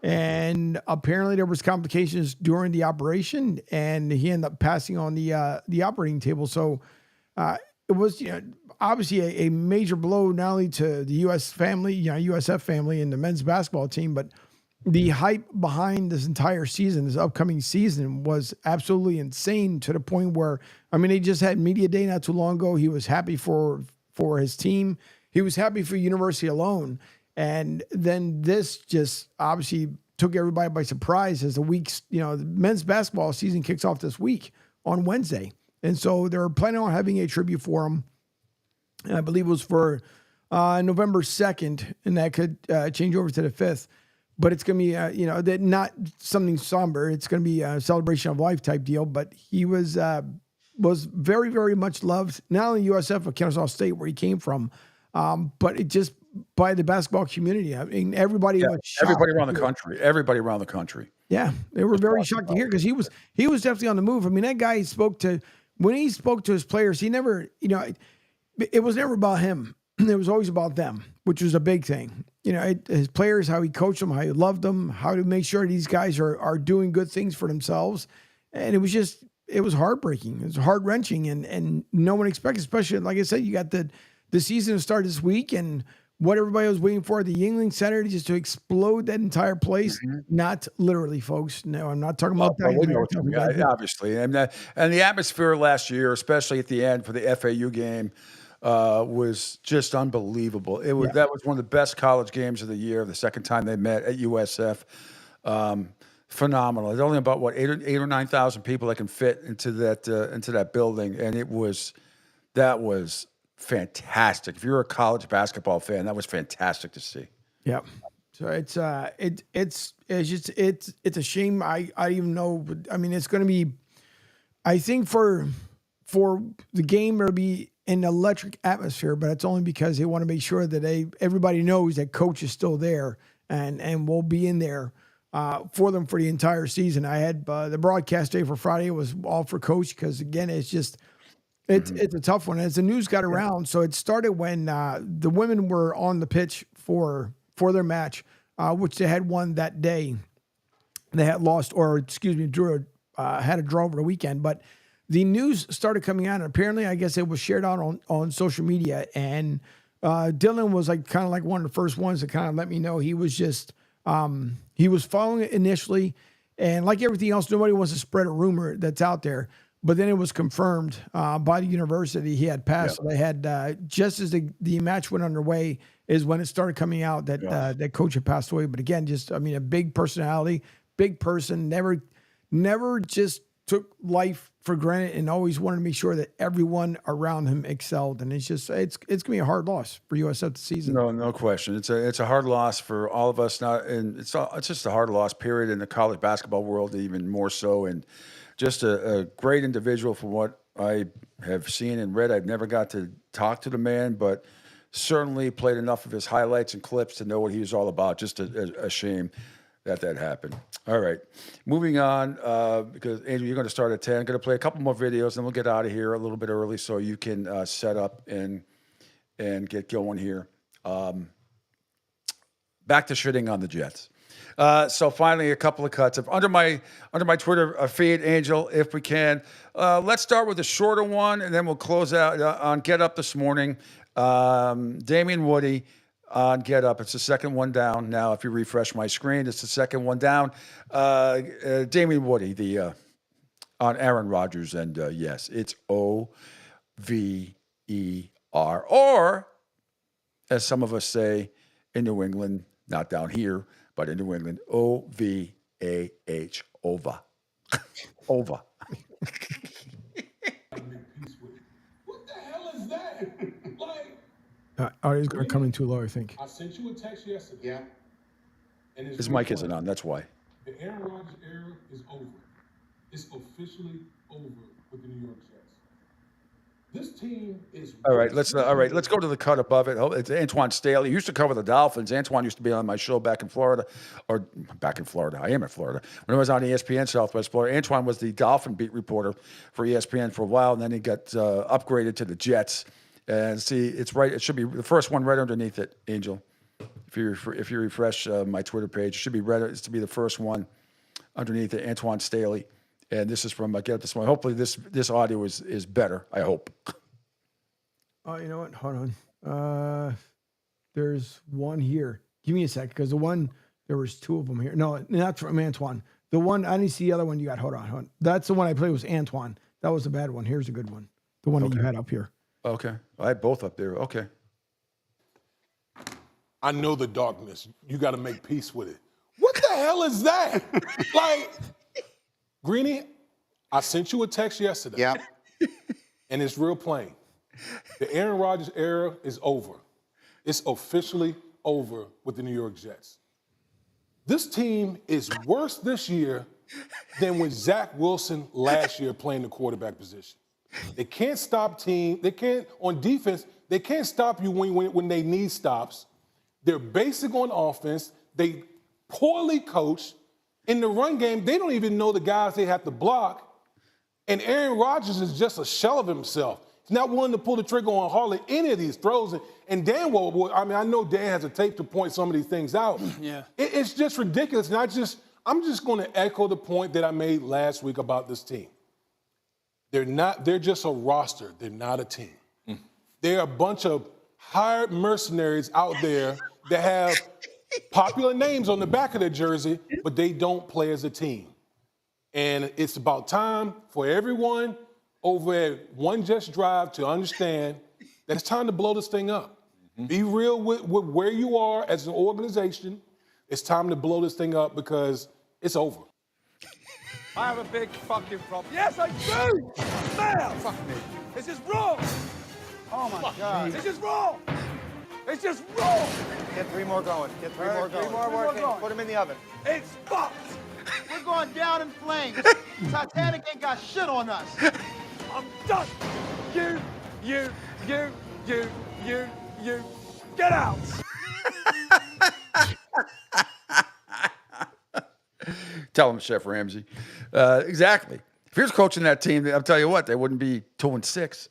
And apparently there was complications during the operation, and he ended up passing on the operating table. So it was obviously a major blow not only to the USF family and the men's basketball team, but the hype behind this entire season, this upcoming season, was absolutely insane, to the point where, they just had media day not too long ago. He was happy for his team. He was happy for University alone. And then this just obviously took everybody by surprise as the men's basketball season kicks off this week on Wednesday. And so they're planning on having a tribute for him. And I believe it was for November 2nd, and that could change over to the 5th. But it's going to be, not something somber. It's going to be a celebration of life type deal. But he was very, very much loved, not only USF, but Kennesaw State, where he came from, but it just by the basketball community. Everybody was shocked. Everybody around the country. Yeah, they were very shocked to hear, because he was definitely on the move. That guy when he spoke to his players, he never, it was never about him. It was always about them, which was a big thing. His players, how he coached them, how he loved them, how to make sure these guys are doing good things for themselves. And it was heartbreaking. It was heart-wrenching, and no one expected, especially, like I said, you got the season to start this week, and what everybody was waiting for, the Yuengling Center, just to explode that entire place. Not literally, folks. No, I'm not talking about that. We know what you mean, obviously. And the atmosphere last year, especially at the end for the FAU game, was just unbelievable. That was one of the best college games of the year, the second time they met at USF. Phenomenal. There's only about, 8 or 9,000 people that can fit into that building, and that was fantastic. If you're a college basketball fan, that was fantastic to see. Yep. So it's a shame. I even know, but I mean, it's going to be, I think for the game, it'll be an electric atmosphere, but it's only because they want to make sure that everybody knows that coach is still there and will be in there for them for the entire season. I had the broadcast day for Friday was all for coach because, again, it's just it's a tough one. As the news got around, so it started when the women were on the pitch for their match, which they had won that day. They had lost, or drew, had a draw over the weekend, but the news started coming out, and apparently, I guess it was shared out on social media. And Dylan was kind of like one of the first ones to kind of let me know he was just he was following it initially, and like everything else, nobody wants to spread a rumor that's out there. But then it was confirmed by the university he had passed. So they had just as the match went underway is when it started coming out that that coach had passed away. But again, a big personality, big person, never just took life for granted and always wanted to make sure that everyone around him excelled. And it's gonna be a hard loss for USF this season. No question. It's a hard loss for all of us. It's just a hard loss period in the college basketball world, even more so. And just a great individual from what I have seen and read. I've never got to talk to the man, but certainly played enough of his highlights and clips to know what he was all about. Just a shame that happened. All right, moving on, because Andrew, you're going to start at 10. I'm going to play a couple more videos, then we'll get out of here a little bit early so you can set up and get going here. Back to shitting on the Jets. So finally, a couple of cuts under my Twitter feed, Angel, if we can. Let's start with the shorter one, and then we'll close out on Get Up this morning. Damian Woody on Get Up. It's the second one down. Now, if you refresh my screen, it's the second one down. Damian Woody, on Aaron Rodgers, and yes, it's OVER, or as some of us say in New England, not down here, but in New England, OVAH, over. Over. What the hell is that? Audio's going to come in too low, I think. I sent you a text yesterday. Yeah. And His mic isn't on, that's why. The Aaron Rodgers era is over. It's officially over with the New York Jets. This team is all right. Let's go to the cut above it. It's Antoine Staley. He used to cover the Dolphins. Antoine used to be on my show back in Florida. I am in Florida. When I was on ESPN Southwest Florida, Antoine was the Dolphin beat reporter for ESPN for a while, and then he got upgraded to the Jets. And see, it's right. It should be the first one right underneath it, Angel. If you refresh my Twitter page, it should be right. It's to be the first one underneath it, Antoine Staley. And this is from Get Up this morning. Hopefully this audio is better. I hope. Oh, you know what? Hold on. There's one here. Give me a sec, because there was two of them here. No, not from Antoine. The one, I didn't see the other one you got. Hold on. That's the one I played was Antoine. That was the bad one. Here's a good one. The one that you had up here. Okay. I had both up there. Okay. I know the darkness. You got to make peace with it. What the hell is that? Greeny, I sent you a text yesterday. Yeah. And it's real plain. The Aaron Rodgers era is over. It's officially over with the New York Jets. This team is worse this year than with Zach Wilson last year playing the quarterback position. They can't stop on defense, they can't stop you when they need stops. They're basic on offense. They poorly coach. In the run game, they don't even know the guys they have to block. And Aaron Rodgers is just a shell of himself. He's not willing to pull the trigger on hardly any of these throws. And Dan, I know Dan has a tape to point some of these things out. Yeah. It's just ridiculous. And I'm just going to echo the point that I made last week about this team. They're just a roster. They're not a team. They're a bunch of hired mercenaries out there that have popular names on the back of their jersey, but they don't play as a team. And it's about time for everyone over at One Just Drive to understand that it's time to blow this thing up. Be real with where you are as an organization. It's time to blow this thing up because it's over. I have a big fucking problem. Yes, I do! Man! Fuck me. This is wrong! Oh my God. This is wrong! It's just wrong! Get 3 more going. Get 3 more going. 3 more working. Put them in the oven. It's fucked! We're going down in flames. Titanic ain't got shit on us. I'm done! You, get out! Tell him, Chef Ramsay. Exactly. If he was coaching that team, I'll tell you what, they wouldn't be 2-6.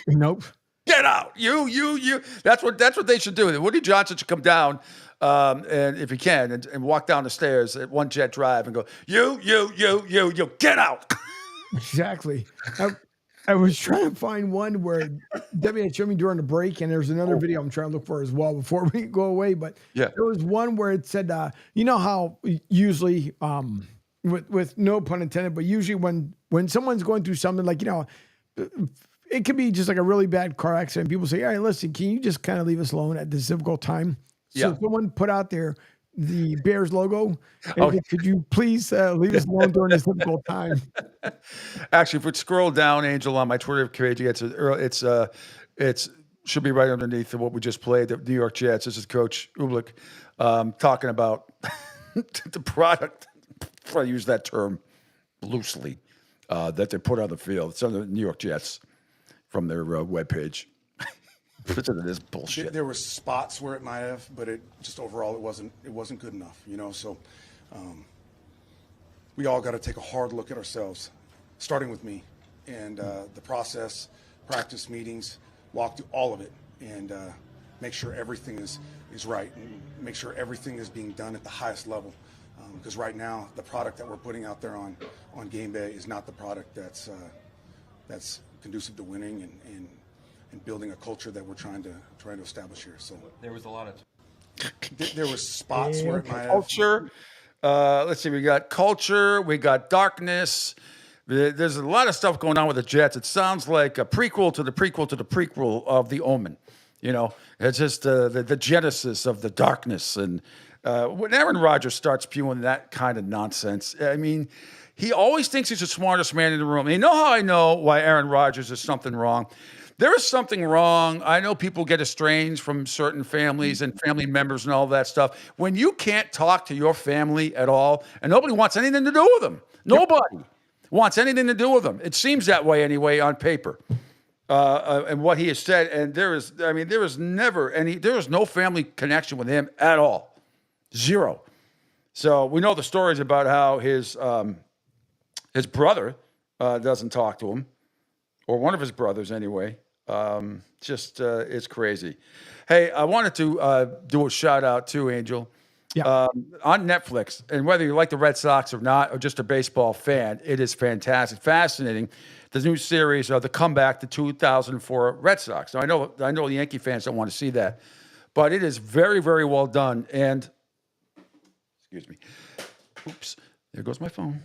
Nope. Get out. You. That's what they should do. Woody Johnson should come down, and if he can, and walk down the stairs at One Jet Drive and go, you, get out. Exactly. I was trying to find one where Debbie had showed me during the break, and there's another video I'm trying to look for as well before we go away. But yeah, there was one where it said, you know how usually, with no pun intended, but usually when someone's going through something like, it could be just like a really bad car accident. People say, all right, listen, can you just kind of leave us alone at this difficult time? So someone put out there the Bears logo. Could you please leave us alone during this difficult time? Actually, if we scroll down, Angel, on my Twitter page, it's should be right underneath what we just played, the New York Jets. This is Coach Ublik talking about the product, if I use that term loosely, that they put on the field. It's on the New York Jets from their webpage. Listen to this bullshit. There were spots where it might have, but it just overall it wasn't good enough, So we all got to take a hard look at ourselves, starting with me, and the process, practice meetings, walk through all of it, and make sure everything is right, and make sure everything is being done at the highest level. Because right now, the product that we're putting out there on game day is not the product that's conducive to winning and building a culture that we're trying to establish here. So there was a lot of there were spots where it might have. Culture. Let's see. We got culture. We got darkness. There's a lot of stuff going on with the Jets. It sounds like a prequel to the prequel to the prequel of The Omen. It's just the genesis of the darkness. And when Aaron Rodgers starts spewing that kind of nonsense, I mean, he always thinks he's the smartest man in the room. And you know how I know why Aaron Rodgers is something wrong? There is something wrong. I know people get estranged from certain families and family members and all that stuff. When you can't talk to your family at all, and nobody wants anything to do with them. Nobody wants anything to do with them. It seems that way anyway on paper. And what he has said, and there is no family connection with him at all. Zero. So we know the stories about how his brother doesn't talk to him, or one of his brothers anyway. It's crazy. Hey, I wanted to do a shout out too, Angel. Yeah. On Netflix, and whether you like the Red Sox or not, or just a baseball fan, it is fantastic, fascinating. The new series of the comeback to 2004 Red Sox. Now, I know the Yankee fans don't want to see that, but it is very, very well done. And excuse me, oops, there goes my phone.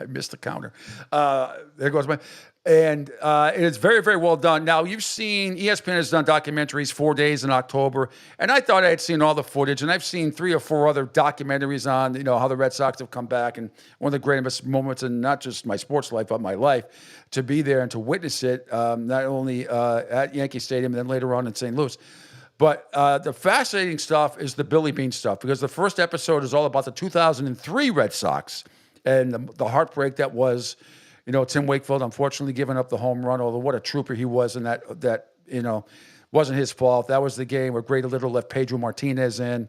I missed the counter. There goes my, and it is very, very well done. Now, you've seen, ESPN has done documentaries 4 days in October, and I thought I had seen all the footage, and I've seen 3 or 4 other documentaries on, how the Red Sox have come back, and one of the greatest moments in not just my sports life, but my life, to be there and to witness it, not only at Yankee Stadium and then later on in St. Louis. But the fascinating stuff is the Billy Beane stuff, because the first episode is all about the 2003 Red Sox and the heartbreak that was, Tim Wakefield unfortunately giving up the home run, although what a trooper he was, and that wasn't his fault. That was the game where Grady Little left Pedro Martinez in.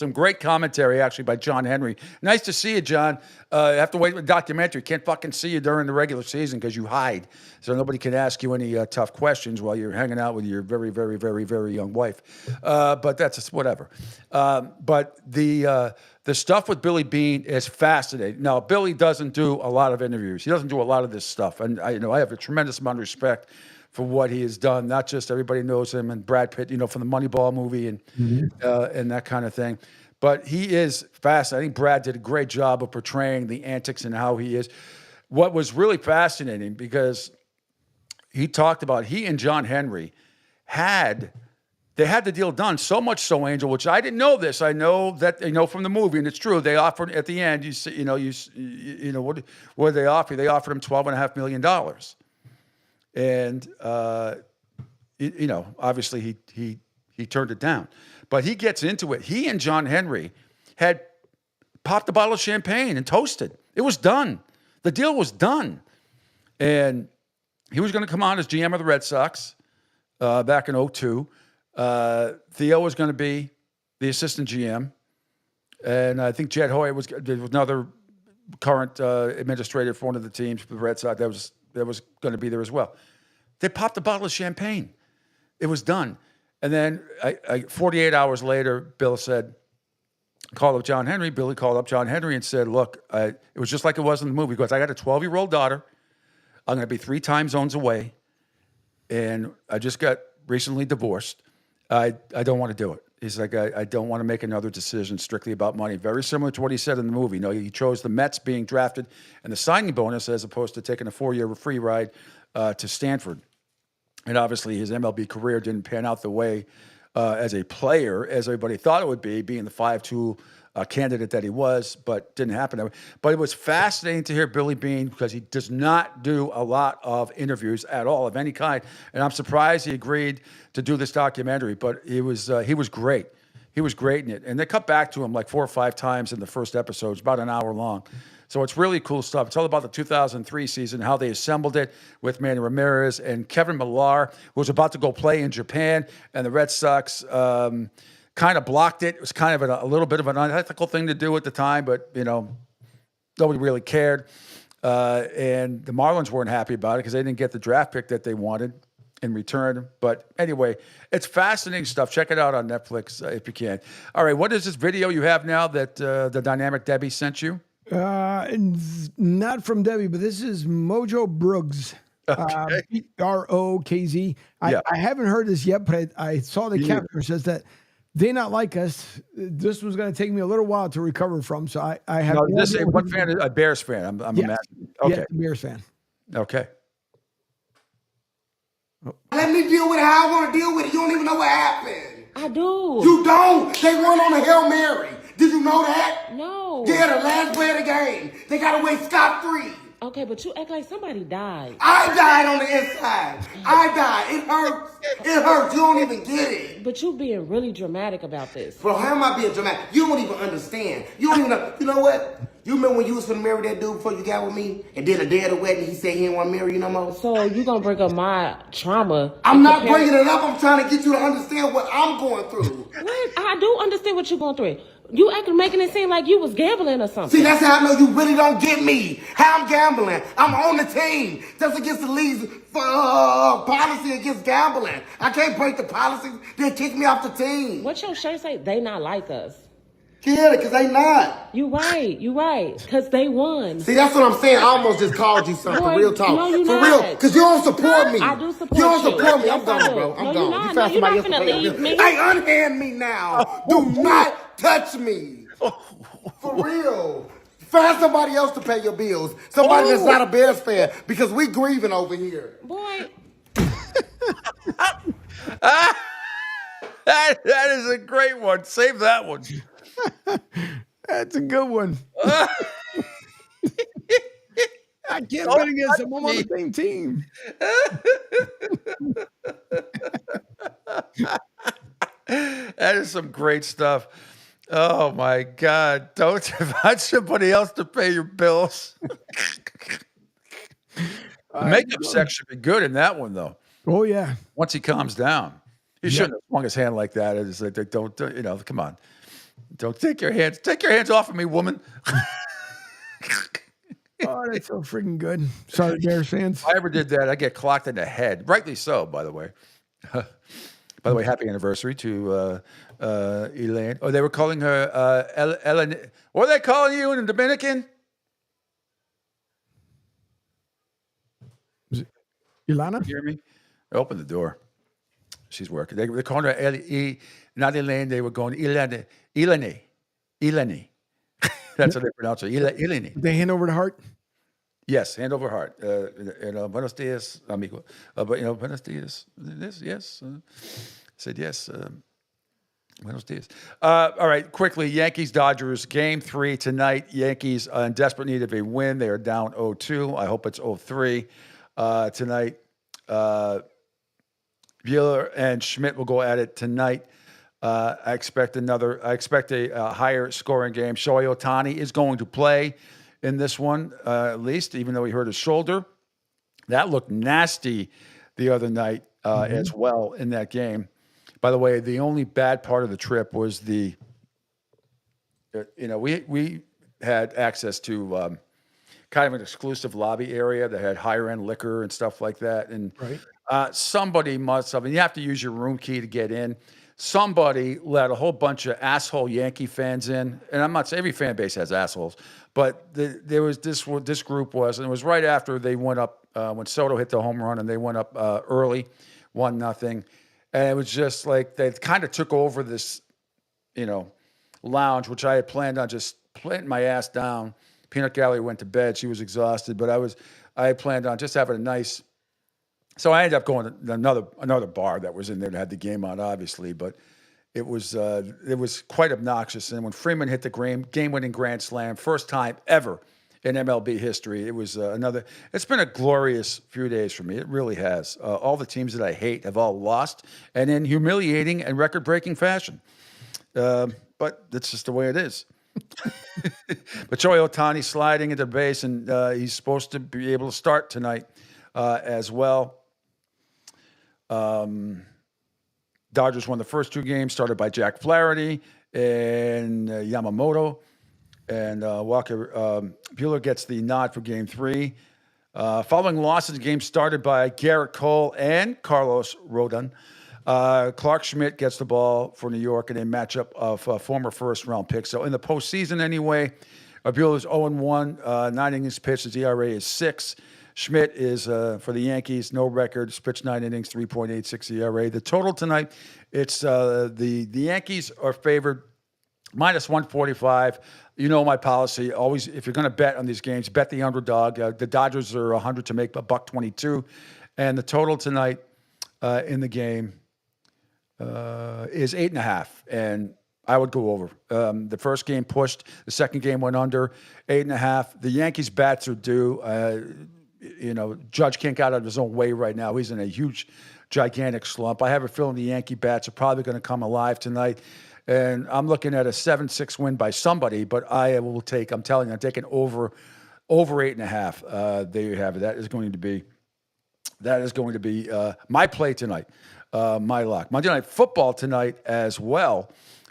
Some great commentary, actually, by John Henry. Nice to see you, John. I have to wait for the documentary. Can't fucking see you during the regular season because you hide. So nobody can ask you any tough questions while you're hanging out with your very, very, very, very young wife. But that's just whatever. But the stuff with Billy Beane is fascinating. Now, Billy doesn't do a lot of interviews. He doesn't do a lot of this stuff. And I have a tremendous amount of respect for what he has done. Not just everybody knows him and Brad Pitt, from the Moneyball movie and that kind of thing. But he is fascinating. I think Brad did a great job of portraying the antics and how he is. What was really fascinating, because he talked about he and John Henry had the deal done, so much so, Angel, which I didn't know this. I know that from the movie, and it's true. They offered at the end. What did they offer? They offered him $12.5 million. And obviously he turned it down, but he gets into it. He and John Henry had popped a bottle of champagne and toasted. It was done. The deal was done, and he was going to come on as GM of the Red Sox back in 2002. Theo was going to be the assistant GM, and I think Jed Hoyer was another current administrator for one of the teams for the Red Sox. That was going to be there as well. They popped a bottle of champagne. It was done. And then 48 hours later, Bill said, call up John Henry. Billy called up John Henry and said, look, it was just like it was in the movie. He goes, I got a 12-year-old daughter. I'm going to be 3 time zones away. And I just got recently divorced. I don't want to do it. He's like, I don't want to make another decision strictly about money. Very similar to what he said in the movie. He chose the Mets being drafted and the signing bonus as opposed to taking a 4-year free ride to Stanford. And obviously his MLB career didn't pan out the way as a player as everybody thought it would be, being the 5-2 candidate that he was, but didn't happen that way. But it was fascinating to hear Billy Beane, because he does not do a lot of interviews at all of any kind. And I'm surprised he agreed to do this documentary, but he was great. He was great in it. And they cut back to him like 4 or 5 times in the first episode. It's about an hour long. So it's really cool stuff. It's all about the 2003 season, how they assembled it with Manny Ramirez and Kevin Millar, who was about to go play in Japan, and the Red Sox kind of blocked it. It was kind of a little bit of an unethical thing to do at the time, but, nobody really cared. And the Marlins weren't happy about it because they didn't get the draft pick that they wanted in return. But anyway, it's fascinating stuff. Check it out on Netflix if you can. All right, what is this video you have now that the Dynamic Debbie sent you? Not from Debbie, but this is Mojo Brooks. Okay. ROKZ. Yeah. I haven't heard this yet, but I saw the caption says that they not like us. This was going to take me a little while to recover from. So I have. No, this is what fan? A Bears fan. I'm imagining. Okay. Yeah, Bears fan. Okay. Let me deal with it how I want to deal with it. You don't even know what happened. I do. You don't. They won on a Hail Mary. Did you know that? No. Yeah, the last play of the game. They got away scot-free. Okay, but you act like somebody died. I died on the inside. I died. It hurts. It hurts. You don't even get it. But you being really dramatic about this. Bro, how am I being dramatic? You don't even understand. You don't even know. You know what? You remember when you was finna marry that dude before you got with me? And then the day of the wedding, he said he didn't want to marry you no more? So you gonna bring up my trauma? I'm not bringing it up. I'm trying to get you to understand what I'm going through. What? I do understand what you're going through. You making it seem like you was gambling or something. See, that's how I know you really don't get me. How I'm gambling. I'm on the team. That's against the league's policy against gambling. I can't break the policy. They'll kick me off the team. What your shirt say? They not like us. Yeah, because they not. You right. Because they won. See, that's what I'm saying. I almost just called you something. Boy, For real talk. No, you For not. real. Because you don't support me. I do support you. don't support me. Yes, I'm gone, bro. I'm no, gone. You're not. You No, found you're not somebody else to finna pay your leave bill. me. Hey, unhand me now. Do not touch me. For real. Find somebody else to pay your bills. Somebody that's not a Bears fan, because we grieving over here. Boy. That is a great one. Save that one. That's a good one. I can't bet against them. I'm on the same team. That is some great stuff. Oh my God. Don't find somebody else to pay your bills. The makeup section would be good in that one, though. Oh, yeah. Once he calms down. He shouldn't have swung his hand like that. It's like, don't, come on. Don't take your hands off of me, woman. Oh, that's so freaking good. Sorry, Bears fans. If I ever did that, I get clocked in the head. Rightly so, by the way. By the way, happy anniversary to Elaine. Oh, they were calling her Ellen. What are they calling you in the Dominican? Ilana? You hear me? Open the door. She's working. They're calling her not Elaine. They were going Eleni. That's how they pronounce it. Eleni. They hand over the heart? Yes, hand over heart. Buenos dias, amigo. But buenos dias. Yes. Said yes. Buenos dias. All right, quickly. Yankees Dodgers game 3 tonight. Yankees in desperate need of a win. They are down 0-2. I hope it's 0-3 tonight. Buehler and Schmidt will go at it tonight. I expect a higher scoring game. Shohei Ohtani is going to play in this one, at least, even though he hurt his shoulder. That looked nasty the other night as well in that game. By the way, the only bad part of the trip was we had access to kind of an exclusive lobby area that had higher end liquor and stuff like that. And somebody must have, and you have to use your room key to get in. Somebody let a whole bunch of asshole Yankee fans in, and I'm not saying every fan base has assholes, but there was this group was, and it was right after they went up when Soto hit the home run, and they went up early, 1-0, and it was just like they kind of took over this, lounge, which I had planned on just planting my ass down. Peanut Gallery went to bed; she was exhausted, but I had planned on just having a nice. So I ended up going to another bar that was in there that had the game on, obviously, but it was quite obnoxious. And when Freeman hit the game-winning grand slam, first time ever in MLB history, it was It's been a glorious few days for me. It really has. All the teams that I hate have all lost, and in humiliating and record-breaking fashion. But that's just the way it is. But Shohei Ohtani sliding into base, and he's supposed to be able to start tonight as well. Dodgers won the first 2 games, started by Jack Flaherty and Yamamoto. And Buehler gets the nod for game 3. Following losses, the game started by Garrett Cole and Carlos Rodon. Clark Schmidt gets the ball for New York in a matchup of former first-round picks. So in the postseason anyway, Buehler's 0-1, 9 innings pitched. His ERA is 6. Schmidt is, for the Yankees, no record. He's pitched 9 innings, 3.86 ERA. The total tonight, it's the Yankees are favored -145. You know my policy. Always, if you're going to bet on these games, bet the underdog. The Dodgers are 100 to make $1.22. And the total tonight in the game is 8.5. And I would go over. The first game pushed. The second game went under. 8.5. The Yankees' bats are due. Judge can't get out of his own way right now. He's in a huge, gigantic slump. I have a feeling the Yankee bats are probably going to come alive tonight. And I'm looking at a 7-6 win by somebody, but I'm taking over 8.5. There you have it. That is going to be my play tonight, my lock. Monday Night Football tonight as well,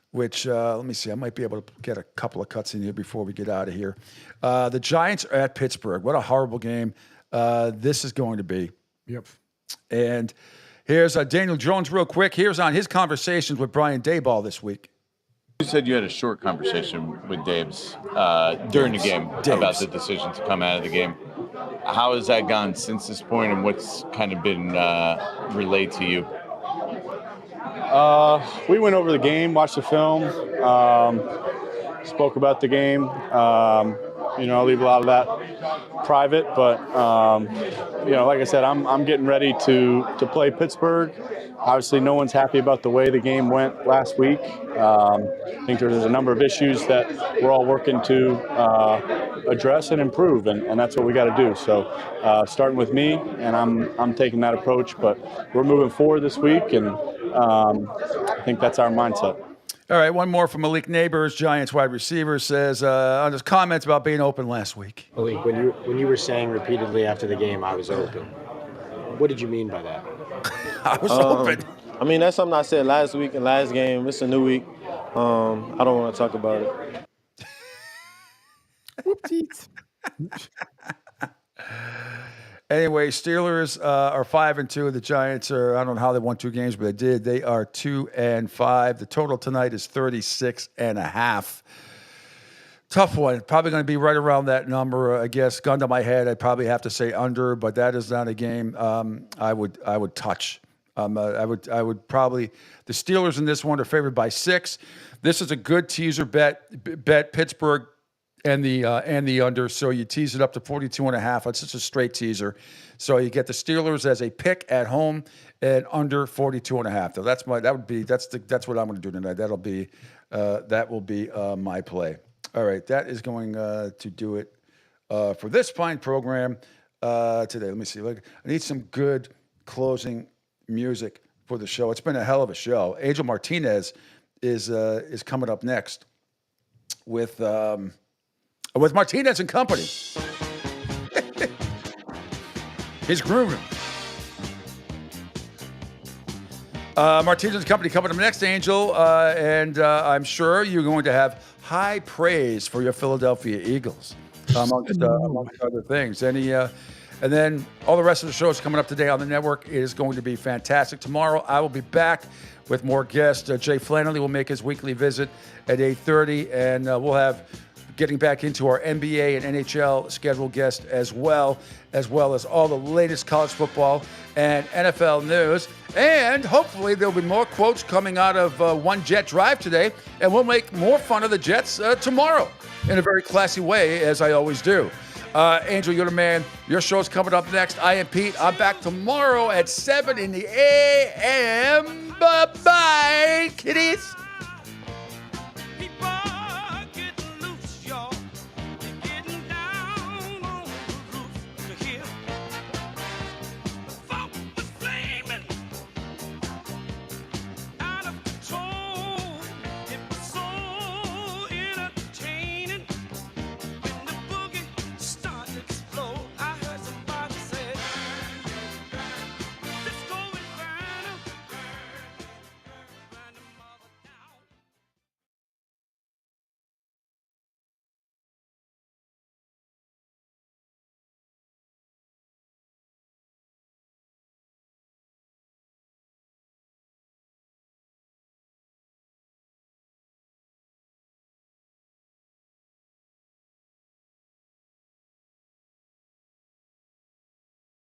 which, let me see, I might be able to get a couple of cuts in here before we get out of here. The Giants are at Pittsburgh. What a horrible game this is going to be. Yep. And here's Daniel Jones real quick. Here's on his conversations with Brian Daboll this week. You said you had a short conversation with Dave's during the game about the decision to come out of the game. How has that gone since this point, and what's kind of been relayed to you? We went over the game, watched the film, spoke about the game. I'll leave a lot of that private, but like I said, I'm getting ready to play Pittsburgh. Obviously, no one's happy about the way the game went last week. I think there's a number of issues that we're all working to address and improve, and that's what we got to do. So, starting with me, and I'm taking that approach, but we're moving forward this week, and I think that's our mindset. All right, one more from Malik Neighbors, Giants wide receiver, says on his comments about being open last week. Malik, when you were saying repeatedly after the game, I was open, what did you mean by that? I was open. I mean, that's something I said last week and last game. It's a new week. I don't want to talk about it. Whoopsies. Anyway, Steelers are 5-2. The Giants are, I don't know how they won 2 games, but they did. They are 2-5. The total tonight is 36.5. Tough one. Probably going to be right around that number. I guess, gun to my head, I'd probably have to say under, but that is not a game I would touch. I would probably. The Steelers in this one are favored by 6. This is a good teaser bet. Pittsburgh and the under. So you tease it up to 42.5. It's just a straight teaser. So you get the Steelers as a pick at home and under 42.5. So that's what I'm going to do tonight. That will be my play. All right, that is going to do it for this fine program today. Let me see. I need some good closing music for the show. It's been a hell of a show. Angel Martinez is coming up next with Martinez and Company. He's grooving. Martinez and Company coming up next, Angel, and I'm sure you're going to have high praise for your Philadelphia Eagles, amongst other things. And then all the rest of the shows coming up today on the network is going to be fantastic. Tomorrow, I will be back with more guests. Jay Flannelly will make his weekly visit at 8:30, and we'll have getting back into our NBA and NHL scheduled guest as well as all the latest college football and NFL news. And hopefully there'll be more quotes coming out of One Jet Drive today, and we'll make more fun of the Jets tomorrow in a very classy way, as I always do. Angel, you're the man. Your show's coming up next. I am Pete. I'm back tomorrow at 7 in the a.m. Bye-bye, kiddies.